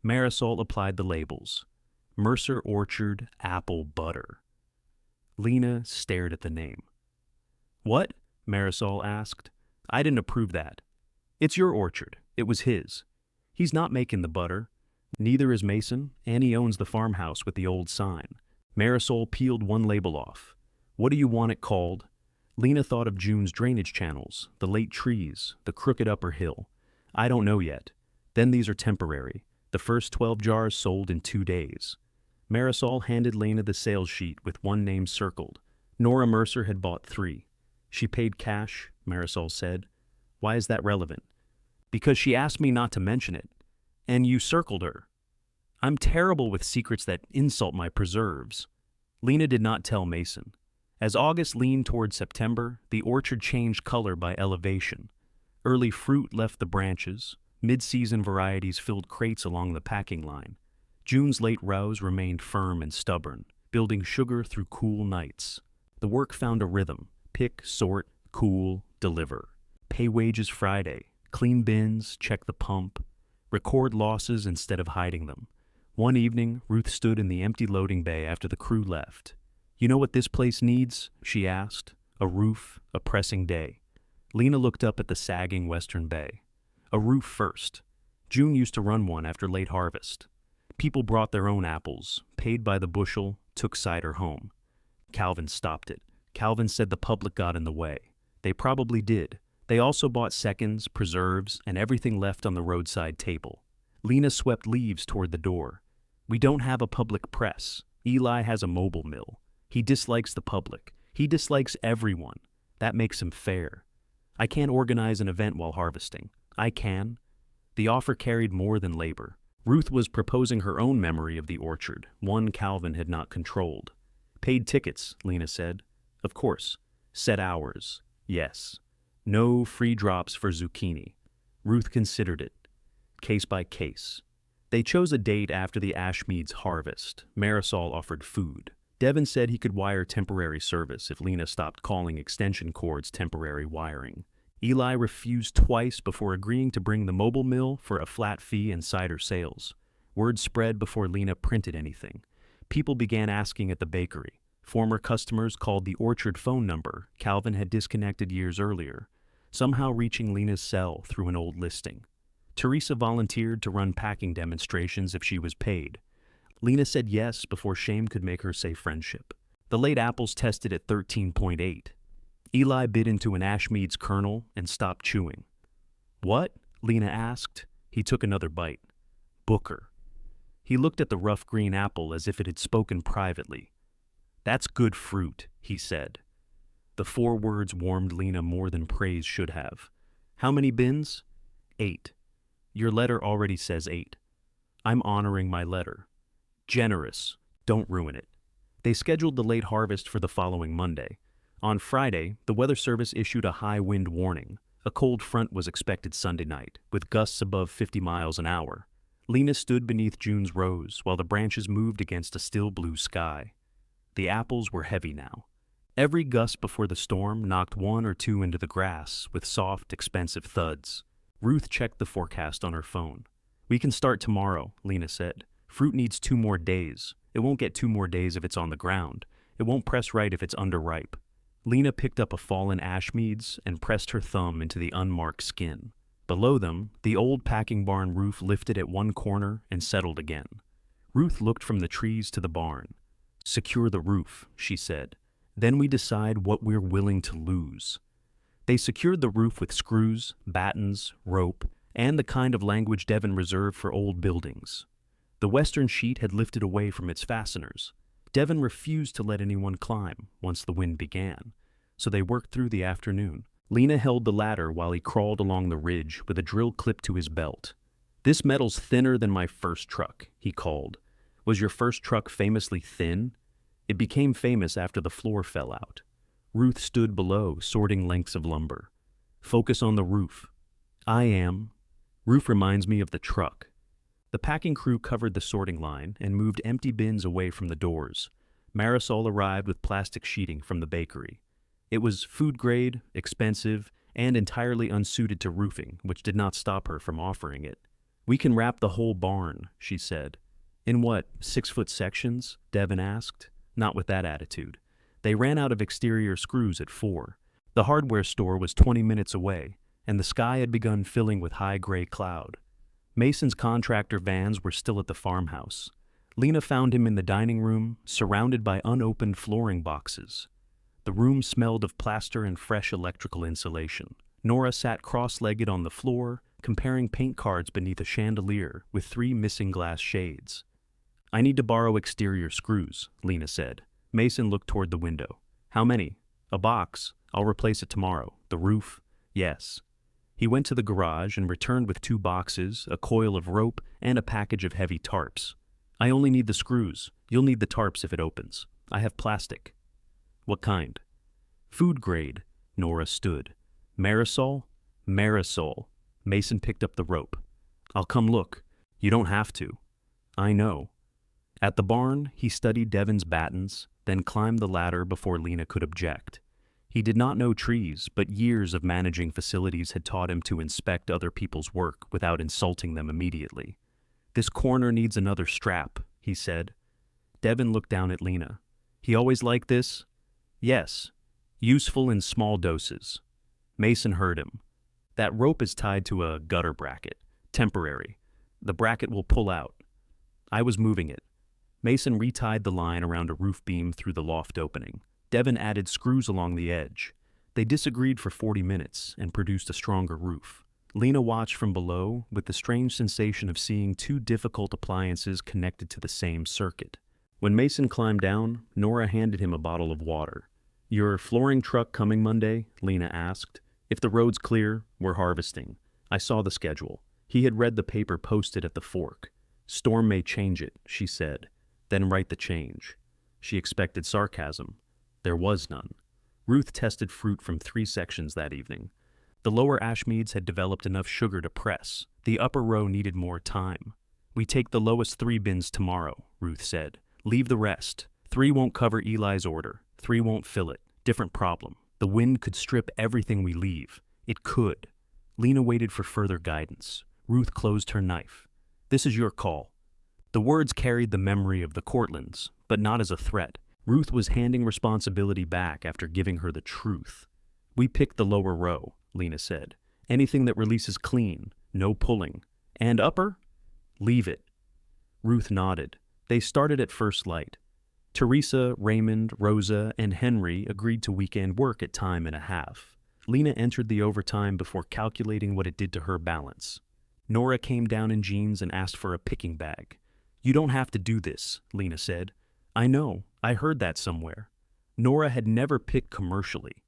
Marisol applied the labels. Mercer Orchard Apple Butter. Lena stared at the name. "What?" Marisol asked. "I didn't approve that." "It's your orchard. It was his. He's not making the butter. Neither is Mason, and he owns the farmhouse with the old sign." Marisol peeled one label off. "What do you want it called?" Lena thought of June's drainage channels, the late trees, the crooked upper hill. "I don't know yet. Then these are temporary. The first 12 jars sold in 2 days." Marisol handed Lena the sales sheet with one name circled. Nora Mercer had bought 3. "She paid cash," Marisol said. "Why is that relevant?" "Because she asked me not to mention it. And you circled her." "I'm terrible with secrets that insult my preserves." Lena did not tell Mason. As August leaned toward September, the orchard changed color by elevation. Early fruit left the branches. Mid-season varieties filled crates along the packing line. June's late rows remained firm and stubborn, building sugar through cool nights. The work found a rhythm: pick, sort, cool, deliver. Pay wages Friday, clean bins, check the pump, record losses instead of hiding them. One evening, Ruth stood in the empty loading bay after the crew left. "You know what this place needs?" she asked. "A roof, a pressing day." Lena looked up at the sagging western bay. "A roof first. June used to run one after late harvest. People brought their own apples, paid by the bushel, took cider home. Calvin stopped it. Calvin said the public got in the way. They probably did. They also bought seconds, preserves, and everything left on the roadside table." Lena swept leaves toward the door. "We don't have a public press. Eli has a mobile mill. He dislikes the public. He dislikes everyone. That makes him fair. I can't organize an event while harvesting. I can." The offer carried more than labor. Ruth was proposing her own memory of the orchard, one Calvin had not controlled. "Paid tickets," Lena said. "Of course. Set hours. Yes. No free drops for zucchini." Ruth considered it. Case by case. They chose a date after the Ashmead's harvest. Marisol offered food. Devin said he could wire temporary service if Lena stopped calling extension cords temporary wiring. Eli refused twice before agreeing to bring the mobile mill for a flat fee and cider sales. Word spread before Lena printed anything. People began asking at the bakery. Former customers called the Orchard phone number Calvin had disconnected years earlier, somehow reaching Lena's cell through an old listing. Teresa volunteered to run packing demonstrations if she was paid. Lena said yes before shame could make her say friendship. The late apples tested at 13.8. Eli bit into an Ashmead's kernel and stopped chewing. "What?" Lena asked. He took another bite. "Booker." He looked at the rough green apple as if it had spoken privately. "That's good fruit," he said. The 4 words warmed Lena more than praise should have. "How many bins?" 8. "Your letter already says 8. I'm honoring my letter." "Generous. Don't ruin it." They scheduled the late harvest for the following Monday. On Friday, the Weather Service issued a high wind warning. A cold front was expected Sunday night, with gusts above 50 miles an hour. Lena stood beneath June's rose while the branches moved against a still blue sky. The apples were heavy now. Every gust before the storm knocked 1 or 2 into the grass with soft, expensive thuds. Ruth checked the forecast on her phone. "We can start tomorrow," Lena said. "Fruit needs 2 more days. It won't get 2 more days if it's on the ground. It won't press right if it's underripe." Lena picked up a fallen Ashmead's and pressed her thumb into the unmarked skin. Below them, the old packing barn roof lifted at one corner and settled again. Ruth looked from the trees to the barn. "Secure the roof," she said. "Then we decide what we're willing to lose." They secured the roof with screws, battens, rope, and the kind of language Devon reserved for old buildings. The western sheet had lifted away from its fasteners. Devon refused to let anyone climb once the wind began, so they worked through the afternoon. Lena held the ladder while he crawled along the ridge with a drill clipped to his belt. "This metal's thinner than my first truck," he called. "Was your first truck famously thin?" "It became famous after the floor fell out." Ruth stood below, sorting lengths of lumber. "Focus on the roof." "I am." "Roof reminds me of the truck." The packing crew covered the sorting line and moved empty bins away from the doors. Marisol arrived with plastic sheeting from the bakery. It was food grade, expensive, and entirely unsuited to roofing, which did not stop her from offering it. "We can wrap the whole barn," she said. "In what, 6-foot sections?" Devon asked. Not with that attitude. They ran out of exterior screws at 4. The hardware store was 20 minutes away, and the sky had begun filling with high gray cloud. Mason's contractor vans were still at the farmhouse. Lena found him in the dining room, surrounded by unopened flooring boxes. The room smelled of plaster and fresh electrical insulation. Nora sat cross-legged on the floor, comparing paint cards beneath a chandelier with 3 missing glass shades. "I need to borrow exterior screws," Lena said. Mason looked toward the window. "How many?" "A box. I'll replace it tomorrow." "The roof?" "Yes." He went to the garage and returned with 2 boxes, a coil of rope, and a package of heavy tarps. "I only need the screws. You'll need the tarps if it opens. I have plastic." "What kind?" "Food grade." Nora stood. "Marisol?" "Marisol." Mason picked up the rope. "I'll come look." "You don't have to." "I know." At the barn, he studied Devon's battens, then climbed the ladder before Lena could object. He did not know trees, but years of managing facilities had taught him to inspect other people's work without insulting them immediately. "This corner needs another strap," he said. Devon looked down at Lena. "He always like this?" "Yes. Useful in small doses." Mason heard him. "That rope is tied to a gutter bracket. Temporary. The bracket will pull out." "I was moving it." Mason retied the line around a roof beam through the loft opening. Devon added screws along the edge. They disagreed for 40 minutes and produced a stronger roof. Lena watched from below with the strange sensation of seeing 2 difficult appliances connected to the same circuit. When Mason climbed down, Nora handed him a bottle of water. "Your flooring truck coming Monday?" Lena asked. "If the road's clear, we're harvesting." I saw the schedule. He had read the paper posted at the fork. "Storm may change it," she said. "Then write the change." She expected sarcasm. There was none. Ruth tested fruit from 3 sections that evening. The lower Ashmeads had developed enough sugar to press. The upper row needed more time. "We take the lowest 3 bins tomorrow," Ruth said. "Leave the rest. 3 won't cover Eli's order. 3 won't fill it. Different problem. The wind could strip everything we leave. It could." Lena waited for further guidance. Ruth closed her knife. "This is your call." The words carried the memory of the Cortlands, but not as a threat. Ruth was handing responsibility back after giving her the truth. "We picked the lower row," Lena said. "Anything that releases clean, no pulling. And upper? Leave it." Ruth nodded. They started at first light. Teresa, Raymond, Rosa, and Henry agreed to weekend work at time and a half. Lena entered the overtime before calculating what it did to her balance. Nora came down in jeans and asked for a picking bag. "You don't have to do this," Lena said. "I know, I heard that somewhere." Nora had never picked commercially.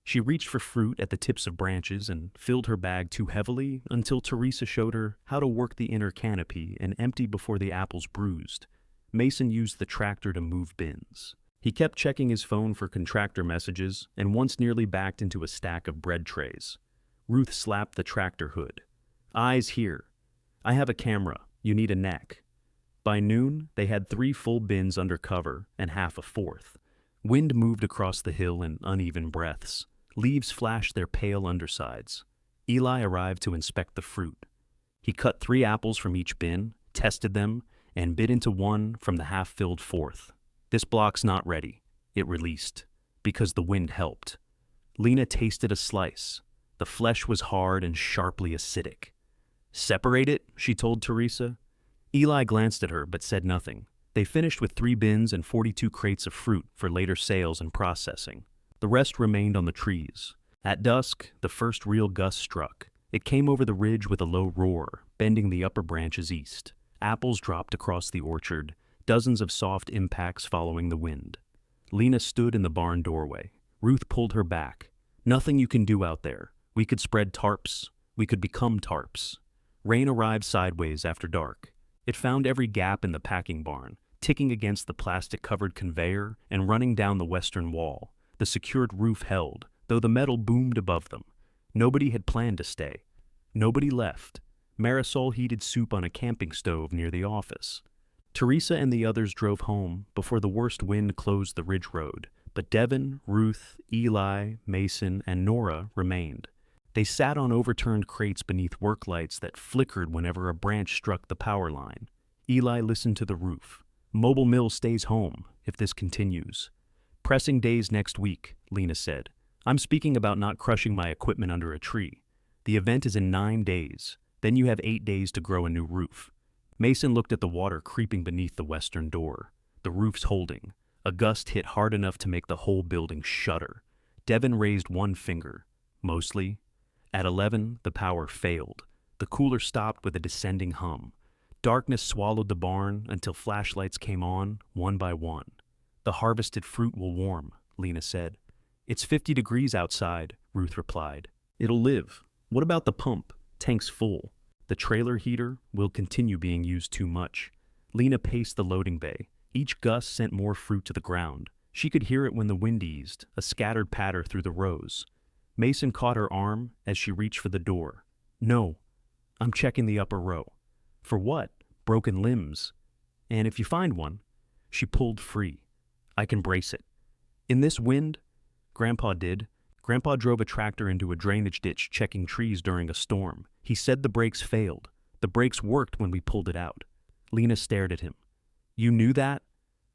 She reached for fruit at the tips of branches and filled her bag too heavily until Teresa showed her how to work the inner canopy and empty before the apples bruised. Mason used the tractor to move bins. He kept checking his phone for contractor messages and once nearly backed into a stack of bread trays. Ruth slapped the tractor hood. "Eyes here. I have a camera. You need a neck." By noon, they had 3 full bins under cover and half a fourth. Wind moved across the hill in uneven breaths. Leaves flashed their pale undersides. Eli arrived to inspect the fruit. He cut 3 apples from each bin, tested them, and bit into one from the half-filled fourth. "This block's not ready," it released, because the wind helped. Lena tasted a slice. The flesh was hard and sharply acidic. "Separate it," she told Teresa. Eli glanced at her but said nothing. They finished with 3 bins and 42 crates of fruit for later sales and processing. The rest remained on the trees. At dusk, the first real gust struck. It came over the ridge with a low roar, bending the upper branches east. Apples dropped across the orchard, dozens of soft impacts following the wind. Lena stood in the barn doorway. Ruth pulled her back. "Nothing you can do out there. We could spread tarps. We could become tarps." Rain arrived sideways after dark. It found every gap in the packing barn, ticking against the plastic-covered conveyor and running down the western wall. The secured roof held, though the metal boomed above them. Nobody had planned to stay. Nobody left. Marisol heated soup on a camping stove near the office. Teresa and the others drove home before the worst wind closed the ridge road, but Devin, Ruth, Eli, Mason, and Nora remained. They sat on overturned crates beneath work lights that flickered whenever a branch struck the power line. Eli listened to the roof. "Mobile Mill stays home if this continues." "Pressing days next week," Lena said. "I'm speaking about not crushing my equipment under a tree. The event is in 9 days. Then you have 8 days to grow a new roof." Mason looked at the water creeping beneath the western door. The roof's holding. A gust hit hard enough to make the whole building shudder. Devin raised one finger. "Mostly." At 11, the power failed. The cooler stopped with a descending hum. Darkness swallowed the barn until flashlights came on, one by one. "The harvested fruit will warm," Lena said. "It's 50 degrees outside," Ruth replied. "It'll live. What about the pump? Tank's full. The trailer heater will continue being used too much." Lena paced the loading bay. Each gust sent more fruit to the ground. She could hear it when the wind eased, a scattered patter through the rows. Mason caught her arm as she reached for the door. "No, I'm checking the upper row." "For what?" "Broken limbs. And if you find one." She pulled free. "I can brace it." "In this wind?" "Grandpa did. Grandpa drove a tractor into a drainage ditch checking trees during a storm. He said the brakes failed. The brakes worked when we pulled it out." Lena stared at him. "You knew that?"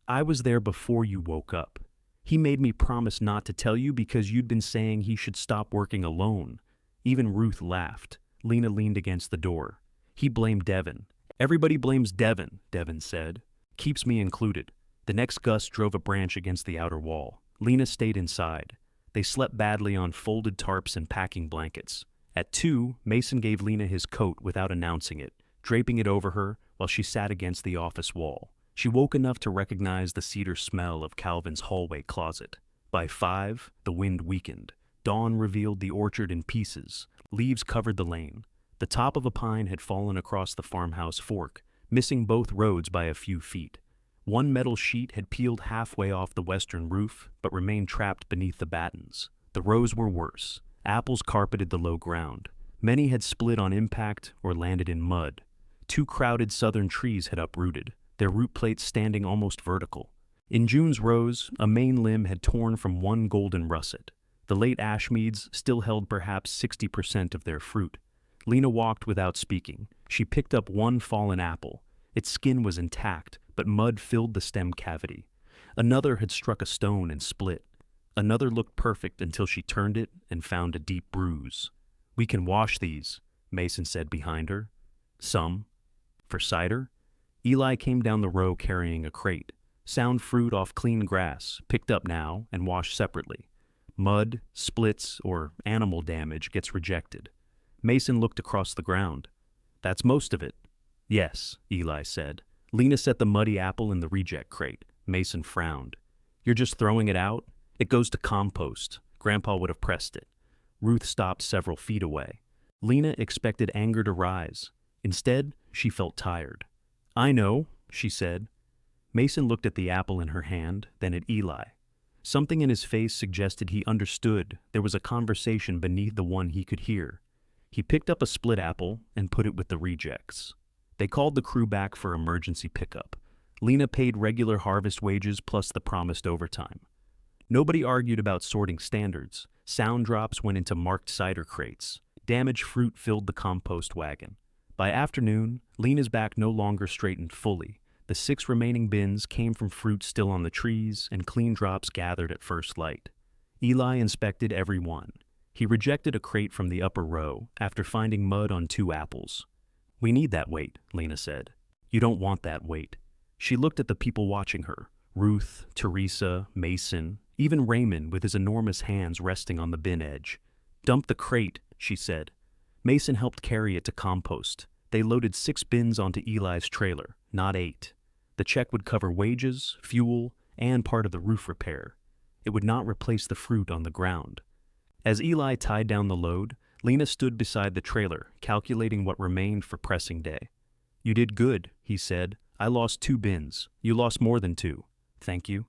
"I was there before you woke up. He made me promise not to tell you because you'd been saying he should stop working alone." Even Ruth laughed. Lena leaned against the door. "He blamed Devin." "Everybody blames Devin," Devin said. "Keeps me included." The next gust drove a branch against the outer wall. Lena stayed inside. They slept badly on folded tarps and packing blankets. At 2, Mason gave Lena his coat without announcing it, draping it over her while she sat against the office wall. She woke enough to recognize the cedar smell of Calvin's hallway closet. By 5, the wind weakened. Dawn revealed the orchard in pieces. Leaves covered the lane. The top of a pine had fallen across the farmhouse fork, missing both roads by a few feet. One metal sheet had peeled halfway off the western roof, but remained trapped beneath the battens. The rows were worse. Apples carpeted the low ground. Many had split on impact or landed in mud. 2 crowded southern trees had uprooted, their root plates standing almost vertical. In June's rows, a main limb had torn from one golden russet. The late Ashmeads still held perhaps 60% of their fruit. Lena walked without speaking. She picked up one fallen apple. Its skin was intact, but mud filled the stem cavity. Another had struck a stone and split. Another looked perfect until she turned it and found a deep bruise. "We can wash these," Mason said behind her. "Some. For cider?" Eli came down the row carrying a crate. Sound fruit off clean grass, picked up now and washed separately. Mud, splits, or animal damage gets rejected. Mason looked across the ground. "That's most of it." "Yes," Eli said. Lena set the muddy apple in the reject crate. Mason frowned. "You're just throwing it out? It goes to compost. Grandpa would have pressed it." Ruth stopped several feet away. Lena expected anger to rise. Instead, she felt tired. "I know," she said. Mason looked at the apple in her hand, then at Eli. Something in his face suggested he understood there was a conversation beneath the one he could hear. He picked up a split apple and put it with the rejects. They called the crew back for emergency pickup. Lena paid regular harvest wages plus the promised overtime. Nobody argued about sorting standards. Sound drops went into marked cider crates. Damaged fruit filled the compost wagon. By afternoon, Lena's back no longer straightened fully. The 6 remaining bins came from fruit still on the trees and clean drops gathered at first light. Eli inspected every one. He rejected a crate from the upper row after finding mud on 2 apples. "We need that weight," Lena said. "You don't want that weight." She looked at the people watching her. Ruth, Teresa, Mason, even Raymond with his enormous hands resting on the bin edge. "Dump the crate," she said. Mason helped carry it to compost. They loaded 6 bins onto Eli's trailer, not 8. The check would cover wages, fuel, and part of the roof repair. It would not replace the fruit on the ground. As Eli tied down the load, Lena stood beside the trailer, calculating what remained for pressing day. "You did good," he said. "I lost 2 bins. You lost more than 2. Thank you.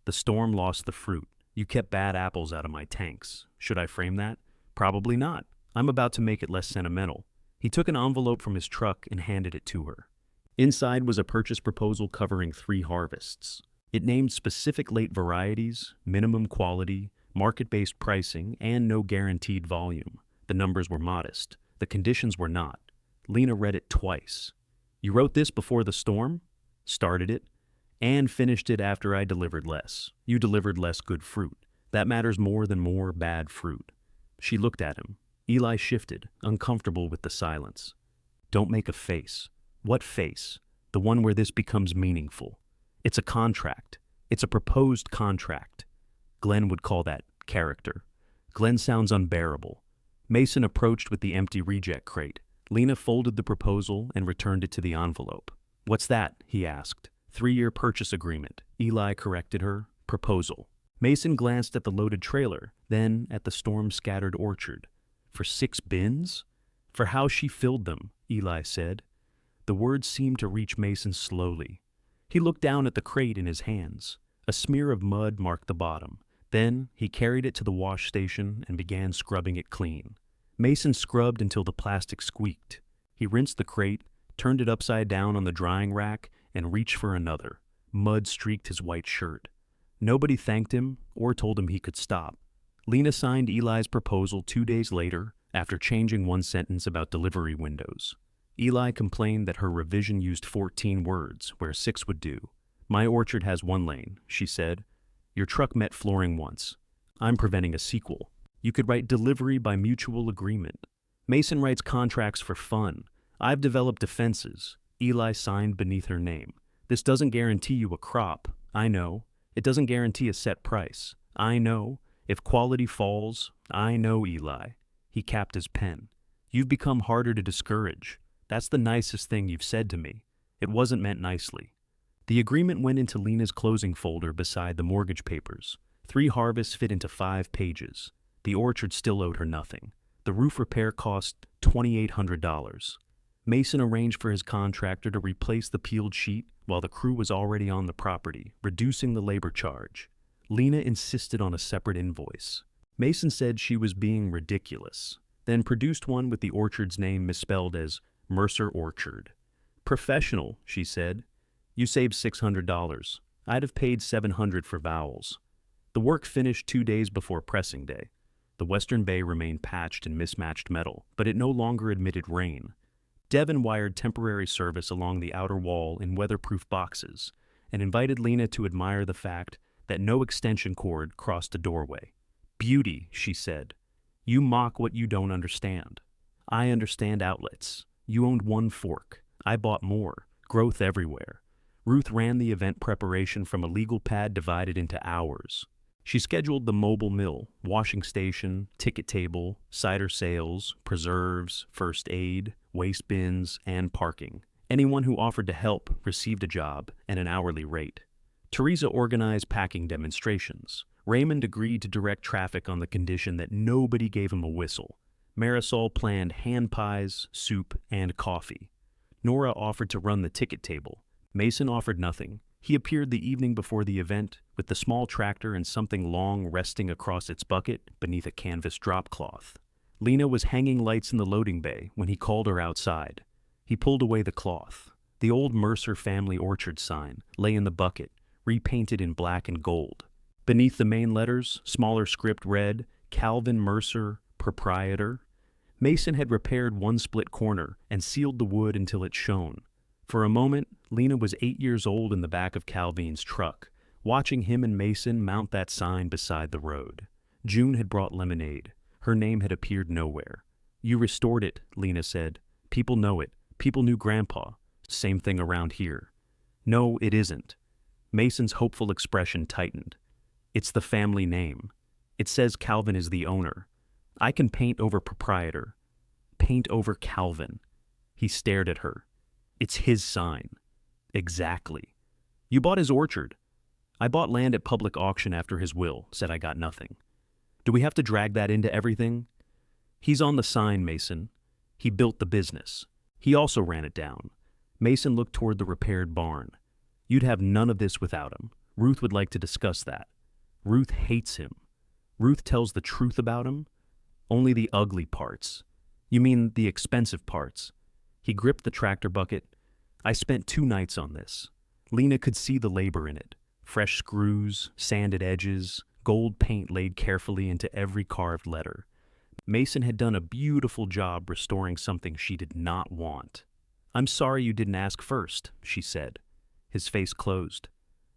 The storm lost the fruit. You kept bad apples out of my tanks. Should I frame that? Probably not. I'm about to make it less sentimental." He took an envelope from his truck and handed it to her. Inside was a purchase proposal covering 3 harvests. It named specific late varieties, minimum quality, market-based pricing, and no guaranteed volume. The numbers were modest. The conditions were not. Lena read it twice. "You wrote this before the storm?" "Started it. And finished it after I delivered less. You delivered less good fruit. That matters more than more bad fruit." She looked at him. Eli shifted, uncomfortable with the silence. "Don't make a face." "What face?" "The one where this becomes meaningful. It's a contract. It's a proposed contract." Glenn would call that character. Glenn sounds unbearable. Mason approached with the empty reject crate. Lena folded the proposal and returned it to the envelope. "What's that?" he asked. 3-year purchase agreement. Eli corrected her. "Proposal." Mason glanced at the loaded trailer, then at the storm-scattered orchard. "For 6 bins?" "For how she filled them," Eli said. The words seemed to reach Mason slowly. He looked down at the crate in his hands. A smear of mud marked the bottom. Then he carried it to the wash station and began scrubbing it clean. Mason scrubbed until the plastic squeaked. He rinsed the crate, turned it upside down on the drying rack, and reached for another. Mud streaked his white shirt. Nobody thanked him or told him he could stop. Lena signed Eli's proposal 2 days later after changing one sentence about delivery windows. Eli complained that her revision used 14 words where 6 would do. "My orchard has 1 lane," she said. "Your truck met flooring once. I'm preventing a sequel. You could write delivery by mutual agreement." Mason writes contracts for fun. "I've developed defenses." Eli signed beneath her name. "This doesn't guarantee you a crop. I know. It doesn't guarantee a set price. I know. If quality falls, I know, Eli." He capped his pen. "You've become harder to discourage. That's the nicest thing you've said to me." It wasn't meant nicely. The agreement went into Lena's closing folder beside the mortgage papers. 3 harvests fit into 5 pages. The orchard still owed her nothing. The roof repair cost $2,800. Mason arranged for his contractor to replace the peeled sheet while the crew was already on the property, reducing the labor charge. Lena insisted on a separate invoice. Mason said she was being ridiculous, then produced one with the orchard's name misspelled as Mercer Orchard. "Professional," she said. "You saved $600. I'd have paid $700 for vowels." The work finished 2 days before pressing day. The western bay remained patched in mismatched metal, but it no longer admitted rain. Devon wired temporary service along the outer wall in weatherproof boxes, and invited Lena to admire the fact that no extension cord crossed the doorway. "Beauty," she said. "You mock what you don't understand. I understand outlets. You owned one fork. I bought more. Growth everywhere." Ruth ran the event preparation from a legal pad divided into hours. She scheduled the mobile mill, washing station, ticket table, cider sales, preserves, first aid, waste bins, and parking. Anyone who offered to help received a job and an hourly rate. Teresa organized packing demonstrations. Raymond agreed to direct traffic on the condition that nobody gave him a whistle. Marisol planned hand pies, soup, and coffee. Nora offered to run the ticket table. Mason offered nothing. He appeared the evening before the event with the small tractor and something long resting across its bucket beneath a canvas drop cloth. Lena was hanging lights in the loading bay when he called her outside. He pulled away the cloth. The old Mercer family orchard sign lay in the bucket, repainted in black and gold. Beneath the main letters, smaller script read, "Calvin Mercer, Proprietor." Mason had repaired one split corner and sealed the wood until it shone. For a moment, Lena was 8 years old in the back of Calvin's truck, watching him and Mason mount that sign beside the road. June had brought lemonade. Her name had appeared nowhere. "You restored it," Lena said. "People know it. People knew Grandpa. Same thing around here." "No, it isn't." Mason's hopeful expression tightened. "It's the family name. It says Calvin is the owner. I can paint over proprietor. Paint over Calvin." He stared at her. "It's his sign." "Exactly. You bought his orchard." "I bought land at public auction after his will, said I got nothing." "Do we have to drag that into everything?" "He's on the sign, Mason. He built the business. He also ran it down." Mason looked toward the repaired barn. "You'd have none of this without him. Ruth would like to discuss that." "Ruth hates him." "Ruth tells the truth about him?" "Only the ugly parts." "You mean the expensive parts?" He gripped the tractor bucket. "I spent 2 nights on this." Lena could see the labor in it. Fresh screws, sanded edges, gold paint laid carefully into every carved letter. Mason had done a beautiful job restoring something she did not want. "I'm sorry you didn't ask first," she said. His face closed.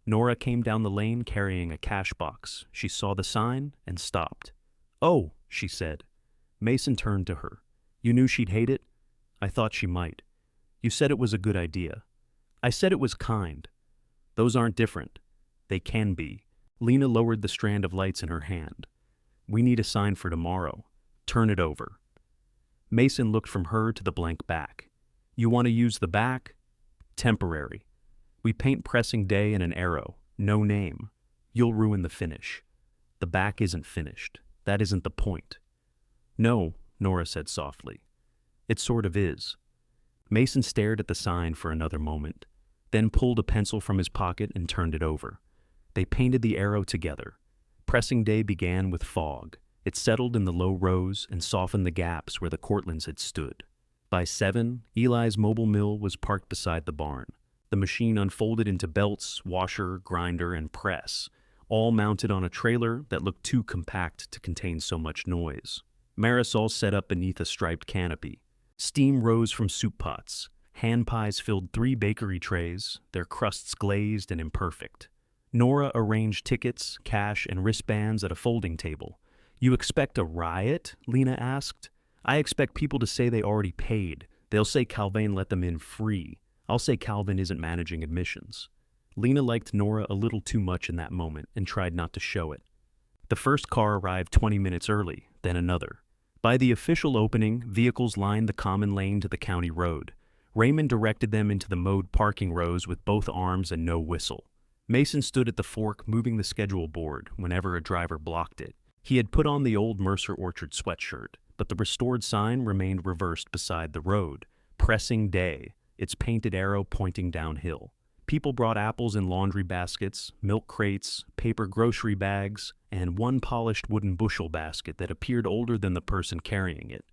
Nora came down the lane carrying a cash box. She saw the sign and stopped. "Oh," she said. Mason turned to her. "You knew she'd hate it?" "I thought she might." "You said it was a good idea." "I said it was kind." "Those aren't different." "They can be." Lena lowered the strand of lights in her hand. "We need a sign for tomorrow. Turn it over." Mason looked from her to the blank back. "You want to use the back?" "Temporary. We paint pressing day and an arrow. No name. You'll ruin the finish." "The back isn't finished. That isn't the point." "No," Nora said softly. "It sort of is." Mason stared at the sign for another moment, then pulled a pencil from his pocket and turned it over. They painted the arrow together. Pressing day began with fog. It settled in the low rows and softened the gaps where the Cortlands had stood. By 7, Eli's mobile mill was parked beside the barn. The machine unfolded into belts, washer, grinder, and press, all mounted on a trailer that looked too compact to contain so much noise. Marisol set up beneath a striped canopy. Steam rose from soup pots. Hand pies filled 3 bakery trays, their crusts glazed and imperfect. Nora arranged tickets, cash, and wristbands at a folding table. "You expect a riot?" Lena asked. "I expect people to say they already paid. They'll say Calvin let them in free. I'll say Calvin isn't managing admissions." Lena liked Nora a little too much in that moment and tried not to show it. The first car arrived 20 minutes early, then another. By the official opening, vehicles lined the common lane to the county road. Raymond directed them into the mowed parking rows with both arms and no whistle. Mason stood at the fork moving the schedule board whenever a driver blocked it. He had put on the old Mercer Orchard sweatshirt, but the restored sign remained reversed beside the road, pressing day, its painted arrow pointing downhill. People brought apples in laundry baskets, milk crates, paper grocery bags, and one polished wooden bushel basket that appeared older than the person carrying it.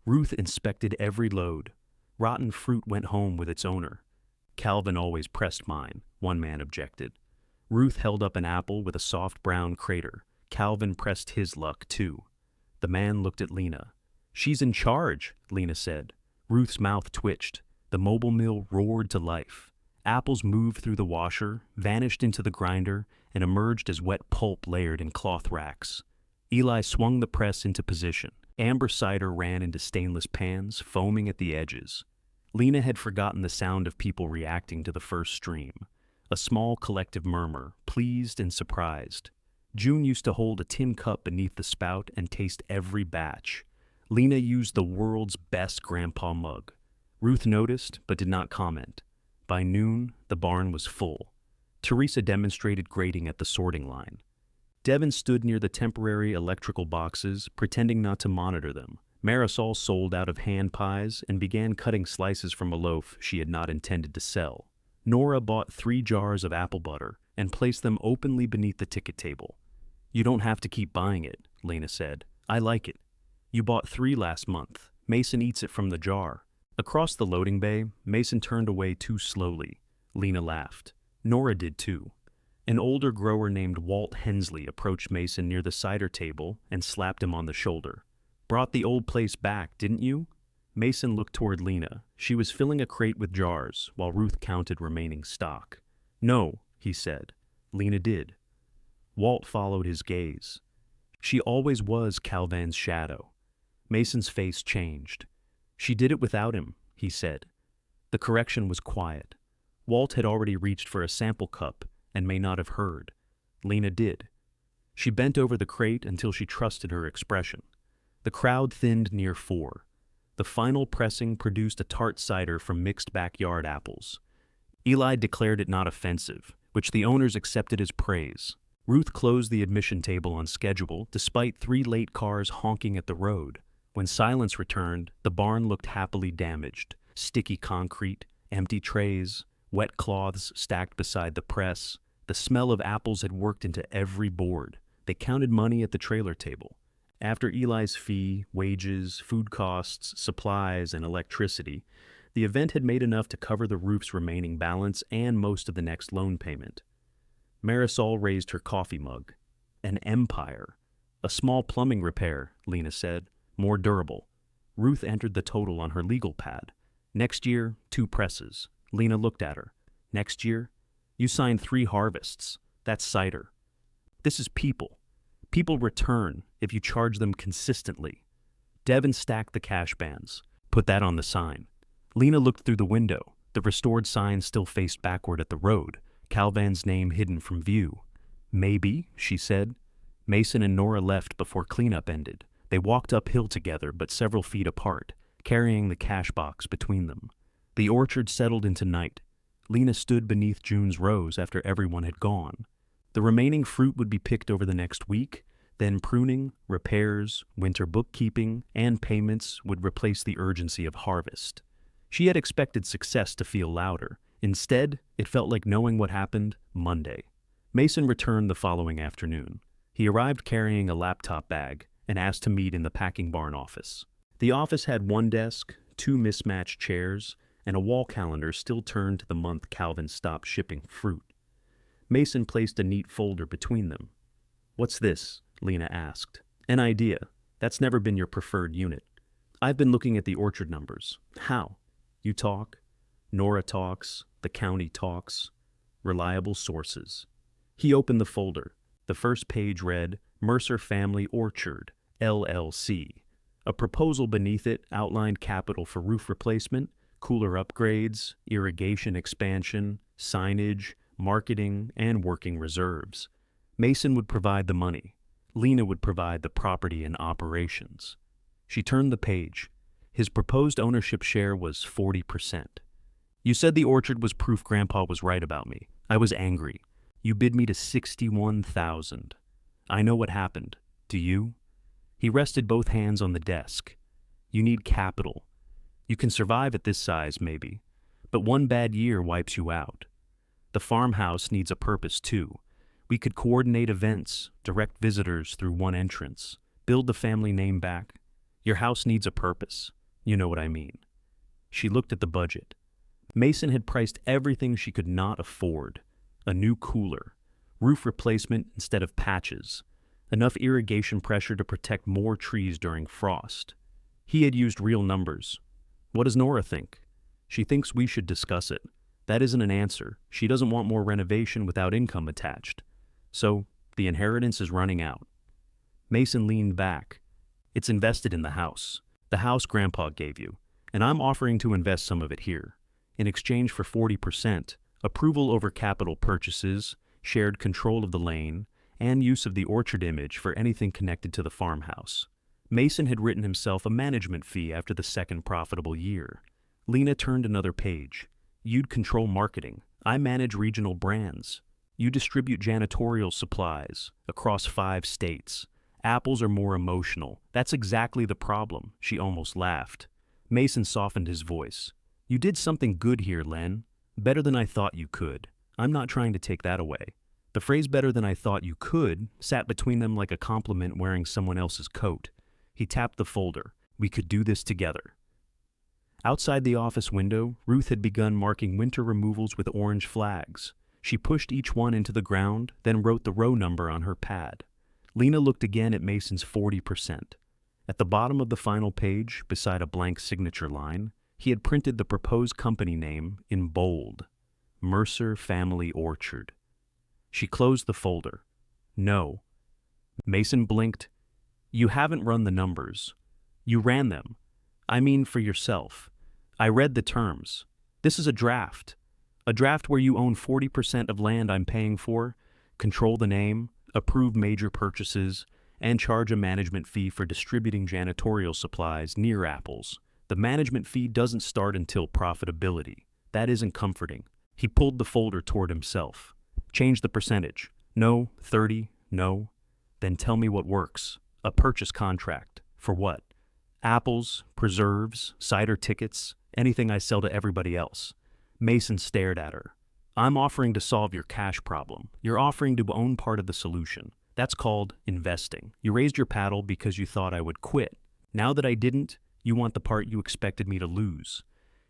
Ruth inspected every load. Rotten fruit went home with its owner. "Calvin always pressed mine," one man objected. Ruth held up an apple with a soft brown crater. "Calvin pressed his luck, too." The man looked at Lena. "She's in charge," Lena said. Ruth's mouth twitched. The mobile mill roared to life. Apples moved through the washer, vanished into the grinder, and emerged as wet pulp layered in cloth racks. Eli swung the press into position. Amber cider ran into stainless pans, foaming at the edges. Lena had forgotten the sound of people reacting to the first stream. A small collective murmur, pleased and surprised. June used to hold a tin cup beneath the spout and taste every batch. Lena used the world's best grandpa mug. Ruth noticed, but did not comment. By noon, the barn was full. Teresa demonstrated grading at the sorting line. Devin stood near the temporary electrical boxes, pretending not to monitor them. Marisol sold out of hand pies and began cutting slices from a loaf she had not intended to sell. Nora bought 3 jars of apple butter and placed them openly beneath the ticket table. "You don't have to keep buying it," Lena said. "I like it. You bought 3 last month. Mason eats it from the jar." Across the loading bay, Mason turned away too slowly. Lena laughed. Nora did too. An older grower named Walt Hensley approached Mason near the cider table and slapped him on the shoulder. "Brought the old place back, didn't you?" Mason looked toward Lena. She was filling a crate with jars, while Ruth counted remaining stock. "No," he said. Lena did. Walt followed his gaze. "She always was Calvin's shadow." Mason's face changed. "She did it without him," he said. The correction was quiet. Walt had already reached for a sample cup and may not have heard. Lena did. She bent over the crate until she trusted her expression. The crowd thinned near 4. The final pressing produced a tart cider from mixed backyard apples. Eli declared it not offensive, which the owners accepted as praise. Ruth closed the admission table on schedule despite 3 late cars honking at the road. When silence returned, the barn looked happily damaged. Sticky concrete, empty trays, wet cloths stacked beside the press. The smell of apples had worked into every board. They counted money at the trailer table. After Eli's fee, wages, food costs, supplies, and electricity, the event had made enough to cover the roof's remaining balance and most of the next loan payment. Marisol raised her coffee mug. "An empire." "A small plumbing repair," Lena said. "More durable." Ruth entered the total on her legal pad. "Next year, 2 presses." Lena looked at her. "Next year? You signed 3 harvests. That's cider." "This is people. People return if you charge them consistently." Devin stacked the cash bands. "Put that on the sign." Lena looked through the window. The restored sign still faced backward at the road, Calvin's name hidden from view. "Maybe," she said. Mason and Nora left before cleanup ended. They walked uphill together, but several feet apart, carrying the cash box between them. The orchard settled into night. Lena stood beneath June's rose after everyone had gone. The remaining fruit would be picked over the next week, then pruning, repairs, winter bookkeeping, and payments would replace the urgency of harvest. She had expected success to feel louder. Instead, it felt like knowing what happened Monday. Mason returned the following afternoon. He arrived carrying a laptop bag and asked to meet in the packing barn office. The office had 1 desk, 2 mismatched chairs, and a wall calendar still turned to the month Calvin stopped shipping fruit. Mason placed a neat folder between them. "What's this?" Lena asked. "An idea. That's never been your preferred unit. I've been looking at the orchard numbers." "How?" "You talk. Nora talks. The county talks. Reliable sources." He opened the folder. The first page read, "Mercer Family Orchard, LLC." A proposal beneath it outlined capital for roof replacement, cooler upgrades, irrigation expansion, signage, marketing, and working reserves. Mason would provide the money. Lena would provide the property and operations. She turned the page. His proposed ownership share was 40%. "You said the orchard was proof Grandpa was right about me. I was angry. You bid me to $61,000. I know what happened. Do you?" He rested both hands on the desk. "You need capital. You can survive at this size, maybe, but 1 bad year wipes you out. The farmhouse needs a purpose, too. We could coordinate events, direct visitors through 1 entrance, build the family name back. Your house needs a purpose. You know what I mean." She looked at the budget. Mason had priced everything she could not afford. A new cooler, roof replacement instead of patches, enough irrigation pressure to protect more trees during frost. He had used real numbers. "What does Nora think?" "She thinks we should discuss it. That isn't an answer. She doesn't want more renovation without income attached. So, the inheritance is running out. Mason leaned back. It's invested in the house. The house Grandpa gave you. And I'm offering to invest some of it here. In exchange for 40%, approval over capital purchases, shared control of the lane, and use of the orchard image for anything connected to the farmhouse. Mason had written himself a management fee after the second profitable year. Lena turned another page. You'd control marketing. I manage regional brands. You distribute janitorial supplies across 5 states. Apples are more emotional. That's exactly the problem, she almost laughed. Mason softened his voice. You did something good here, Len. Better than I thought you could. I'm not trying to take that away. The phrase better than I thought you could sat between them like a compliment wearing someone else's coat. He tapped the folder. We could do this together. Outside the office window, Ruth had begun marking winter removals with orange flags. She pushed each one into the ground, then wrote the row number on her pad. Lena looked again at Mason's 40%. At the bottom of the final page, beside a blank signature line, he had printed the proposed company name in bold. Mercer Family Orchard. She closed the folder. No. Mason blinked. You haven't run the numbers. You ran them. I mean for yourself. I read the terms. This is a draft. A draft where you own 40% of land I'm paying for, control the name, approve major purchases, and charge a management fee for distributing janitorial supplies near Apples. The management fee doesn't start until profitability. That isn't comforting. He pulled the folder toward himself. Change the percentage. No, 30, no. Then tell me what works. A purchase contract. For what? Apples, preserves, cider tickets, anything I sell to everybody else. Mason stared at her. I'm offering to solve your cash problem. You're offering to own part of the solution. That's called investing. You raised your paddle because you thought I would quit. Now that I didn't, you want the part you expected me to lose.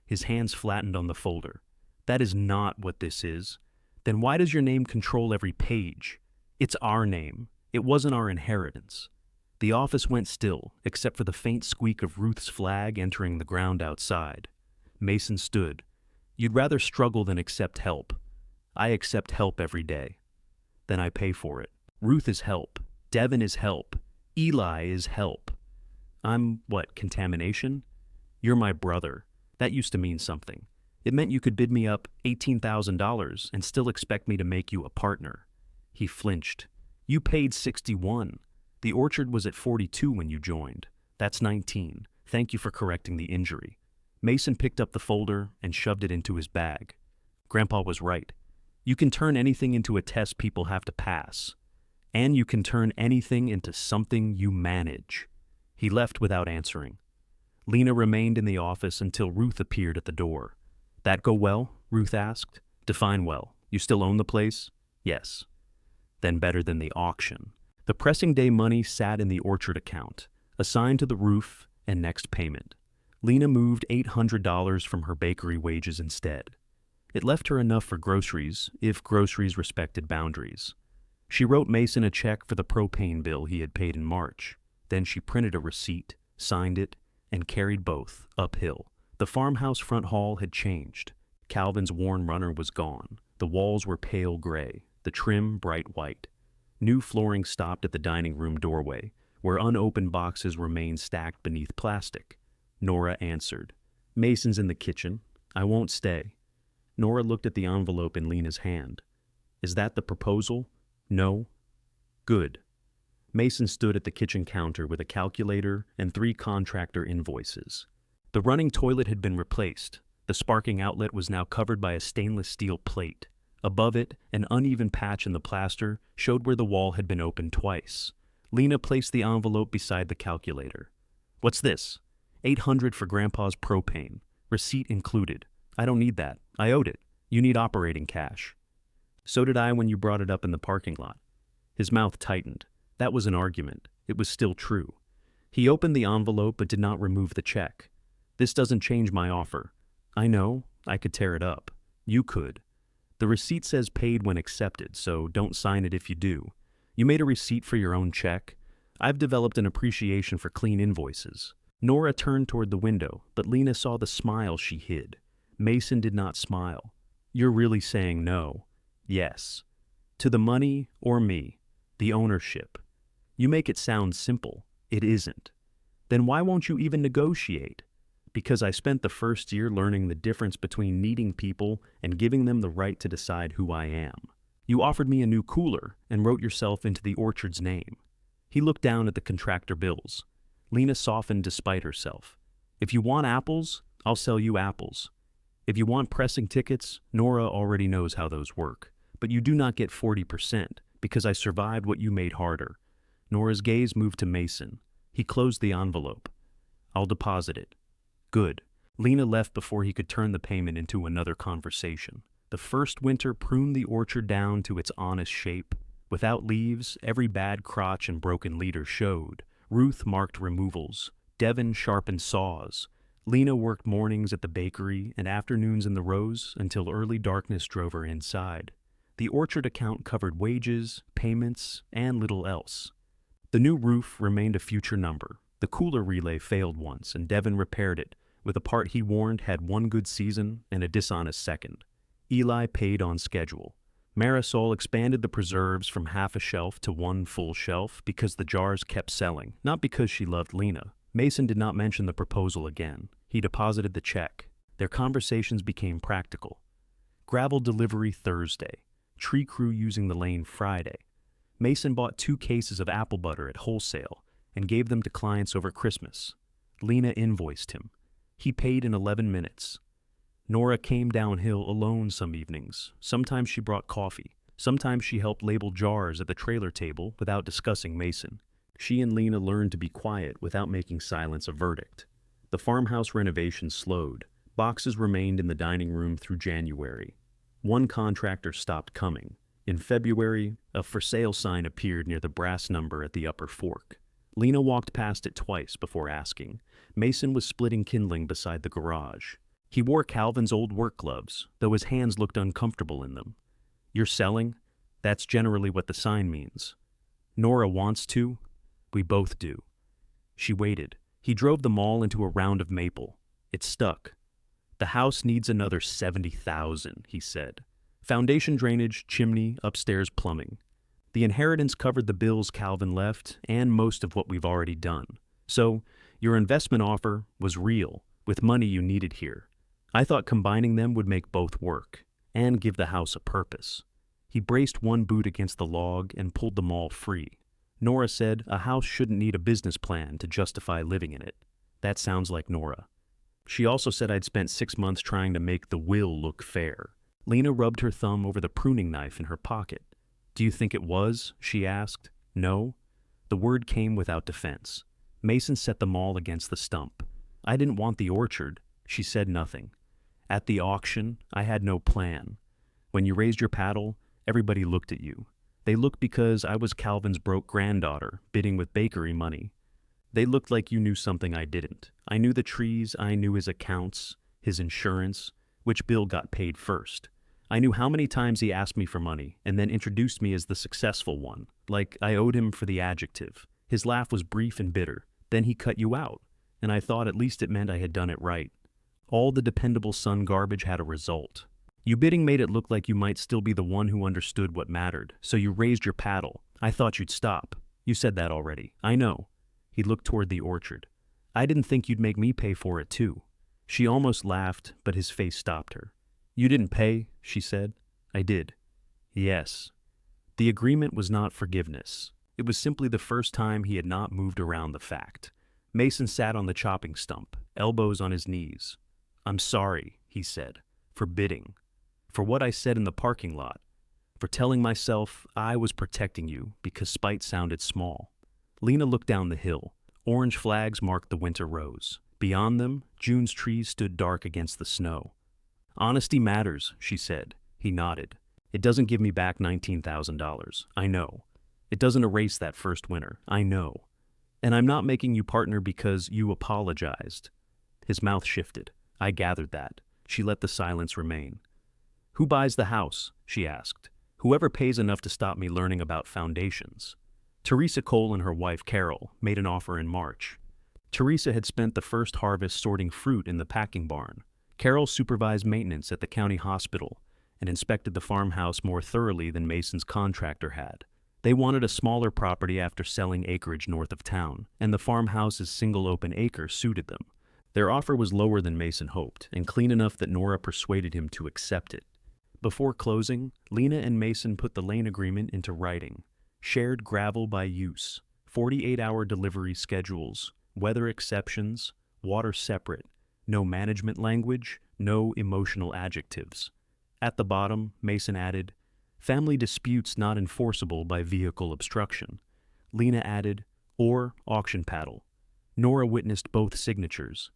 His hands flattened on the folder. That is not what this is. Then why does your name control every page? It's our name. It wasn't our inheritance. The office went still, except for the faint squeak of Ruth's flag entering the ground outside. Mason stood. You'd rather struggle than accept help. I accept help every day. Then I pay for it. Ruth is help. Devin is help. Eli is help. I'm, what, contamination? You're my brother. That used to mean something. It meant you could bid me up $18,000 and still expect me to make you a partner. He flinched. You paid 61. The orchard was at 42 when you joined. That's 19. Thank you for correcting the injury. Mason picked up the folder and shoved it into his bag. Grandpa was right. You can turn anything into a test people have to pass. And you can turn anything into something you manage. He left without answering. Lena remained in the office until Ruth appeared at the door. That go well? Ruth asked. Define well. You still own the place? Yes. Then better than the auction. The pressing day money sat in the orchard account, assigned to the roof and next payment. Lena moved $800 from her bakery wages instead. It left her enough for groceries, if groceries respected boundaries. She wrote Mason a check for the propane bill he had paid in March. Then she printed a receipt, signed it, and carried both uphill. The farmhouse front hall had changed. Calvin's worn runner was gone. The walls were pale gray, the trim bright white. New flooring stopped at the dining room doorway, where unopened boxes remained stacked beneath plastic. Nora answered. Mason's in the kitchen. I won't stay. Nora looked at the envelope in Lena's hand. Is that the proposal? No? Good. Mason stood at the kitchen counter with a calculator and 3 contractor invoices. The running toilet had been replaced. The sparking outlet was now covered by a stainless steel plate. Above it, an uneven patch in the plaster showed where the wall had been opened twice. Lena placed the envelope beside the calculator. What's this? $800 for Grandpa's propane. Receipt included. I don't need that. I owed it. You need operating cash. So did I when you brought it up in the parking lot. His mouth tightened. That was an argument. It was still true. He opened the envelope but did not remove the check. This doesn't change my offer. I know. I could tear it up. You could. The receipt says paid when accepted, so don't sign it if you do. You made a receipt for your own check. I've developed an appreciation for clean invoices. Nora turned toward the window, but Lena saw the smile she hid. Mason did not smile. You're really saying no. Yes. To the money or me? The ownership. You make it sound simple. It isn't. Then why won't you even negotiate? Because I spent the first year learning the difference between needing people and giving them the right to decide who I am. You offered me a new cooler and wrote yourself into the orchard's name. He looked down at the contractor bills. Lena softened despite herself. If you want apples, I'll sell you apples. If you want pressing tickets, Nora already knows how those work. But you do not get 40%, because I survived what you made harder. Nora's gaze moved to Mason. He closed the envelope. I'll deposit it. Good. Lena left before he could turn the payment into another conversation. The first winter pruned the orchard down to its honest shape. Without leaves, every bad crotch and broken leader showed. Ruth marked removals. Devon sharpened saws. Lena worked mornings at the bakery and afternoons in the rows until early darkness drove her inside. The orchard account covered wages, payments, and little else. The new roof remained a future number. The cooler relay failed once, and Devon repaired it, with a part he warned had one good season and a dishonest second. Eli paid on schedule. Marisol expanded the preserves from half a shelf to one full shelf because the jars kept selling, not because she loved Lena. Mason did not mention the proposal again. He deposited the check. Their conversations became practical. Gravel delivery Thursday. Tree crew using the lane Friday. Mason bought 2 cases of apple butter at wholesale and gave them to clients over Christmas. Lena invoiced him. He paid in 11 minutes. Nora came downhill alone some evenings. Sometimes she brought coffee. Sometimes she helped label jars at the trailer table without discussing Mason. She and Lena learned to be quiet without making silence a verdict. The farmhouse renovation slowed. Boxes remained in the dining room through January. One contractor stopped coming. In February, a for sale sign appeared near the brass number at the upper fork. Lena walked past it twice before asking. Mason was splitting kindling beside the garage. He wore Calvin's old work gloves, though his hands looked uncomfortable in them. You're selling? That's generally what the sign means. Nora wants to. We both do. She waited. He drove them all into a round of maple. It stuck. The house needs another $70,000, he said. Foundation drainage, chimney, upstairs plumbing. The inheritance covered the bills Calvin left and most of what we've already done. So, your investment offer was real, with money you needed here. I thought combining them would make both work, and give the house a purpose. He braced one boot against the log and pulled them all free. Nora said a house shouldn't need a business plan to justify living in it. That sounds like Nora. She also said I'd spent 6 months trying to make the will look fair. Lena rubbed her thumb over the pruning knife in her pocket. Do you think it was? She asked. No. The word came without defense. Mason set them all against the stump. I didn't want the orchard. She said nothing. At the auction, I had no plan. When you raised your paddle, everybody looked at you. They looked because I was Calvin's broke granddaughter, bidding with bakery money. They looked like you knew something I didn't. I knew the trees, I knew his accounts, his insurance, which bill got paid first. I knew how many times he asked me for money and then introduced me as the successful one, like I owed him for the adjective. His laugh was brief and bitter. Then he cut you out, and I thought at least it meant I had done it right. All the dependable son garbage had a result. You bidding made it look like you might still be the one who understood what mattered, so you raised your paddle. I thought you'd stop. You said that already. I know. He looked toward the orchard. I didn't think you'd make me pay for it too. She almost laughed, but his face stopped her. You didn't pay, she said. I did. Yes. The agreement was not forgiveness. It was simply the first time he had not moved around the fact. Mason sat on the chopping stump, elbows on his knees. I'm sorry, he said, for bidding. For what I said in the parking lot. For telling myself I was protecting you because spite sounded small. Lena looked down the hill. Orange flags marked the winter rows. Beyond them, June's trees stood dark against the snow. Honesty matters, she said. He nodded. It doesn't give me back $19,000. I know. It doesn't erase that first winter. I know. And I'm not making you partner because you apologized. His mouth shifted. I gathered that. She let the silence remain. Who buys the house? She asked. Whoever pays enough to stop me learning about foundations. Teresa Cole and her wife Carol made an offer in March. Teresa had spent the first harvest sorting fruit in the packing barn. Carol supervised maintenance at the county hospital, and inspected the farmhouse more thoroughly than Mason's contractor had. They wanted a smaller property after selling acreage north of town, and the farmhouse's single open acre suited them. Their offer was lower than Mason hoped, and clean enough that Nora persuaded him to accept it. Before closing, Lena and Mason put the loan agreement into writing. Shared gravel by use, 48-hour delivery schedules, weather exceptions, water separate, no management language, no emotional adjectives. At the bottom, Mason added, family disputes not enforceable by vehicle obstruction. Lena added, or auction paddle. Nora witnessed both signatures.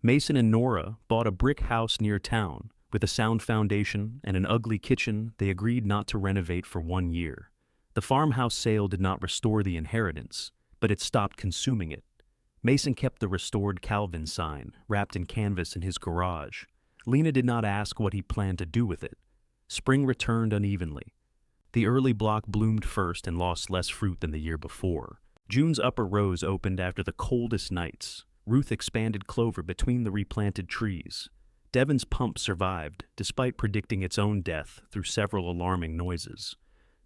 Mason and Nora bought a brick house near town. With a sound foundation and an ugly kitchen, they agreed not to renovate for 1 year. The farmhouse sale did not restore the inheritance, but it stopped consuming it. Mason kept the restored Calvin sign, wrapped in canvas in his garage. Lena did not ask what he planned to do with it. Spring returned unevenly. The early block bloomed first and lost less fruit than the year before. June's upper rows opened after the coldest nights. Ruth expanded clover between the replanted trees. Devon's pump survived, despite predicting its own death through several alarming noises.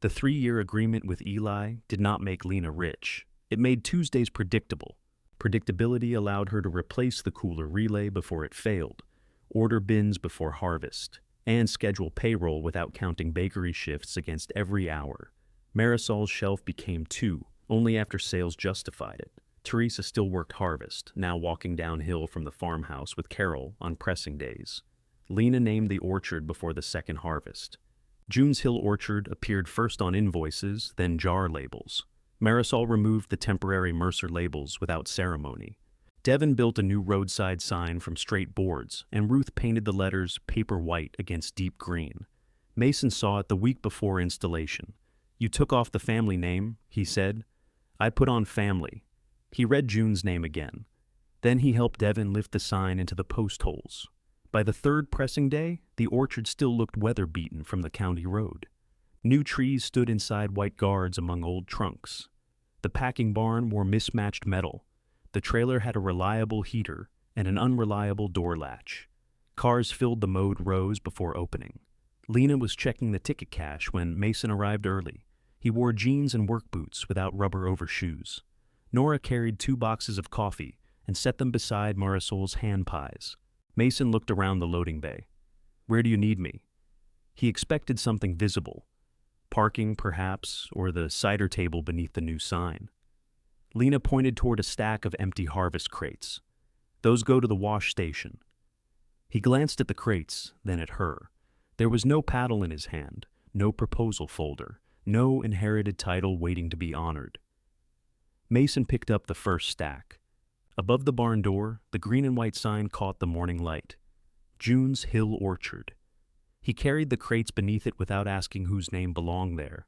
The 3-year agreement with Eli did not make Lena rich. It made Tuesdays predictable. Predictability allowed her to replace the cooler relay before it failed, order bins before harvest, and schedule payroll without counting bakery shifts against every hour. Marisol's shelf became 2, only after sales justified it. Teresa still worked harvest, now walking downhill from the farmhouse with Carol on pressing days. Lena named the orchard before the second harvest. June's Hill Orchard appeared first on invoices, then jar labels. Marisol removed the temporary Mercer labels without ceremony. Devon built a new roadside sign from straight boards, and Ruth painted the letters paper white against deep green. Mason saw it the week before installation. "You took off the family name," he said. "I put on family." He read June's name again. Then he helped Devon lift the sign into the post holes. By the third pressing day, the orchard still looked weather-beaten from the county road. New trees stood inside white guards among old trunks. The packing barn wore mismatched metal. The trailer had a reliable heater and an unreliable door latch. Cars filled the mowed rows before opening. Lena was checking the ticket cash when Mason arrived early. He wore jeans and work boots without rubber overshoes. Nora carried 2 boxes of coffee and set them beside Marisol's hand pies. Mason looked around the loading bay. "Where do you need me?" He expected something visible. Parking, perhaps, or the cider table beneath the new sign. Lena pointed toward a stack of empty harvest crates. "Those go to the wash station." He glanced at the crates, then at her. There was no paddle in his hand, no proposal folder, no inherited title waiting to be honored. Mason picked up the first stack. Above the barn door, the green and white sign caught the morning light. June's Hill Orchard. He carried the crates beneath it without asking whose name belonged there.